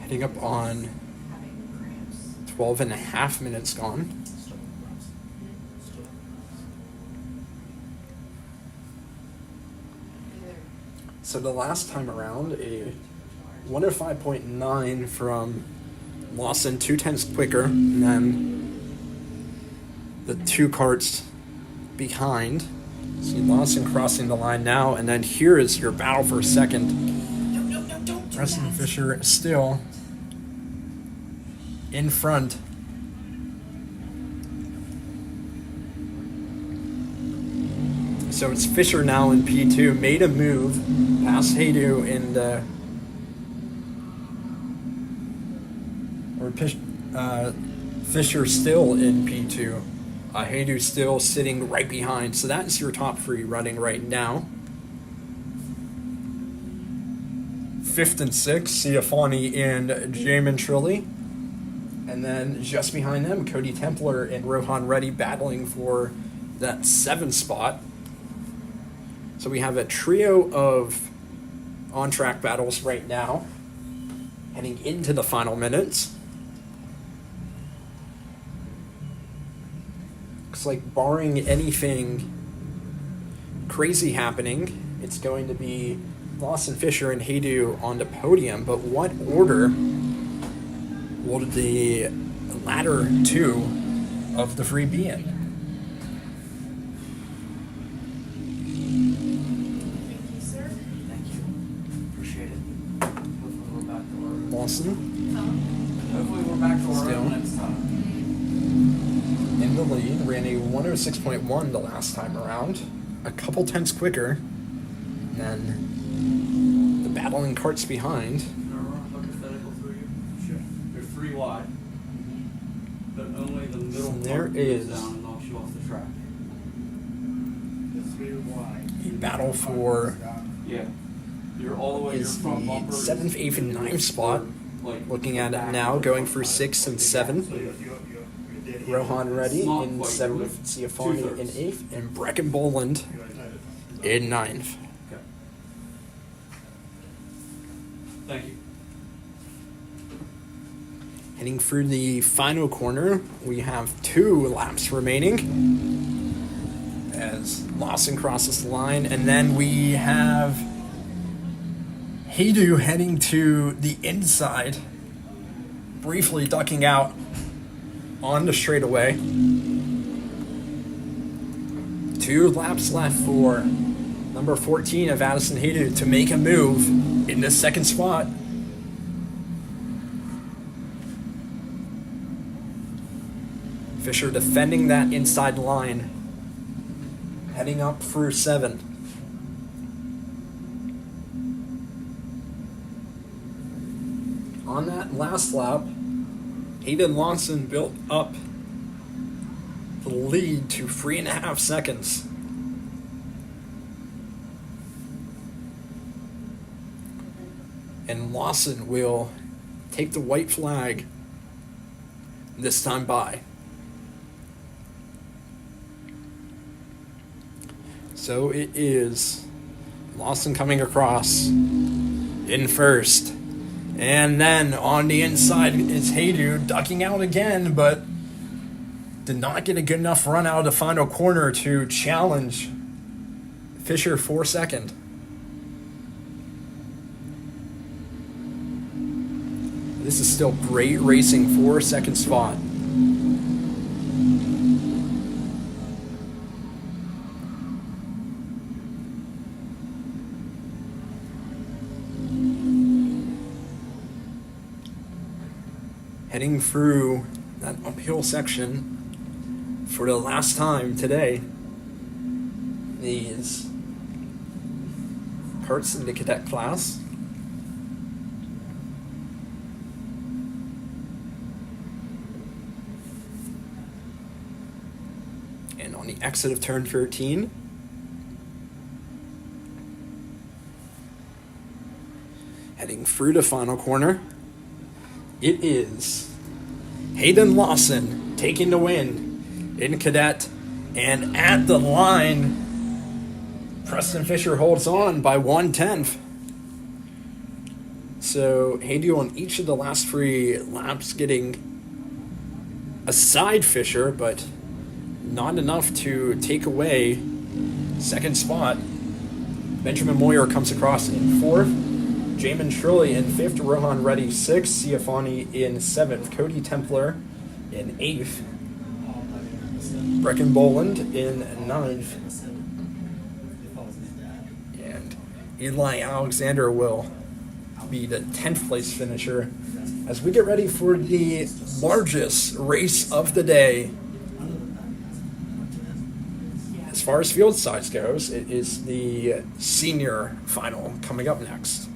Heading up on Having cramps. 12.5 minutes gone. So the last time around, a 105.9 from Lawson, 0.2 quicker, and then the two karts behind. See Lawson crossing the line now, and then here is your battle for second. No, don't do Preston that. Fisher still in front. So it's Fisher now in P2, made a move past Haydu in the Fisher still in P2. Haydu still sitting right behind. So that's your top three running right now. 5th and 6th, Ciafani and Jamin Trilly. And then just behind them, Cody Templar and Rohan Reddy battling for that 7th spot. So we have a trio of on-track battles right now, heading into the final minutes. Looks like barring anything crazy happening, it's going to be Lawson, Fisher, and Haydu on the podium. But what order will the latter two of the three be in? Thank you, sir. Thank you. Appreciate it. Hopefully we're back to our Lawson Hopefully we're back to our Still. own next time. in the lead, ran a 106.1 the last time around, a couple tenths quicker than the battling karts behind. Can I run a hypothetical through you? Sure. You're 3 wide, but only the middle There part is goes down and knocks you off the track. The 3 wide. a battle for Yeah. You're all the way, your is front the bumper. 7th, 8th, and 9th spot. Like, Looking at it back now, of the going front for tire. 6th and So 7th. you're dead here. Rohan Reddy Not in quite, 7th, really. Ciafani in 2/3. 8th, and Brecken Boland You're entitled. in 9th. Okay. Thank you. Heading through the final corner, we have 2 laps remaining as Lawson crosses the line, and then we have Haydu heading to the inside, briefly ducking out on the straightaway. 2 laps left for number 14 of Addison Haydu to make a move in the second spot. Fisher defending that inside line, heading up through 7. On that last lap, Hayden Lawson built up the lead to 3.5 seconds. And Lawson will take the white flag this time by. So it is Lawson coming across in first. And then on the inside is Haydu ducking out again, but did not get a good enough run out of the final corner to challenge Fisher for second. This is still great racing for second spot. Heading through that uphill section for the last time today. These karts in the cadet class. And on the exit of turn 13, heading through the final corner, it is Hayden Lawson taking the win in cadet, and at the line, Preston Fisher holds on by 1/10. So Hayden on each of the last 3 laps getting aside Fisher, but not enough to take away second spot. Benjamin Moyer comes across in 4th. Jamin Shirley in 5th, Rohan Reddy 6th, Siafani in 7th, Cody Templar in 8th, Brecken Boland in 9th, and Eli Alexander will be the 10th place finisher as we get ready for the largest race of the day. As far as field size goes, it is the senior final coming up next.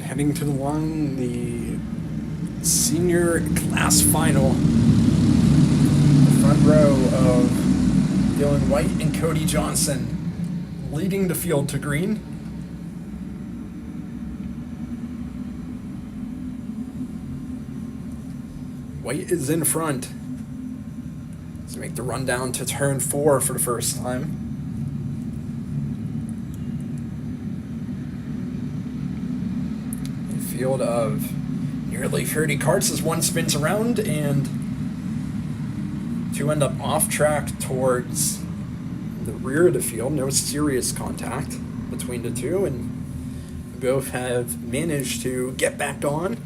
heading to the line, the senior class final. The front row of Dylan White and Cody Johnson leading the field to green. White is in front. Let's make the run down to turn 4 for the first time. A field of nearly 30 karts as one spins around, and two end up off track towards the rear of the field. No serious contact between the two, and both have managed to get back on.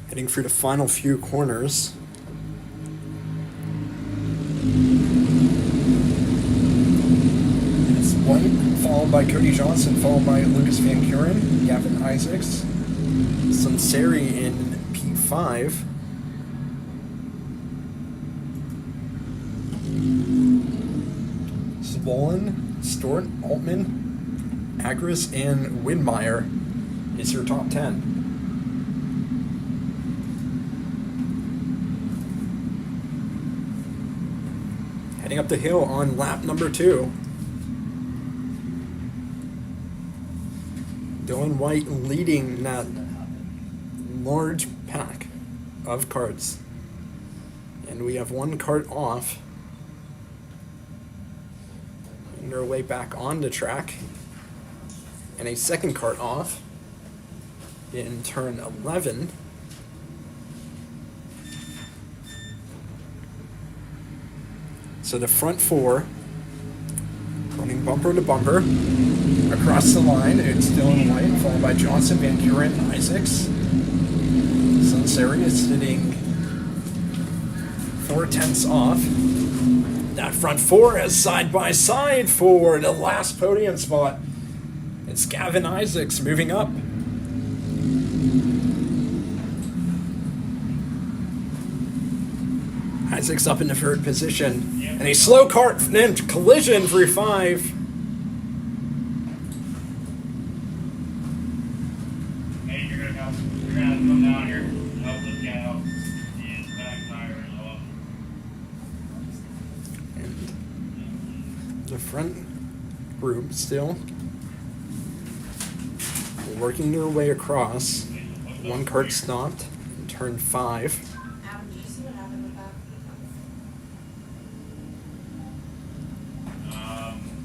Heading through the final few corners. And it's White, followed by Cody Johnson, followed by Lucas Van Kuren, Gavin Isaacs, Sunseri in P5. Zvolen, Stort, Altman, Agris, and Windmeyer is your top 10. Heading up the hill on lap number 2. Dylan White leading that large pack of karts. And we have one kart off. Making their way back on the track. And a second kart off in turn 11. So the front 4 running bumper to bumper across the line. It's Dylan White, followed by Johnson, Van Kuren, Isaacs. Sunseri is sitting 4/10 off. That front 4 is side by side for the last podium spot. It's Gavin Isaacs moving up. Isaacs up in the 3rd position. And a slow kart then collision through 5. Hey, you're gonna come down here and help this guy out. His back tire is off. And the front group still working their way across. One kart stopped in turn 5. Adam, do you see what happened with that?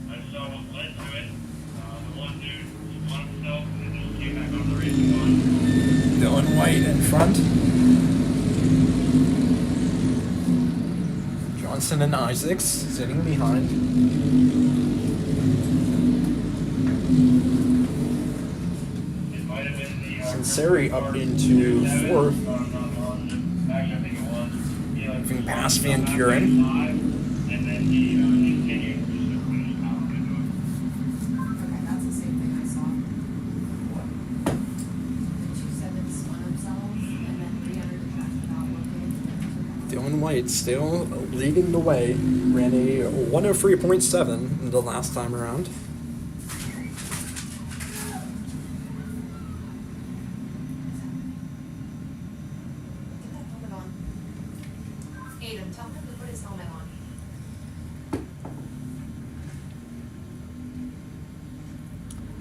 I saw what led to it. The one dude spun himself and then just came back on the racing line. Dylan White in front. Johnson and Isaacs sitting behind. It might have been the Sunseri up into 4th. Actually, I think it was. Moving past Van Kuren. And then he continued just to put his power into it. Okay, that's the same thing I saw. The two said that spun themselves and then re-entered the track without looking. Dylan White still leading the way. Ran a 103.7 the last time around. Get that helmet on. Aiden, tell him to put his helmet on.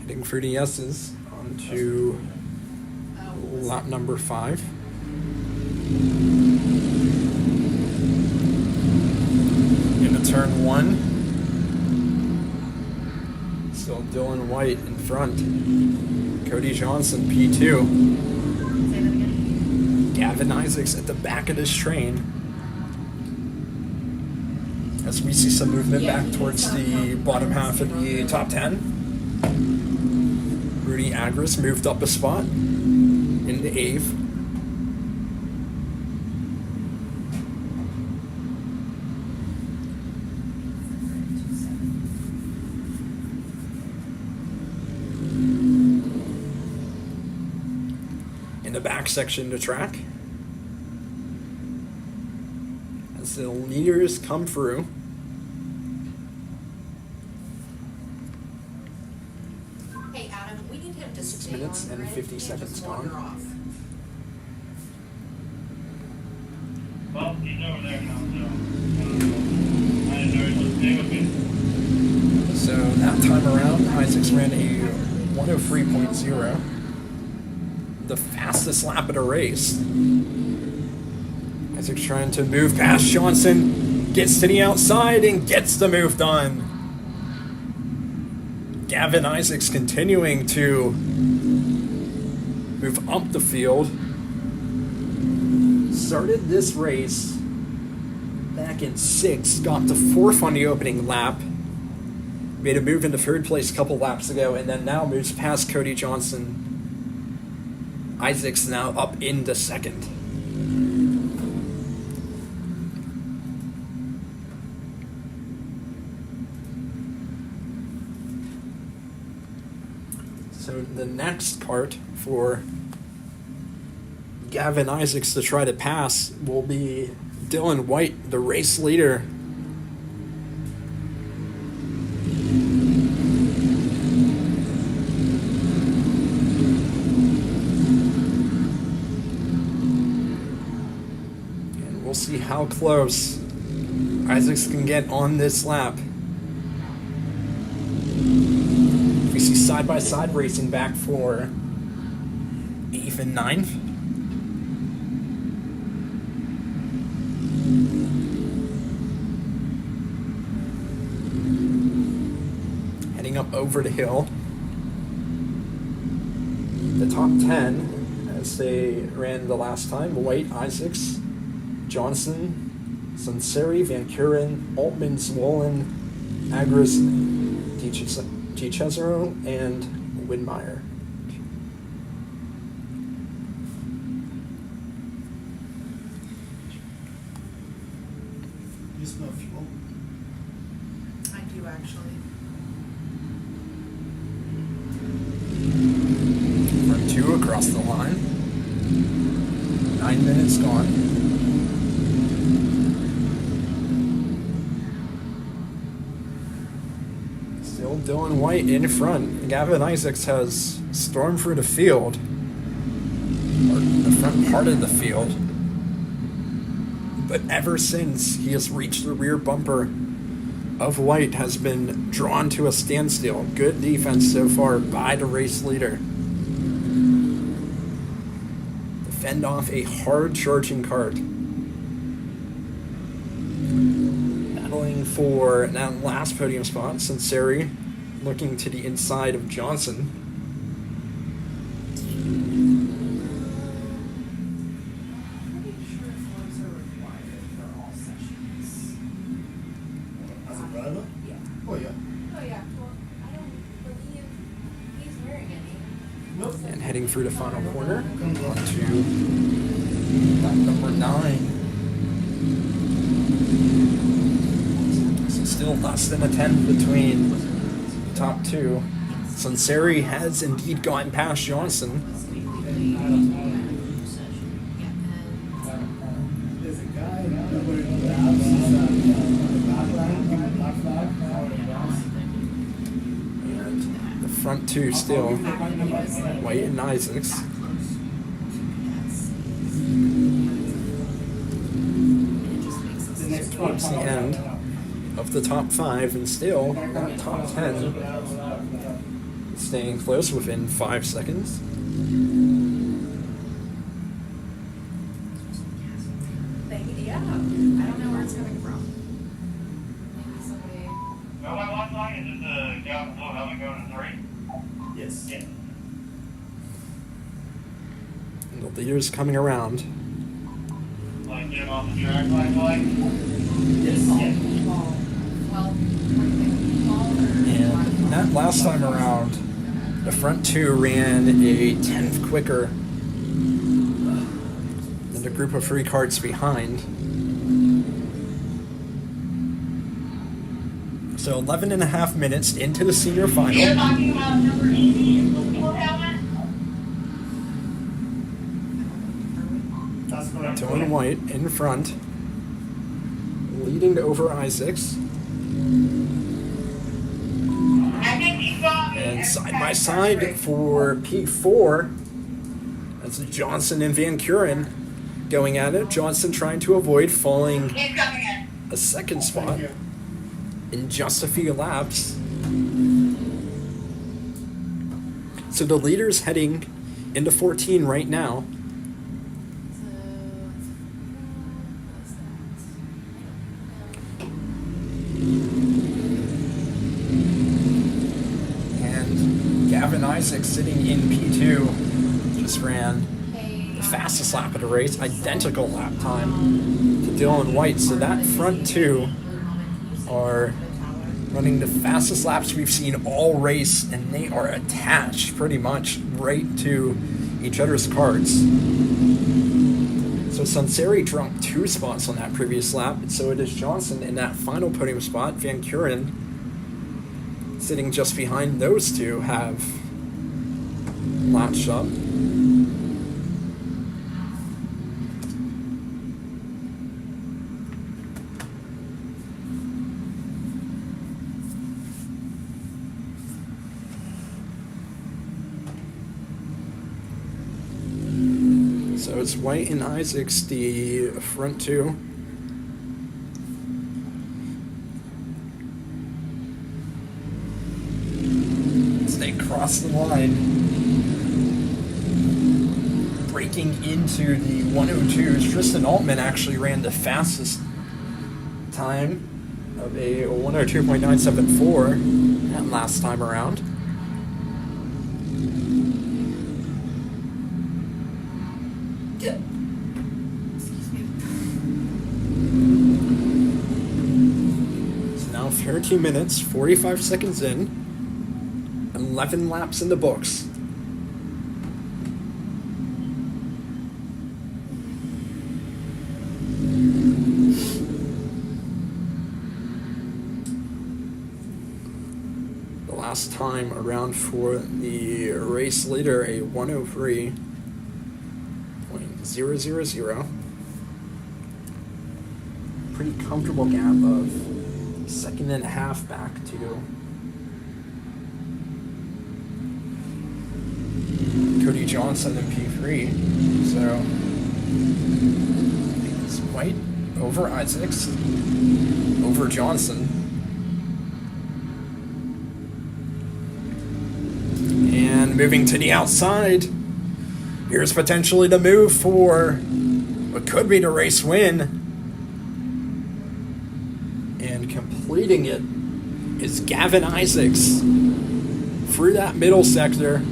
Heading through the S's onto lap number 5. Into turn 1. Still Dylan White in front. Cody Johnson, P2. Say that again. Gavin Isaacs at the back of this train. As we see some movement back towards the bottom half of the top 10. Rudy Agris moved up a spot into 8th. back section of the track. As the leaders come through. Hey, Adam, we need him to 6 stay minutes on and grid. 50 He can't seconds just gone. wander off. Well, he's over there now, so I didn't know he was staying with me. So that time around, Isaacs ran a 103.0, the fastest lap of the race. Isaacs trying to move past Johnson, gets to the outside and gets the move done. Gavin Isaacs continuing to move up the field. Started this race back in 6th, got to 4th on the opening lap. Made a move into 3rd place a couple laps ago, and then now moves past Cody Johnson. Isaacs now up into 2nd. So the next kart for Gavin Isaacs to try to pass will be Dylan White, the race leader. And we'll see how close Isaacs can get on this lap. We see side-by-side racing back for 8th and 9th. Heading up over the hill. The top 10, as they ran the last time: White, Isaacs, Johnson, Sunseri, Van Kuren, Altman, Zwollen, Agris, DiCesaro, and Widmeyer. You smell fuel? I do actually. Front 2 across the line. 9 minutes gone. Still Dylan White in front. Gavin Isaacs has stormed through the field, or the front part of the field. But ever since he has reached the rear bumper of White, has been drawn to a standstill. Good defense so far by the race leader. To fend off a hard-charging kart. Battling for that last podium spot, Sunseri looking to the inside of Johnson. Pretty sure floors are required for all sessions. As a driver? Yeah. Oh, yeah. Oh, yeah. Well, I don't believe he's wearing any. Nope. And heading through the final corner onto lap number 9. So still less than a tenth between the top 2. Sunseri has indeed gone past Johnson. There's a guy that wearing the abs, the back line, black flag, And the front 2 still White and Isaacs. Towards the end of the top 5, and still that top 10 staying close within 5 seconds. Yeah. I don't know where it's coming from. Maybe somebody. Go by one side, is it the guy with the blue helmet going to 3? Yes. Yeah. And the leaders coming around. Like get him off the track, like? Yes. Ball. Well, what do you think? Ball or And that last time around, the front 2 ran a tenth quicker than the group of 3 karts behind. So 11 and a half minutes into the senior You're final. talking about number 80 with the blue helmet? Dylan White in front, leading over Isaacs. And side by side for P4, that's Johnson and Van Kuren going at it. Johnson trying to avoid falling a second spot in just a few laps. So the leader's heading into 14 right now. And Gavin Isaacs sitting in P2 just ran the fastest lap of the race, identical lap time to Dylan White. So that front two are running the fastest laps we've seen all race, and they are attached pretty much right to each other's carts. So Sunseri dropped 2 spots on that previous lap, and so it is Johnson in that final podium spot. Van Kuren, sitting just behind those two, have latched up. So it's White and Isaacs, the front two. As they cross the line, breaking into the 102s. Tristan Altman actually ran the fastest time of a 102.974 that last time around. It's now 13 minutes, 45 seconds in, 11 laps in the books. The last time around for the race leader, a 103.000. Pretty comfortable gap of a second and a half back to Cody Johnson in P3. So it's White over Isaacs, over Johnson. And moving to the outside, here's potentially the move for what could be the race win. And completing it is Gavin Isaacs through that middle sector,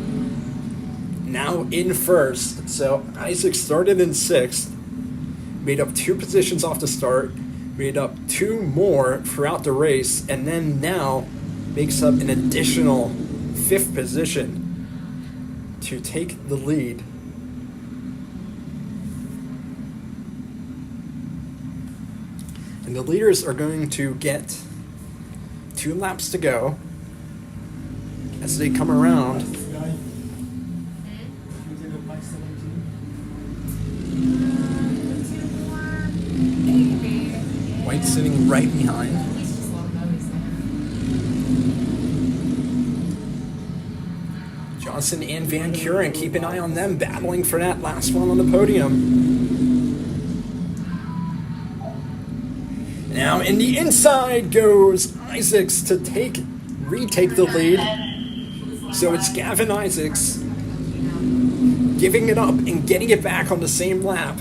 now in first. So Isaacs started in 6th, made up 2 positions off the start, made up 2 more throughout the race, and then now makes up an additional 5th position to take the lead. And the leaders are going to get 2 laps to go as they come around. White sitting right behind. Johnson and Van Kuren, keep an eye on them battling for that last one on the podium. Now in the inside goes Isaacs to retake the lead. So it's Gavin Isaacs giving it up and getting it back on the same lap.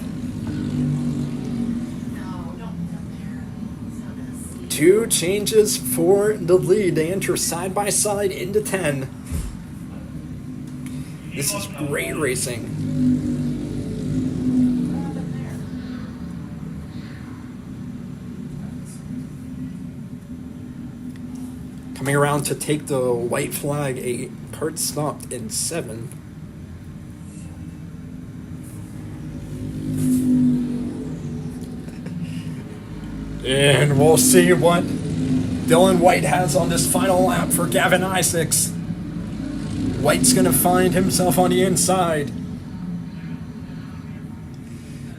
2 changes for the lead. They enter side by side into 10. This is great racing. Coming around to take the white flag, a Kart stopped in 7. And we'll see what Dylan White has on this final lap for Gavin Isaacs. White's going to find himself on the inside.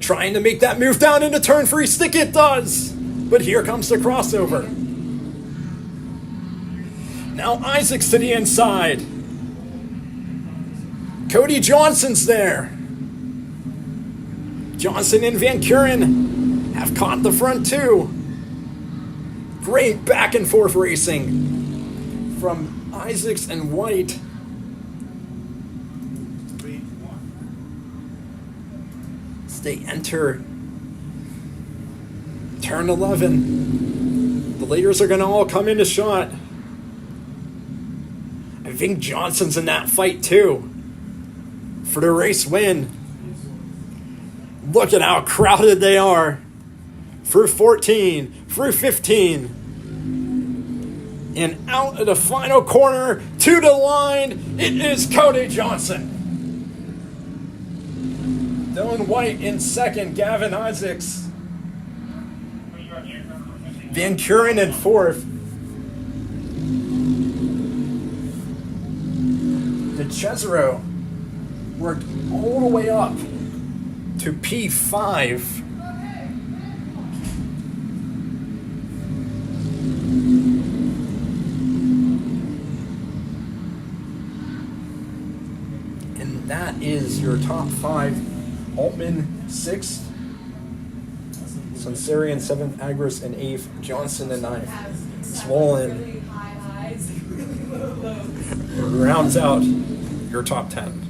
Trying to make that move down into turn 3. Stick it does. But here comes the crossover. Now Isaac's to the inside. Cody Johnson's there. Johnson and Van Kuren have caught the front two. Great back and forth racing from Isaacs and White. 3-1. As they enter turn 11. The leaders are going to all come into shot. I think Johnson's in that fight too for the race win. Look at how crowded they are. Through 14, through 15. And out of the final corner to the line, it is Cody Johnson. Dylan White in second, Gavin Isaacs. Van Kuren in fourth. De Cesaro worked all the way up to P5. And that is your top five. Altman 6th, Sunsarian 7th, Agris in 8th, Johnson in 9th. Swollen rounds out your top 10.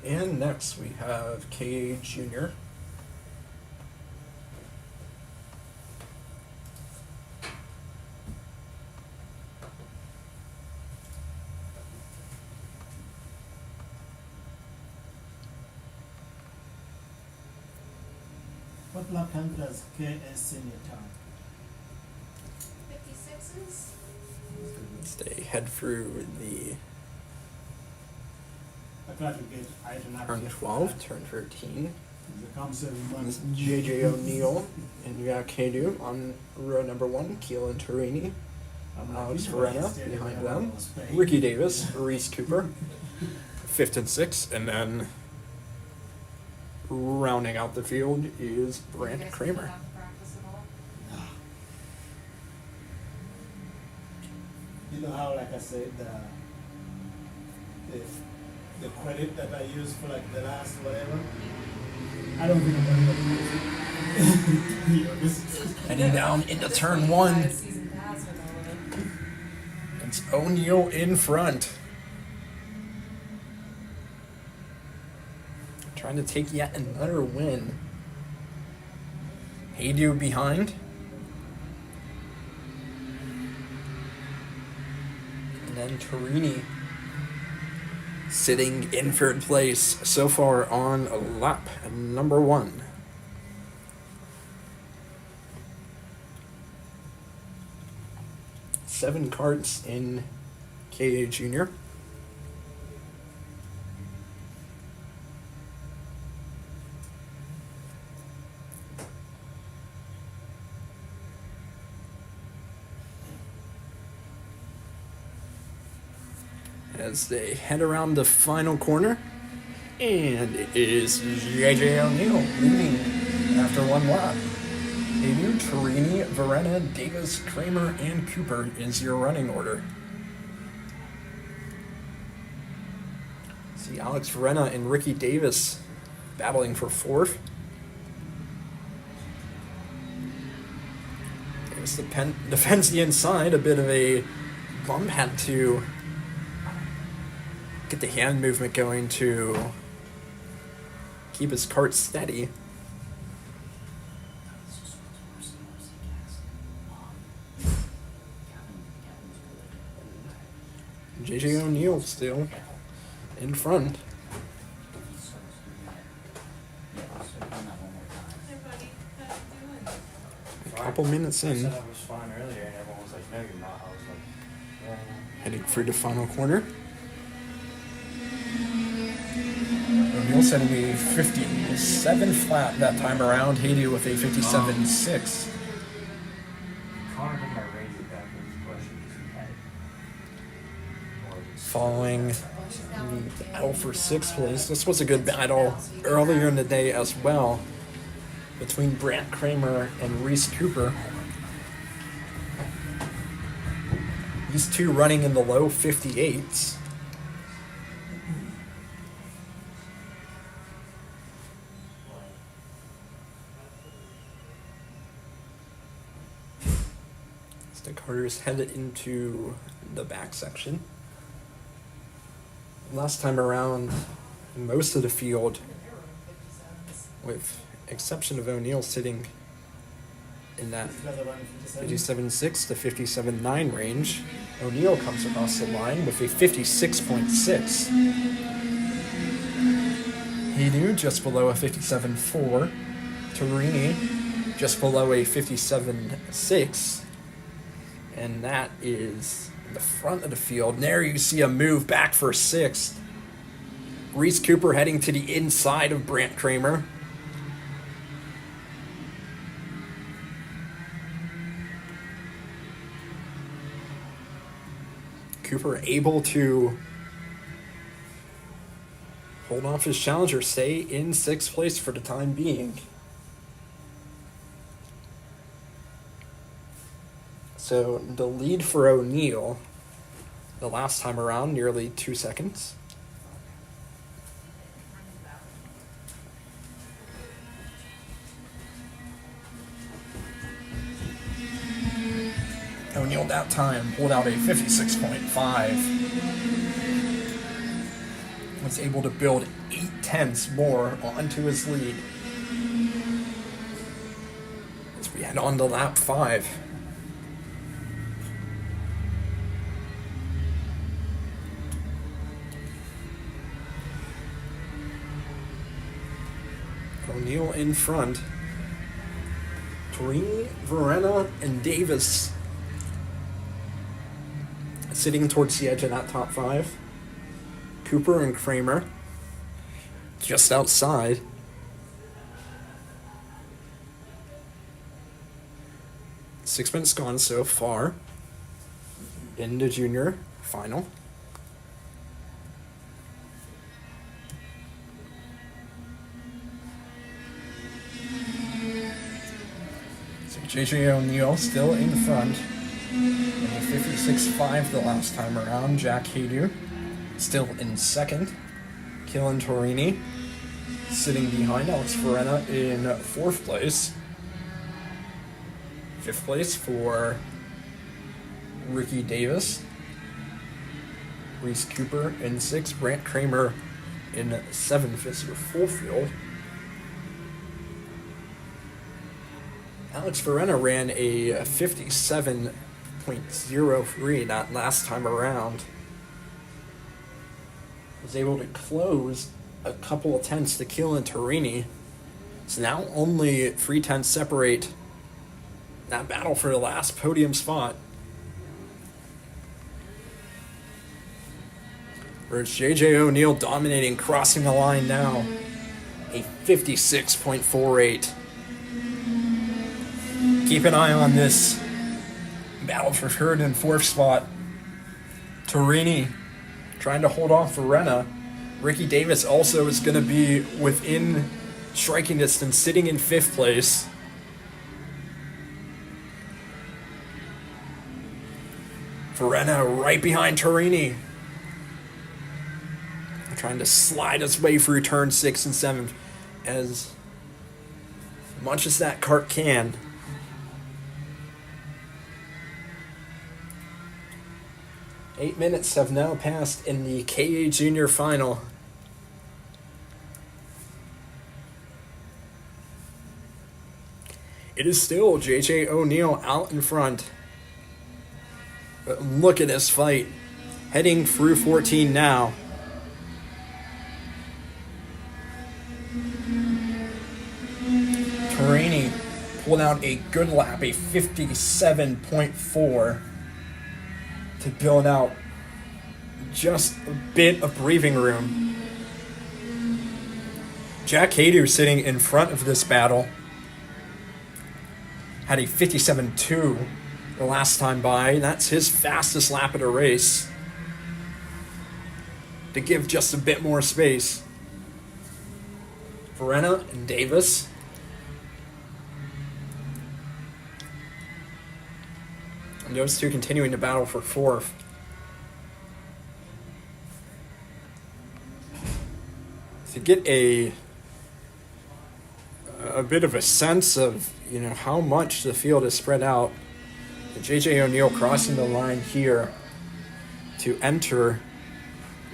And next we have K Junior. What lap time does KS Senior time? 56s? They head through the I try to get, I do not turn get 12, turn 13. It comes every It's month. JJ O'Neill and Yak Kadu on row number 1, Keelan Torini. I'm like, Alex you know, I Verena stayed behind there them. in Spain. Ricky Davis, Reese Cooper, 5th and 6th, and then rounding out the field is You Brant guys Kramer. have to practice at all? You know how, like I said, the credit that I use for like the last whatever, I don't think I'm gonna use it. You know, this is Heading down into This turn way you 1. buy a season pass with all of it. It's O'Neill in front. Trying to take yet another win. Haydu behind. And then Torini sitting in third place so far on lap number 1. Seven karts in KA Junior. As they head around the final corner, and it is JJ O'Neill leading after one lap. Haydu, Torini, Verena, Davis, Kramer, and Cooper is your running order. See Alex Verena and Ricky Davis battling for 4th. Davis defends the inside, a bit of a bump, had to get the hand movement going to keep his cart steady. JJ O'Neill still in front. Hey buddy, how you doing? A couple minutes I in, said I was fine earlier, and everyone was like, "No, you're not." I was like, "Yeah, I know." heading through the final corner. O'Neill setting a 57 flat that time around. Haydu with a 57.6. Connor did my radio back with his question because he had it. Or just- Following the battle for 6th place. This was a good battle earlier in the day as well between Brant Kramer and Reese Cooper. These two running in the low 58s. As the Carters headed into the back section. Last time around, most of the field, with exception of O'Neill, sitting in that these guys are running 57. 57.6 to 57.9 range. O'Neill comes across the line with a 56.6. Haydu just below a 57.4. Torini just below a 57.6. And that is the front of the field. And there you see a move back for 6th. Reese Cooper heading to the inside of Brant Kramer. Cooper able to hold off his challenger, stay in 6th place for the time being. So the lead for O'Neill the last time around, nearly 2 seconds. O'Neill that time pulled out a 56.5. was able to build 0.8 more onto his lead as we head on to lap 5. O'Neill in front. Torini, Verena, and Davis sitting towards the edge of that top 5. Cooper and Kramer just outside. Six minutes gone so far in the junior final. So JJ O'Neill still in front. In a 56.5 the last time around. Jack Haydu still in second. Killen Torini sitting behind Alex Verena in 4th place. 5th place for Ricky Davis. Reese Cooper in 6th. Brant Kramer in 7th is your full field. Alex Verena ran a 57.03 that last time around. Was able to close a couple of tenths to Killen Torini. So now only 3 tenths separate that battle for the last podium spot. Where it's JJ O'Neill dominating, crossing the line now. A 56.48. Keep an eye on this battle for 3rd and 4th spot. Torini trying to hold off Verena. Ricky Davis also is going to be within striking distance, sitting in 5th place. Verena right behind Torini. Trying to slide its way through turn 6 and 7 as much as that kart can. Eight minutes have now passed in the KA Junior Final. It is still JJ O'Neill out in front. But look at this fight. Heading through 14 now. Torini pulled out a good lap, a 57.4. to build out just a bit of breathing room. Jack Haydu sitting in front of this battle had a 57.2 the last time by. That's his fastest lap of the race. To give just a bit more space. Verena and Davis. And those two continuing to battle for 4th. To get a bit of a sense of, how much the field is spread out, JJ O'Neill crossing the line here to enter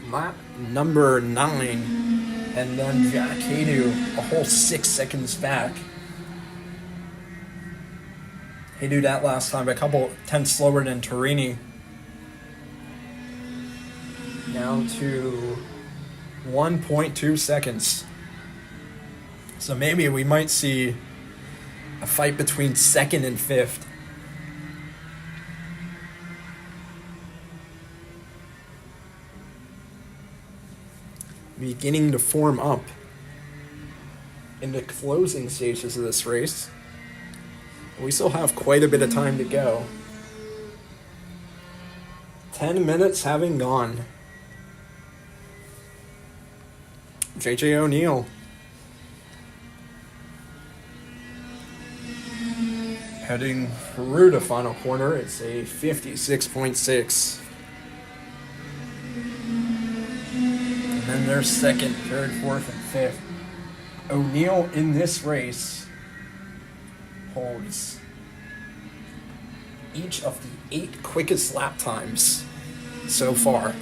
lap number 9, and then Jack Haydu a whole 6 seconds back. He did that last time, a couple tenths slower than Torini. Down to 1.2 seconds. So maybe we might see a fight between 2nd and 5th. Beginning to form up in the closing stages of this race. We still have quite a bit of time to go. 10 minutes having gone. JJ O'Neill heading through the final corner. It's a 56.6. And then there's 2nd, 3rd, 4th, and 5th. O'Neill in this race holds each of the 8 quickest lap times so far.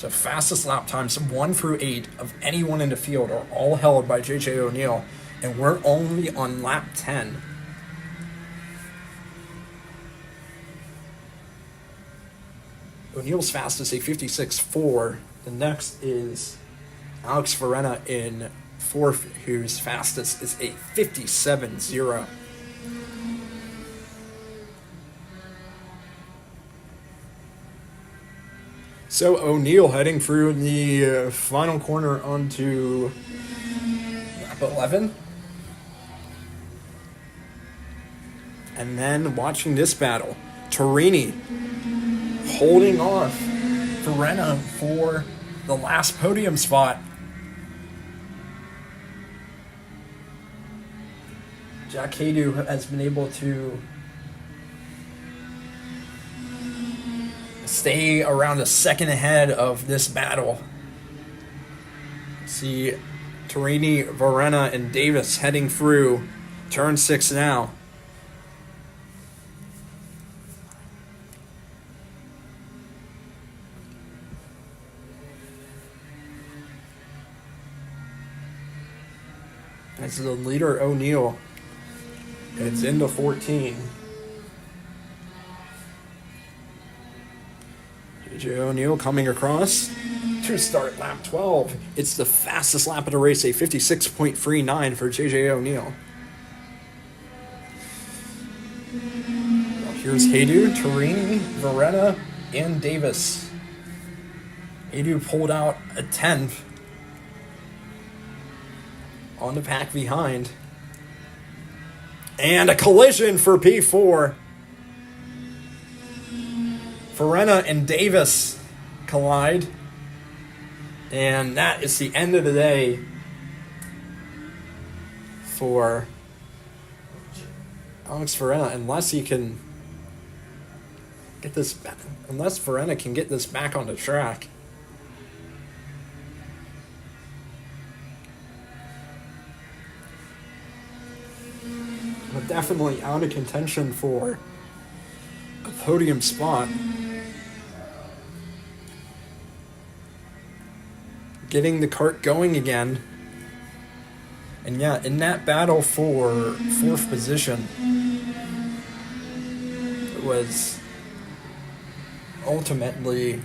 So fastest lap times 1 through 8 of anyone in the field are all held by J.J. O'Neill, and we're only on lap 10. O'Neill's fastest a 56.4. The next is Alex Verena in 4th, whose fastest is a 57.0. So O'Neill heading through the final corner onto lap 11. And then watching this battle, Torini holding off Verena for the last podium spot. Jack Haydu has been able to stay around a second ahead of this battle. See Torini, Verena, and Davis heading through turn 6 now. As the leader, O'Neill, it's into 14. J.J. O'Neill coming across to start lap 12. It's the fastest lap of the race, a 56.39 for J.J. O'Neill. Well, here's Haydu, Torini, Verena, and Davis. Haydu pulled out a 10th on the pack behind. And a collision for P4. Verena and Davis collide. And that is the end of the day for Alex Verena, unless he can get this back, unless Verena can get this back on the track. But definitely out of contention for a podium spot. Getting the kart going again. And yeah, in that battle for 4th position, it was ultimately in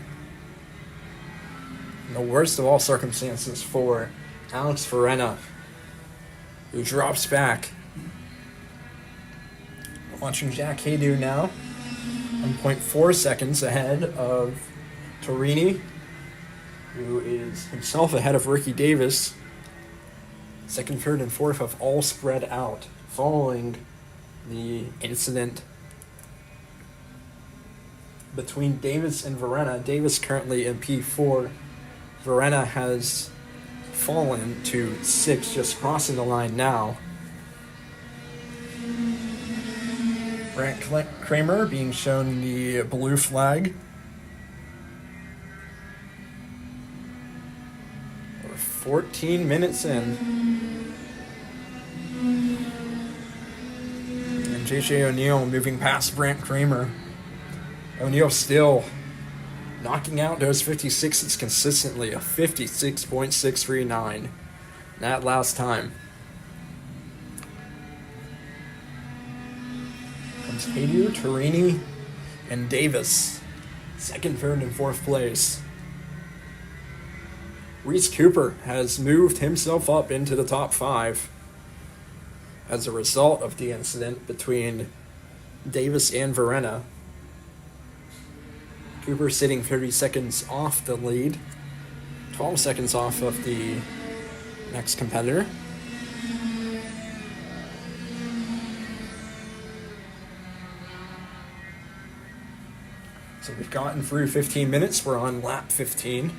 the worst of all circumstances for Alex Verena, who drops back. Watching Jack Haydu now, 1.4 seconds ahead of Torini, who is himself ahead of Ricky Davis. 2nd, 3rd, and 4th have all spread out following the incident between Davis and Verena. Davis currently in P4. Verena has fallen to 6, just crossing the line now. Brant Kramer being shown the blue flag. We're 14 minutes in. And J.J. O'Neill moving past Brant Kramer. O'Neill still knocking out those 56s consistently, a 56.639 that last time. Haydu, Torini, and Davis, 2nd, 3rd, and 4th place. Reese Cooper has moved himself up into the top 5 as a result of the incident between Davis and Verena. Cooper sitting 30 seconds off the lead, 12 seconds off of the next competitor. So we've gotten through 15 minutes. We're on lap 15.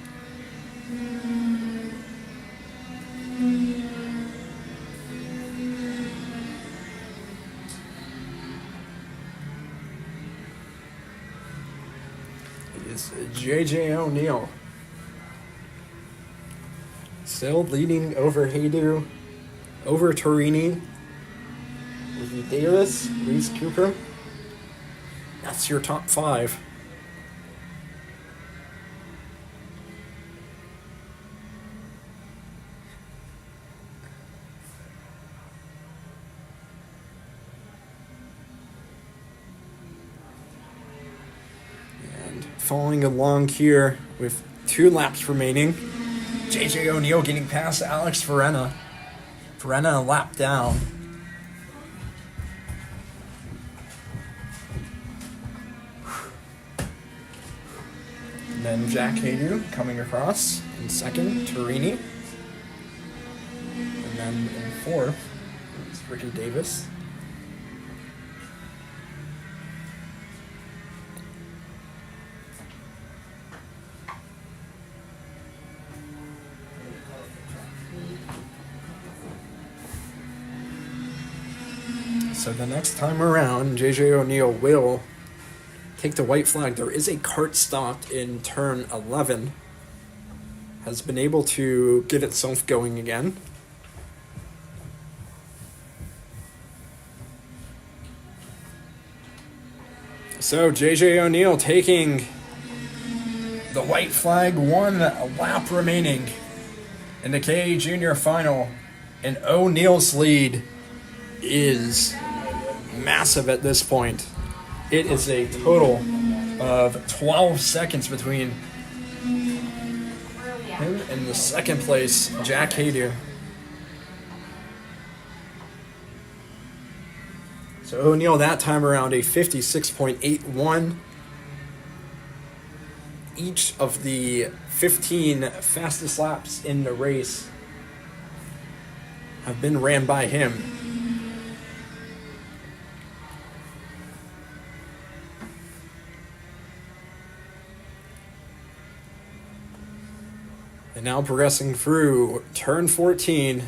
It is J.J. O'Neill still leading over Haydu, over Torini, Ricky Davis, Reese Cooper. That's your top 5. following along here with 2 laps remaining. JJ O'Neill getting past Alex Verena. Verena a lap down. And then Jack Haydu coming across in second, Torini. And then in fourth, it's Ricky Davis. So the next time around, JJ O'Neill will take the white flag. There is a cart stopped in turn 11. Has been able to get itself going again. So JJ O'Neill taking the white flag, 1 lap remaining in the KA Junior Final. And O'Neill's lead is massive at this point. It is a total of 12 seconds between him and the second place, Jack Haydu. So O'Neill that time around a 56.81. Each of the 15 fastest laps in the race have been ran by him. And now progressing through turn 14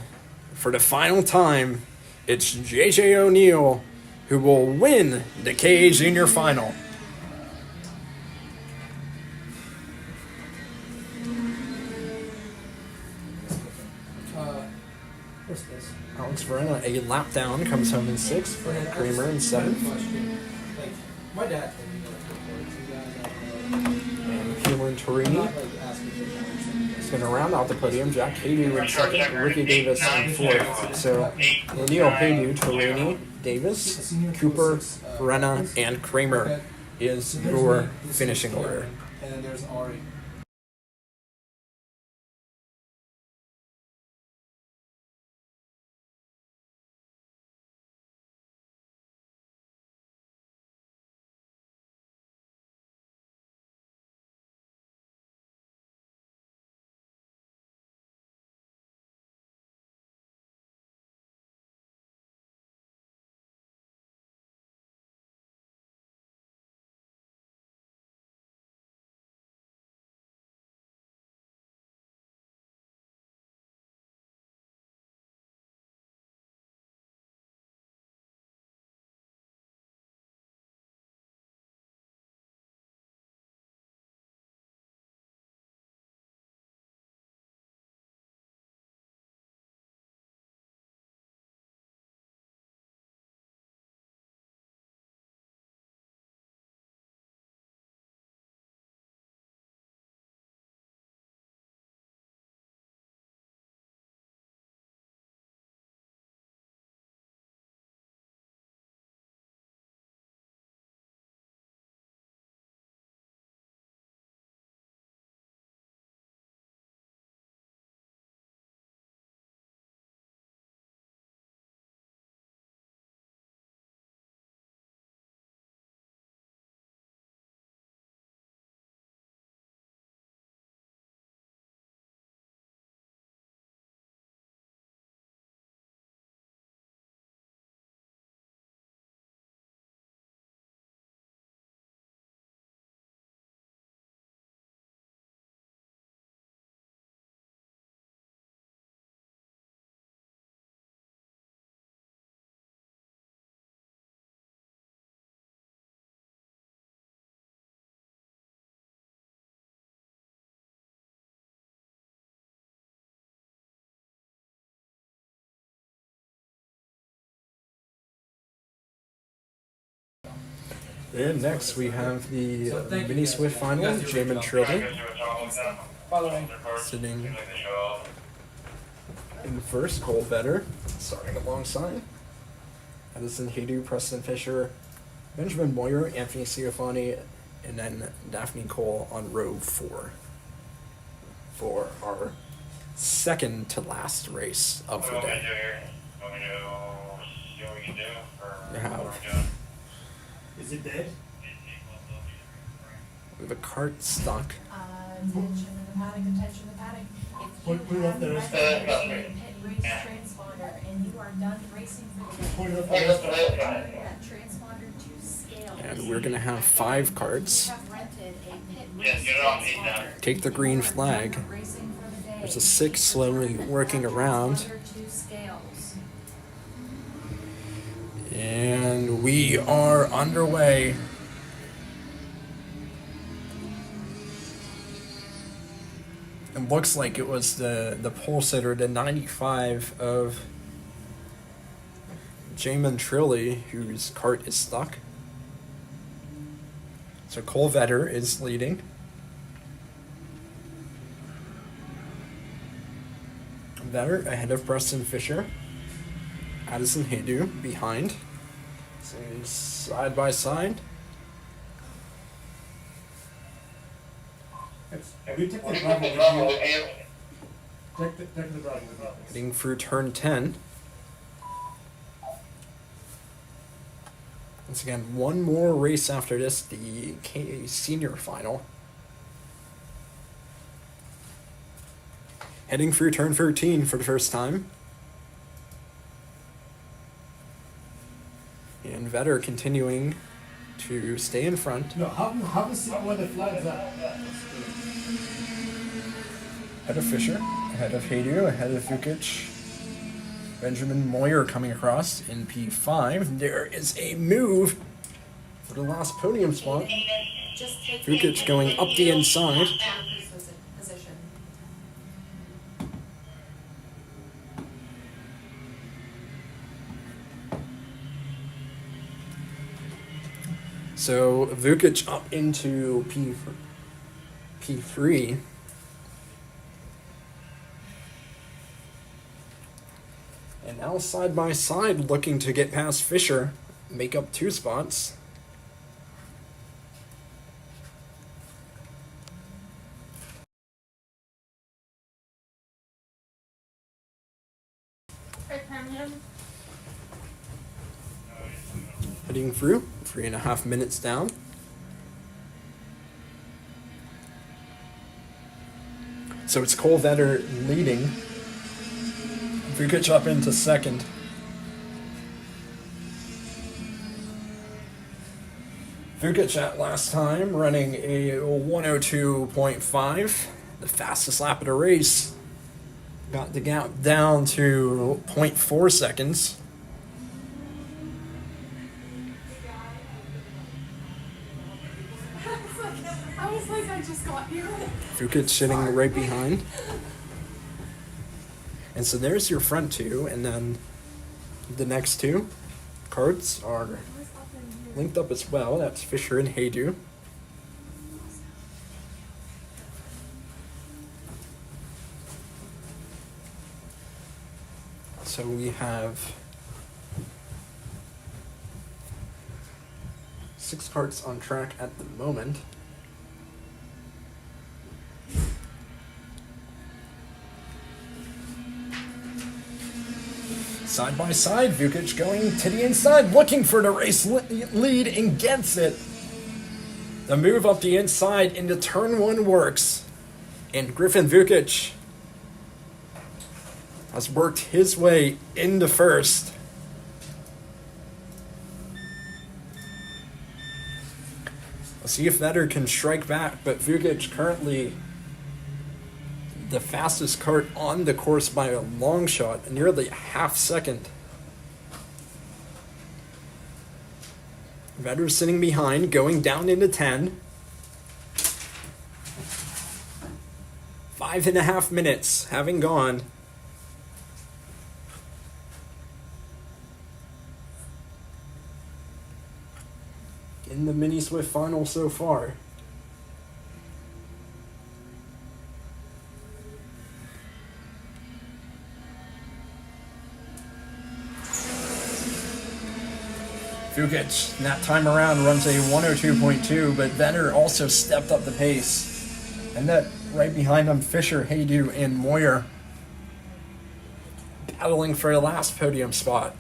for the final time, it's JJ O'Neill who will win the KA Junior Final. What's this? Alex Verena a lap down, comes home in 6th, Brad Kramer in 7th. Like, my dad told me And Cameron Torini is going to round out the podium. Jack Haydu in 2nd, Ricky Davis in 4th. So O'Neill, Haydu, Torini, Davis, Cooper, Verena, and Kramer is your finishing order. And then there's Ari. And next we have the Mini Swift Final, Jamin Trilly sitting in first, Cole Vetter starting alongside Edison Haydu, Preston Fisher, Benjamin Moyer, Anthony Ciafani, and then Daphne Cole on row 4 for our second to last race of What the do you want me to day. do here? Want me to see what we can do? Or You what have- are we doing? Is it dead? We have a cart stuck. Attention in the paddock, attention in the paddock. If you Put it off have the a rest. pit race transponder and you are done racing for the day, Put it off the Hey, rest. look, look, turn that transponder to scales. And we're gonna have 5 carts. You have rented a pit Yeah, race get it on, he's done. transponder. Take the green You are flag. done racing for the day. There's a 6 slowly working around. Transponder to scales. And we are underway. It looks like it was the pole sitter, the 95 of Jamin Trilly, whose cart is stuck. So Cole Vetter is leading. Vetter ahead of Preston Fisher. Addison Haydu behind. So side by side. Have you checked the What's driver the with trouble you? with you? Check the driver with you. Heading through turn 10. Once again, one more race after this, the K Senior Final. Heading through turn 13 for the first time. And Vetter continuing to stay in front. No, have a seat where the flags are. Ahead of Fisher, ahead of Haydu, ahead of Vukic. Benjamin Moyer coming across in P5. There is a move for the last podium spot. Just take Vukic going up the inside. position. So Vukic up into P3. And now side by side looking to get past Fisher, make up 2 spots. Heading through, 3.5 minutes down. So it's Cole Vetter leading. Vukic up into second. Vukic at last time running a 102.5, the fastest lap of the race. Got the gap down to 0.4 seconds. I was like, I just got here. Vukic sitting right behind. And so there's your front 2, and then the next 2 carts are linked up as well. That's Fisher and Haydu. So we have 6 carts on track at the moment. Side by side, Vukic going to the inside, looking for the race lead and gets it. The move up the inside into turn 1 works. And Griffin Vukic has worked his way into first. Let's see if Vetter can strike back, but Vukic currently the fastest kart on the course by a long shot, nearly a half second. Vetter's sitting behind, going down into 10. 5.5 minutes having gone. In the Mini Swift final so far. Vukic, that time around, runs a 102.2, but Vetter also stepped up the pace. And that right behind him, Fisher, Haydu, and Moyer battling for the last podium spot.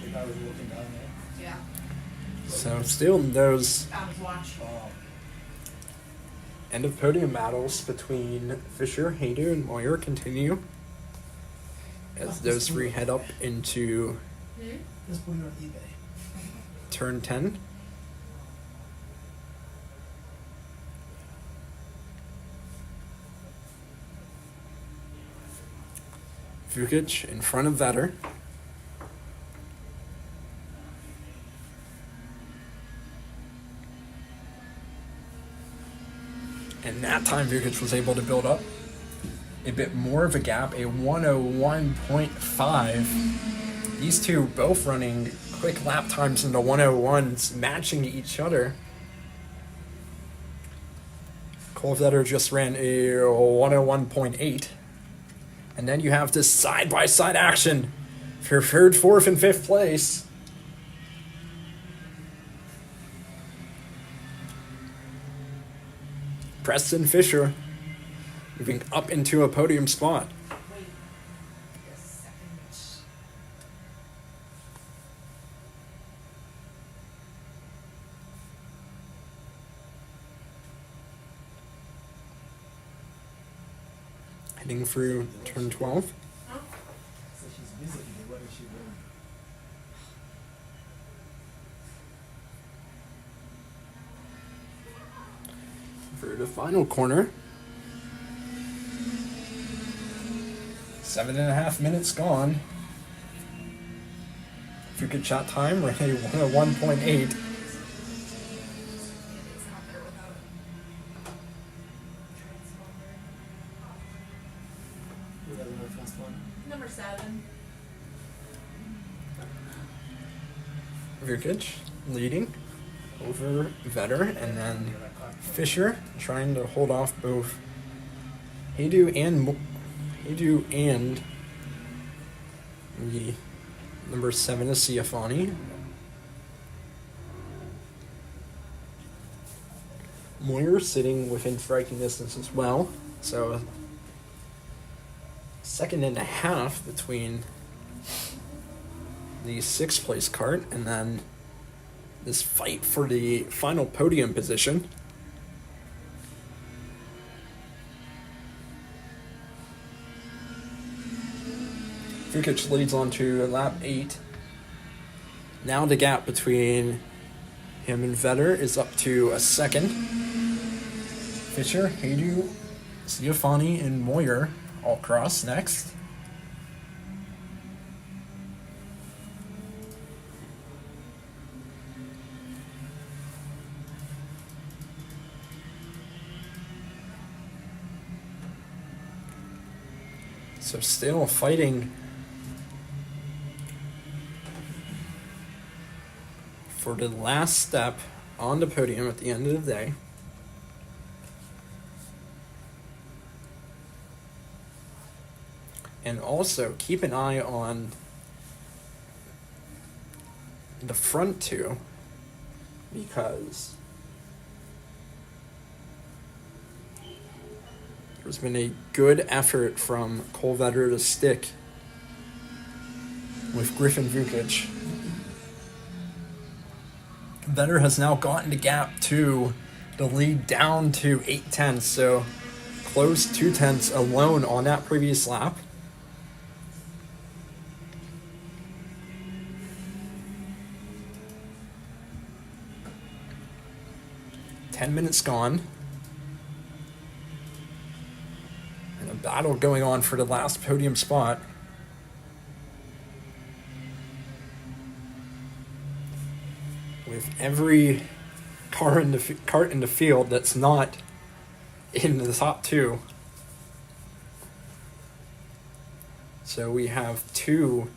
The guy was walking down there. Yeah. So still those Found his watch. end of podium battles between Fisher, Haydu, and Moyer continue as those three head up into Just put it on eBay. turn 10. Vukic in front of Vetter. And that time Vukic was able to build up a bit more of a gap, a 101.5. These two both running quick lap times in the 101s, matching each other. Cole Vetter just ran a 101.8. And then you have this side-by-side action for third, fourth, and fifth place. Preston Fisher moving up into a podium spot. Wait a second. Heading through turn 12. So she's busy today. What is she doing? For the final corner. 7.5 minutes gone. Vukic shot time, we're at a 101.8. It's not there without a transponder. Who doesn't have a transponder? Number 7. Vukic leading over Vetter, and then Fisher trying to hold off both Haydu and the number 7 is Siafani. Moyer sitting within striking distance as well, so a second and a half between the 6th place cart and then this fight for the final podium position. Vukic leads on to lap 8. Now the gap between him and Vetter is up to a second. Fisher, Haydu, Siafani, and Moyer all cross next. So still fighting for the last step on the podium at the end of the day. And also keep an eye on the front two, because there's been a good effort from Cole Vetter to stick with Griffin Vukic. Vetter has now gotten the gap to the lead down to 8/10, so close 2/10 alone on that previous lap. Ten minutes gone. And a battle going on for the last podium spot. With every cart in the field that's not in the top two. So we have two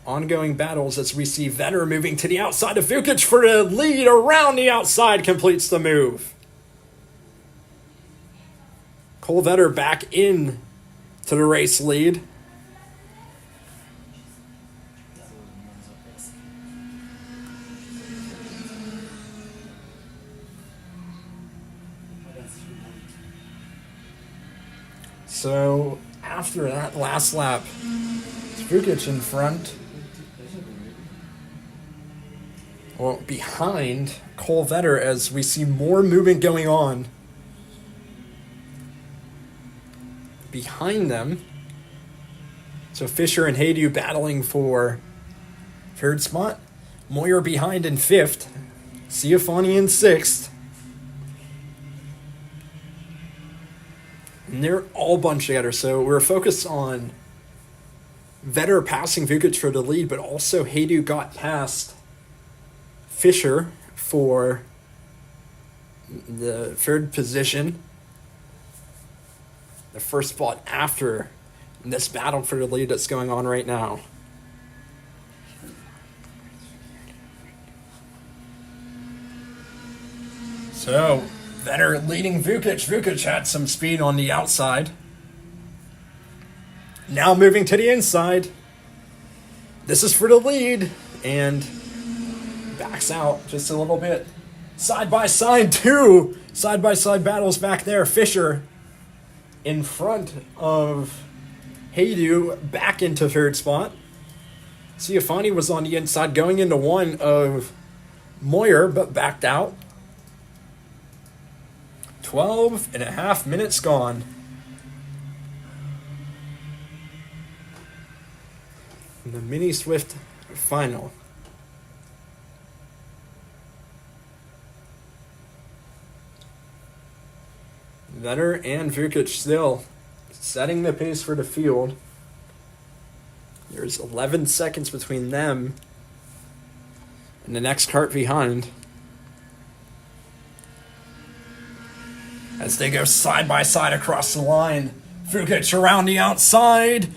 ongoing battles as we see Vetter moving to the outside of Vukic for the lead. Around the outside completes the move. Cole Vetter back in to the race lead. So after that last lap, Vukic in front. Well, behind Cole Vetter as we see more movement going on. Behind them. So Fisher and Haydu battling for third spot. Moyer behind in fifth. Ciafani in sixth. And they're all bunched together. So we're focused on Vetter passing Vukic for the lead, but also Haydu got past Fisher for the third position. The first spot after this battle for the lead that's going on right now. So, Vetter leading Vukic. Vukic had some speed on the outside. Now moving to the inside. This is for the lead. And backs out just a little bit. Side by side, two side by side battles back there. Fisher in front of Haydu, back into third spot. Ciafani was on the inside going into one of Moyer, but backed out. 12 and a half minutes gone. In the Mini Swift final. Vetter and Vukic still setting the pace for the field. There's 11 seconds between them and the next kart behind. As they go side by side across the line. Vukic around the outside.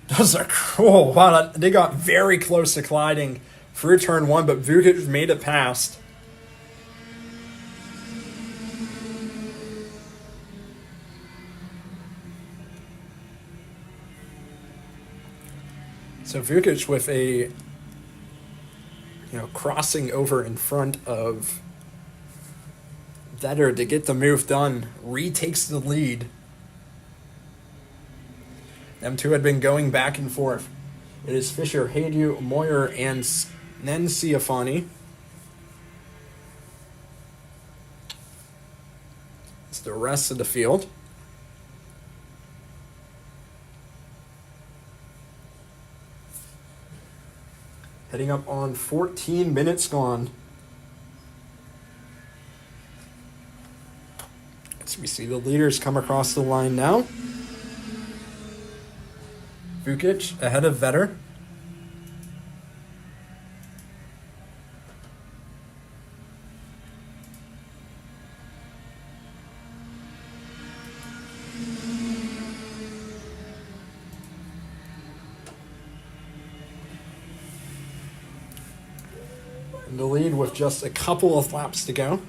Those are cool. Wow, they got very close to colliding through turn one, but Vukic made it past. So Vukic with a, crossing over in front of Vetter to get the move done, retakes the lead. Them two had been going back and forth. It is Fisher, Haydu, Moyer, and then Ciafani. It's the rest of the field. Heading up on 14 minutes gone. As we see the leaders come across the line now. Vukic ahead of Vetter. In the lead with just a couple of laps to go.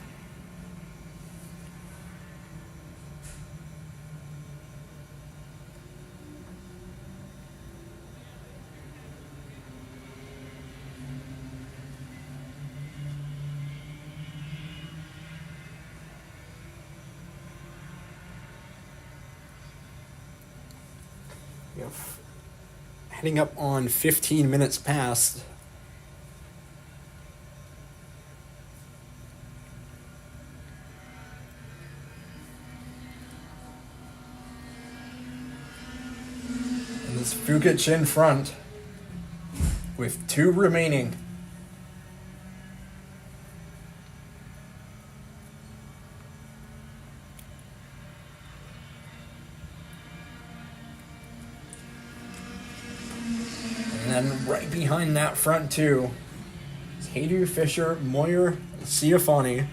Heading up on 15 minutes past. And it's Vukic in front with 2 remaining. And then right behind that front two is Haydu, Fisher, Moyer, and Ciafani.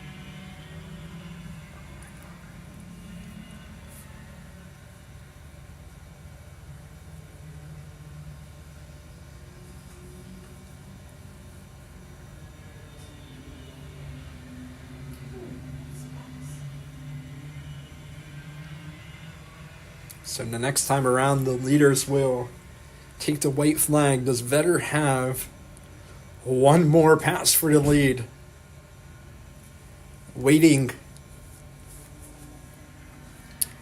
So the next time around, the leaders will take the white flag. Does Vetter have one more pass for the lead? Waiting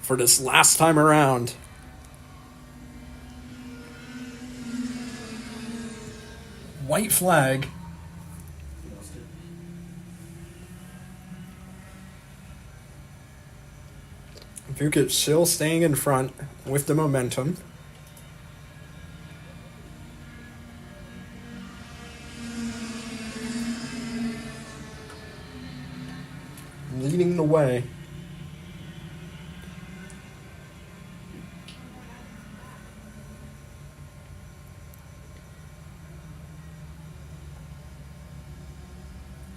for this last time around. White flag. You lost it. Vukic still staying in front with the momentum. Leading the way.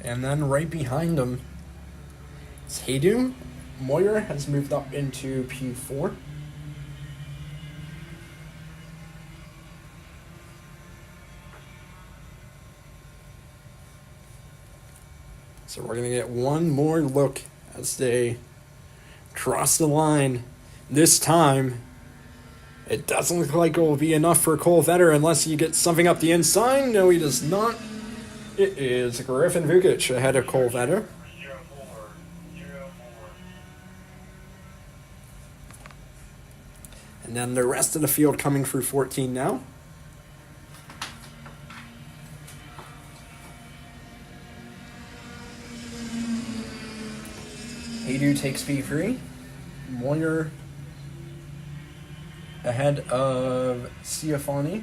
And then right behind him is Haydu. Moyer has moved up into P4. So we're going to get one more look as they cross the line. This time, it doesn't look like it will be enough for Cole Vetter unless he gets something up the inside. No, he does not. It is Griffin Vukic ahead of Cole Vetter. 04, 04. And then the rest of the field coming through 14 now. Haydu takes P3. Moyer ahead of Ciafani.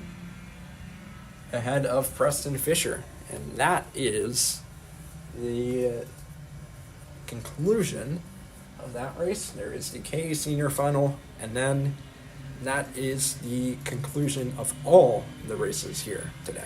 Ahead of Preston Fisher. And that is the conclusion of that race. There is the K Senior Final, and then that is the conclusion of all the races here today.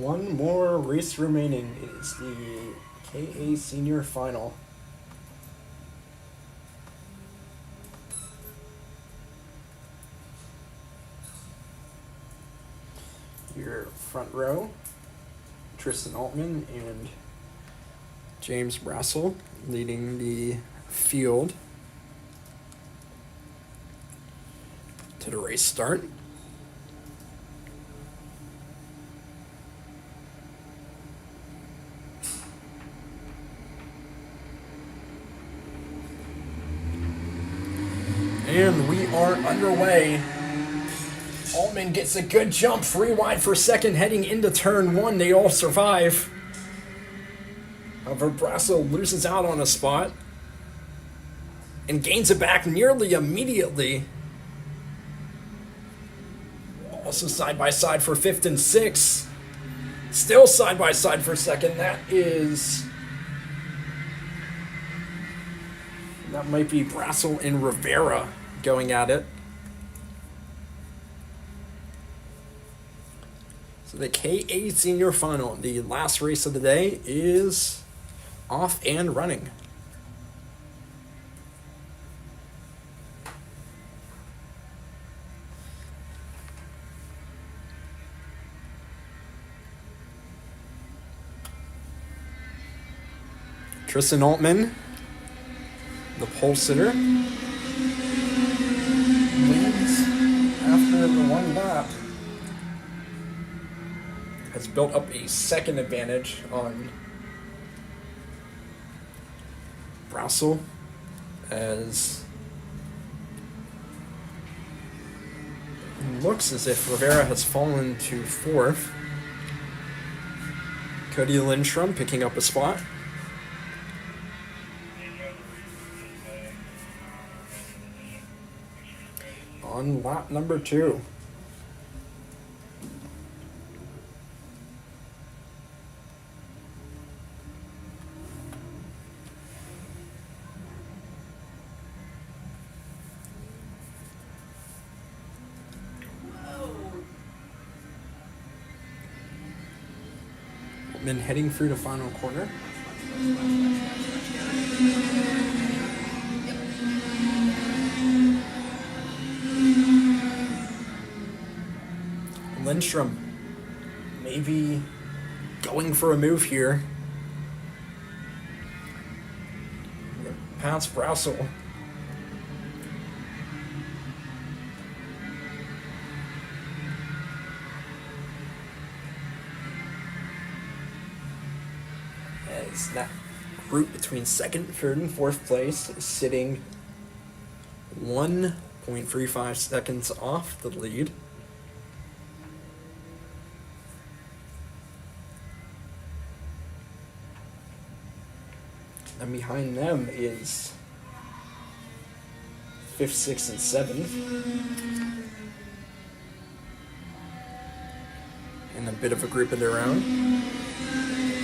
one more race remaining. It is the KA Senior Final. Your front row, Tristan Altman and James Brassel leading the field to the race start. And we are underway. Altman gets a good jump, free wide for second, heading into turn one. They all survive. However, Brasso loses out on a spot and gains it back nearly immediately. Also side by side for fifth and sixth. Still side by side for second. That might be Brasso and Rivera going at it. So the KA Senior Final, the last race of the day, is off and running. Tristan Altman, the pole sitter, leads after the one lap. Has built up a second advantage on Brassel, as it looks as if Rivera has fallen to fourth. Cody Lindstrom picking up a spot. On lap number 2. Then heading through the final corner. Lindstrom maybe going for a move here. Past Brassel. As that group between second, third, and fourth place is sitting 1.35 seconds off the lead. And behind them is 5th, 6th, and 7th. And a bit of a group of their own.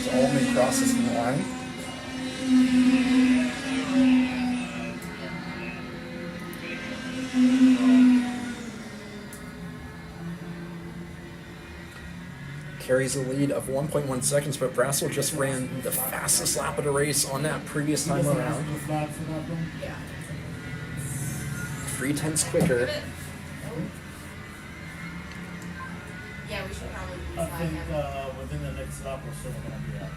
So Altman crosses the line. Carries a lead of 1.1 seconds, but Brassel just ran the fastest lap of the race on that previous time around. Yeah. 3/10 quicker. Yeah, we should probably I flag think him. within the next lap or so, we're gonna be out.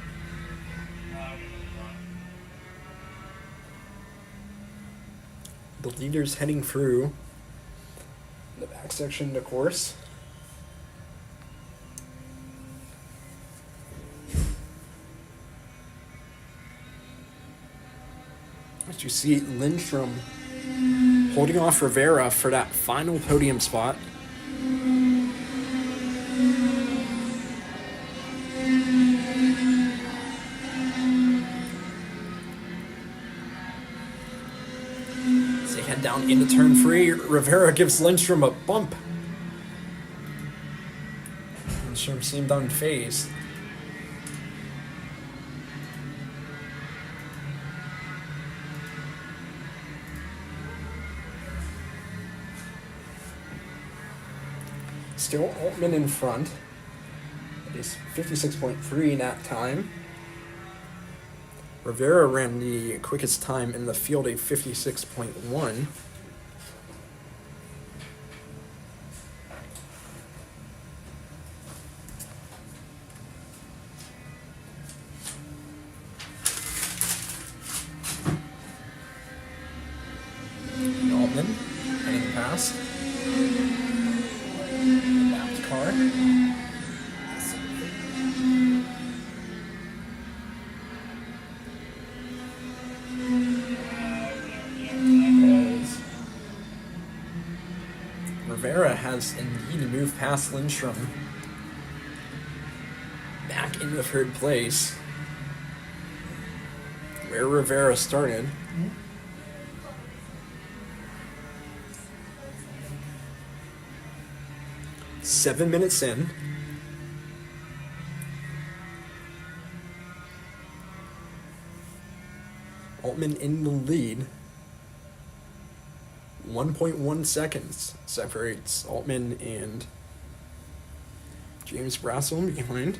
The leader's heading through the back section of the course. As you see Lindstrom holding off Rivera for that final podium spot. As they head down into turn 3, Rivera gives Lindstrom a bump. Lindstrom seemed unfazed. Still Altman in front. He's 56.3 in that time. Rivera ran the quickest time in the field, a 56.1. Altman heading past. Lapped car. Rivera has indeed moved past Lindstrom. Back into third place, where Rivera started. Seven minutes in. Altman in the lead. 1.1 seconds separates Altman and James Brassel behind.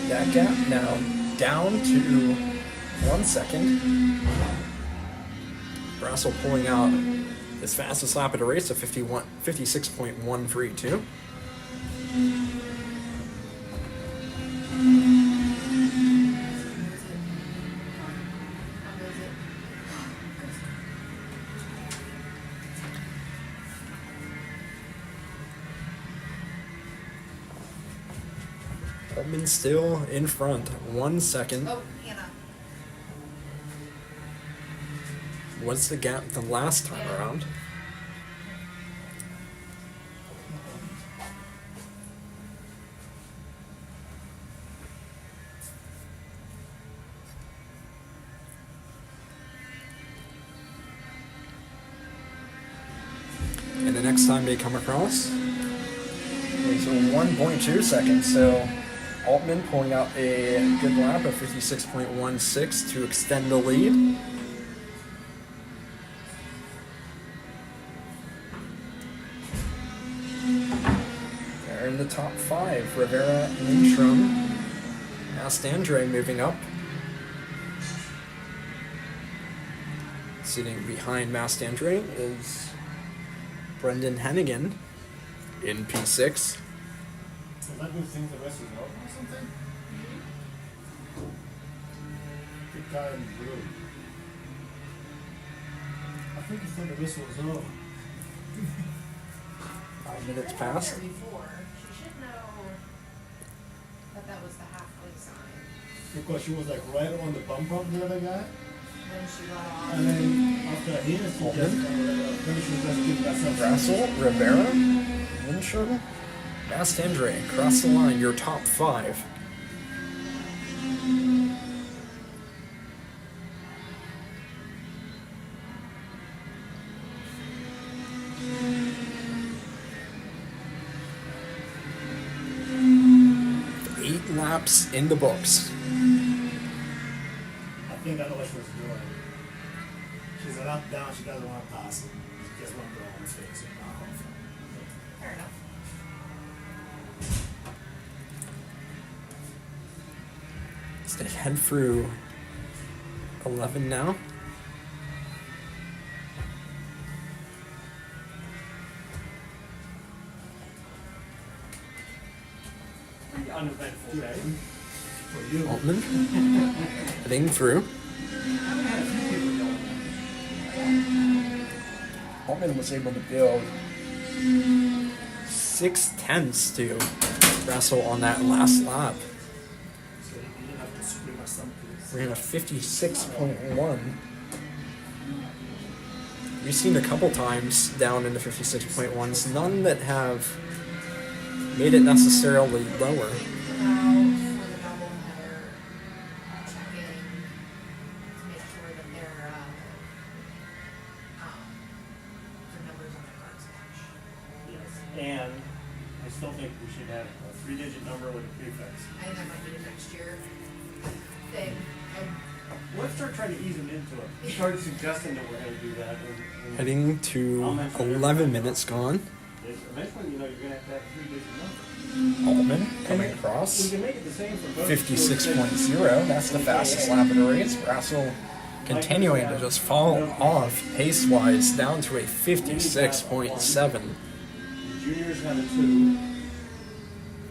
That gap now down to 1 second. Brassel pulling out his fastest lap at a race of 56.132. Altman still in front, 1 second. Oh, Hannah. What's the gap the last time around? And the next time they come across is 1.2 seconds, so Altman pulling out a good lap of 56.16 to extend the lead. They're in the top five. Rivera, Lindstrom, Mastandre moving up. Sitting behind Mastandre is Brendan Hennigan in P6. Does that mean think the rest is over or something? Good guy in blue. I think he thought the whistle was over. 5 minutes past. There before. She should know that that was the halfway sign. Because she was like right on the bump of the other guy. Then she got off. And then after he just maybe she was just giving herself Brassel, Rivera, Lindstrom, Mastandre across the line, your top five. Eight laps in the books. I think I know what she was doing. She's a lap down, she doesn't want to pass it. She just wants to go on his face. Fair enough. So they head through 11 now. Pretty uneventful day. For you. Altman heading through. Altman was able to build 6/10 to Brassel on that last lap. So you didn't have to scream or something. We're in a 56.1. We've seen a couple times down in the 56.1s, none that have made it necessarily lower. Now, for the double header, check in to make sure that their numbers on the cards match. Yes. And I still think we should have a 3-digit number with a prefix. I think that might be a next year thing. Let's start trying to ease them into it. Start suggesting that we're going to do that. And Heading to 11 minutes gone. eventually, you know, you're going to have 3 digit numbers. Altman coming We across. can make it the same for both. 56.0. That's the fastest lap of the race. Russell continuing to just fall off pace-wise down to a 56.7. Juniors have a 2.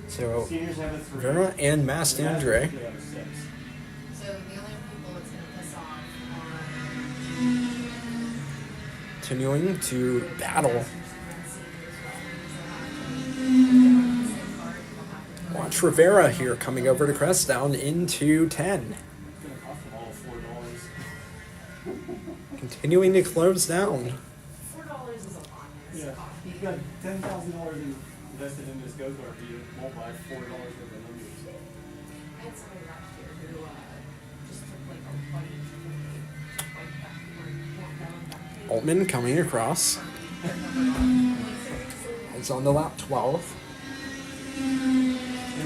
So Seniors have a 3. Vera and Mastandre They have a 6. So the only people it's gonna piss off are continuing to battle. Watch Rivera here coming over to crest down into 10. It's going to cost them all $4. Continuing to close down. $4 is a lot. Yeah. You've got $10,000 invested in this go-kart for you. Multiply $4 worth of numbers. I had somebody last year who just took like a buddy like backward, Altman coming across. It's on the lap 12.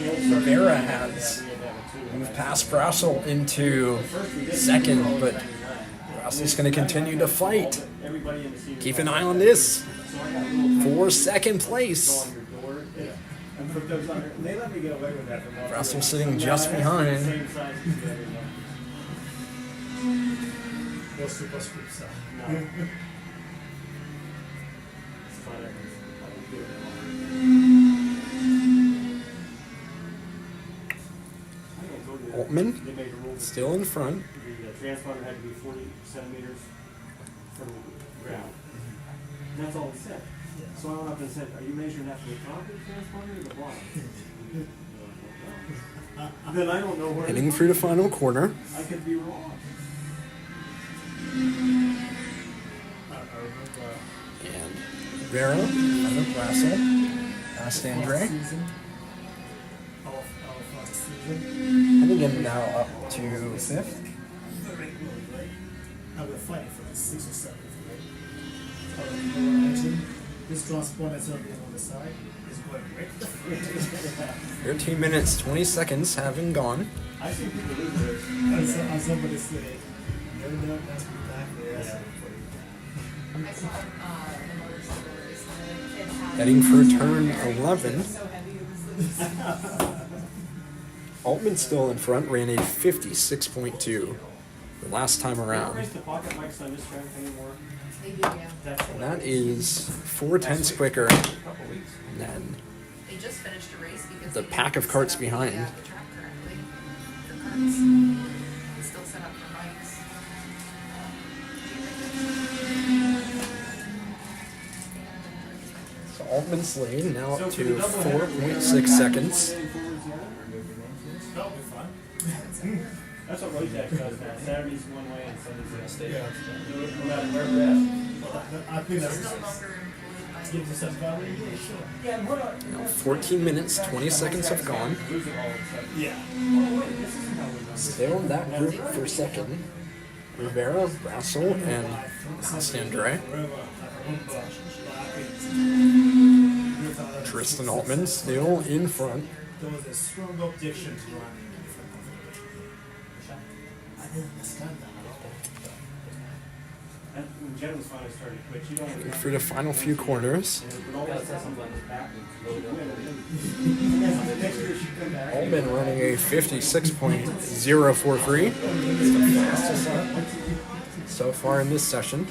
Rivera has moved past Russell into second, but Russell's going to continue to fight. Keep an eye on this for second place. Russell sitting just behind. Altman still in front. The transponder had to be 40 centimeters from the ground. That's all it said. So I went up and said, are you measuring that from the top of the transponder or the bottom? Then I don't know where. Heading through the final corner. I could be wrong. And Vera, Leonard Russell, Mastandre. Heading in now up to 5th. Now we're fighting for the 6th or 7th, right? This transponder is on the side. Is going right. 13 minutes, 20 seconds having gone. I see people lose this. And somebody say, no, that's back there. I saw the motorcycle race and the kid had Heading for turn 11. so heavy it was like Altman still in front, ran a 56.2 the last time around. The pocket mics on this track anymore. they do, yeah. And that is 4/10 quicker than They just finished a race because the they pack didn't of karts set up behind. The track correctly for karts. It's still set up for bikes. So Altman's lead now up So to for the doubleheader, 4.6 seconds. That'll be fun. That's what Rojack does now. Saturday's one way and Sunday's the state. No matter where we're at. I think that's No longer employed by. gives us some value. Yeah, sure. Yeah, and what are, Now 14 minutes, 20 seconds have gone. losing all of a sudden. Yeah. Oh, wait, this isn't how we done it. Still in that group for second. Rivera, Russell, and Mastandre. Tristan Altman still in front. There was a strong objection to running in different configuration. I didn't understand that at all. And when Jen was finally starting to quit, you don't. For the final few corners, Altman running a 56.043. It's the fastest lap so far in this session.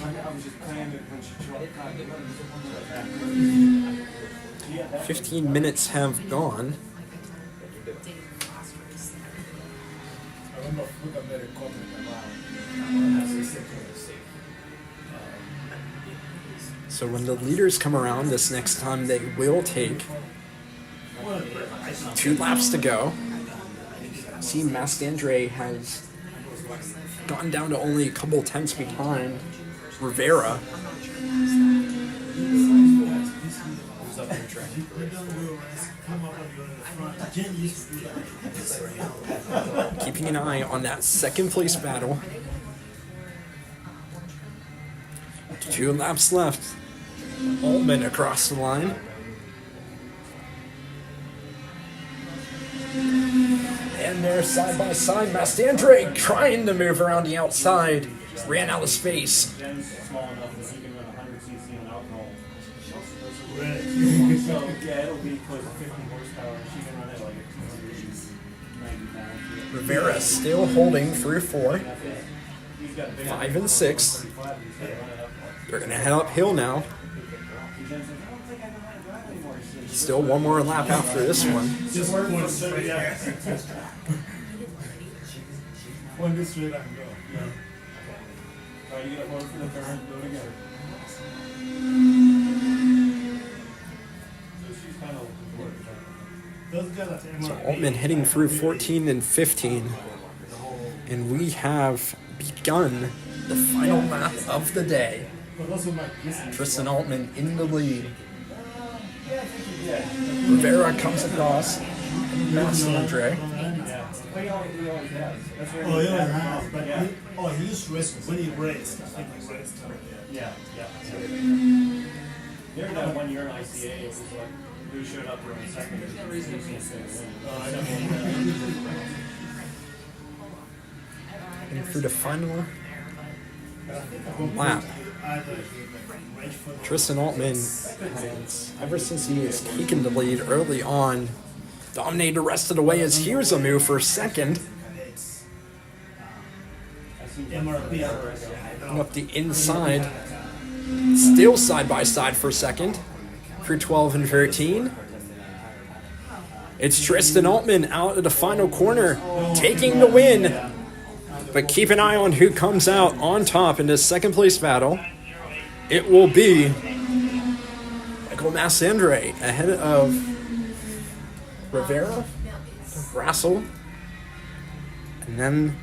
15 minutes have gone. So when the leaders come around this next time, they will take 2 laps to go. See, Mastandre has gone down to only a couple tenths behind Rivera. Keeping an eye on that second place battle. 2 laps left. Altman across the line. And they're side by side. Mastandre trying to move around the outside. Ran out of space. Jen's small enough that he can run 100 cc on alcohol. Right. So yeah, it'll be close to 50 horsepower. She can run it like 290 pounds. Rivera still holding through 4. He's got a big 5 and 6. 35, he's got to run it up. They're going to head uphill now. Jen says, I don't think I know how to drive anymore. She says, Still one more lap after this one. Just point straight. Yeah. Point this straight and go. yeah. Try to get a hold for the turn, go together. So she's kind of looking forward to that. Those guys at So MRP, Altman heading through 14 and 15. And we have begun the final lap of the day. but also my business. Tristan Altman in the lead. Rivera comes across. Mastandre. Yeah. He always has. That's where Oh, he yeah, has. but Yeah. he used to race when he raced. I think he raced. Yeah. There that 1 year in ICA, it was like, who showed up for a second? And through the final lap. Tristan Altman has, ever since he has taken the lead early on, dominated the rest of the way as here's a move for second. Going up the inside. Still side by side for second. Through 12 and 13. It's Tristan Altman out of the final corner, taking the win. But keep an eye on who comes out on top in this second place battle. It will be Michael Mastandre ahead of Rivera, Rassel, and then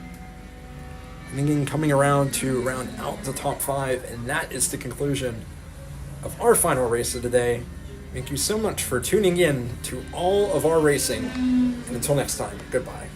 again coming around to round out the top 5, and that is the conclusion of our final race of the day. Thank you so much for tuning in to all of our racing, and until next time, goodbye.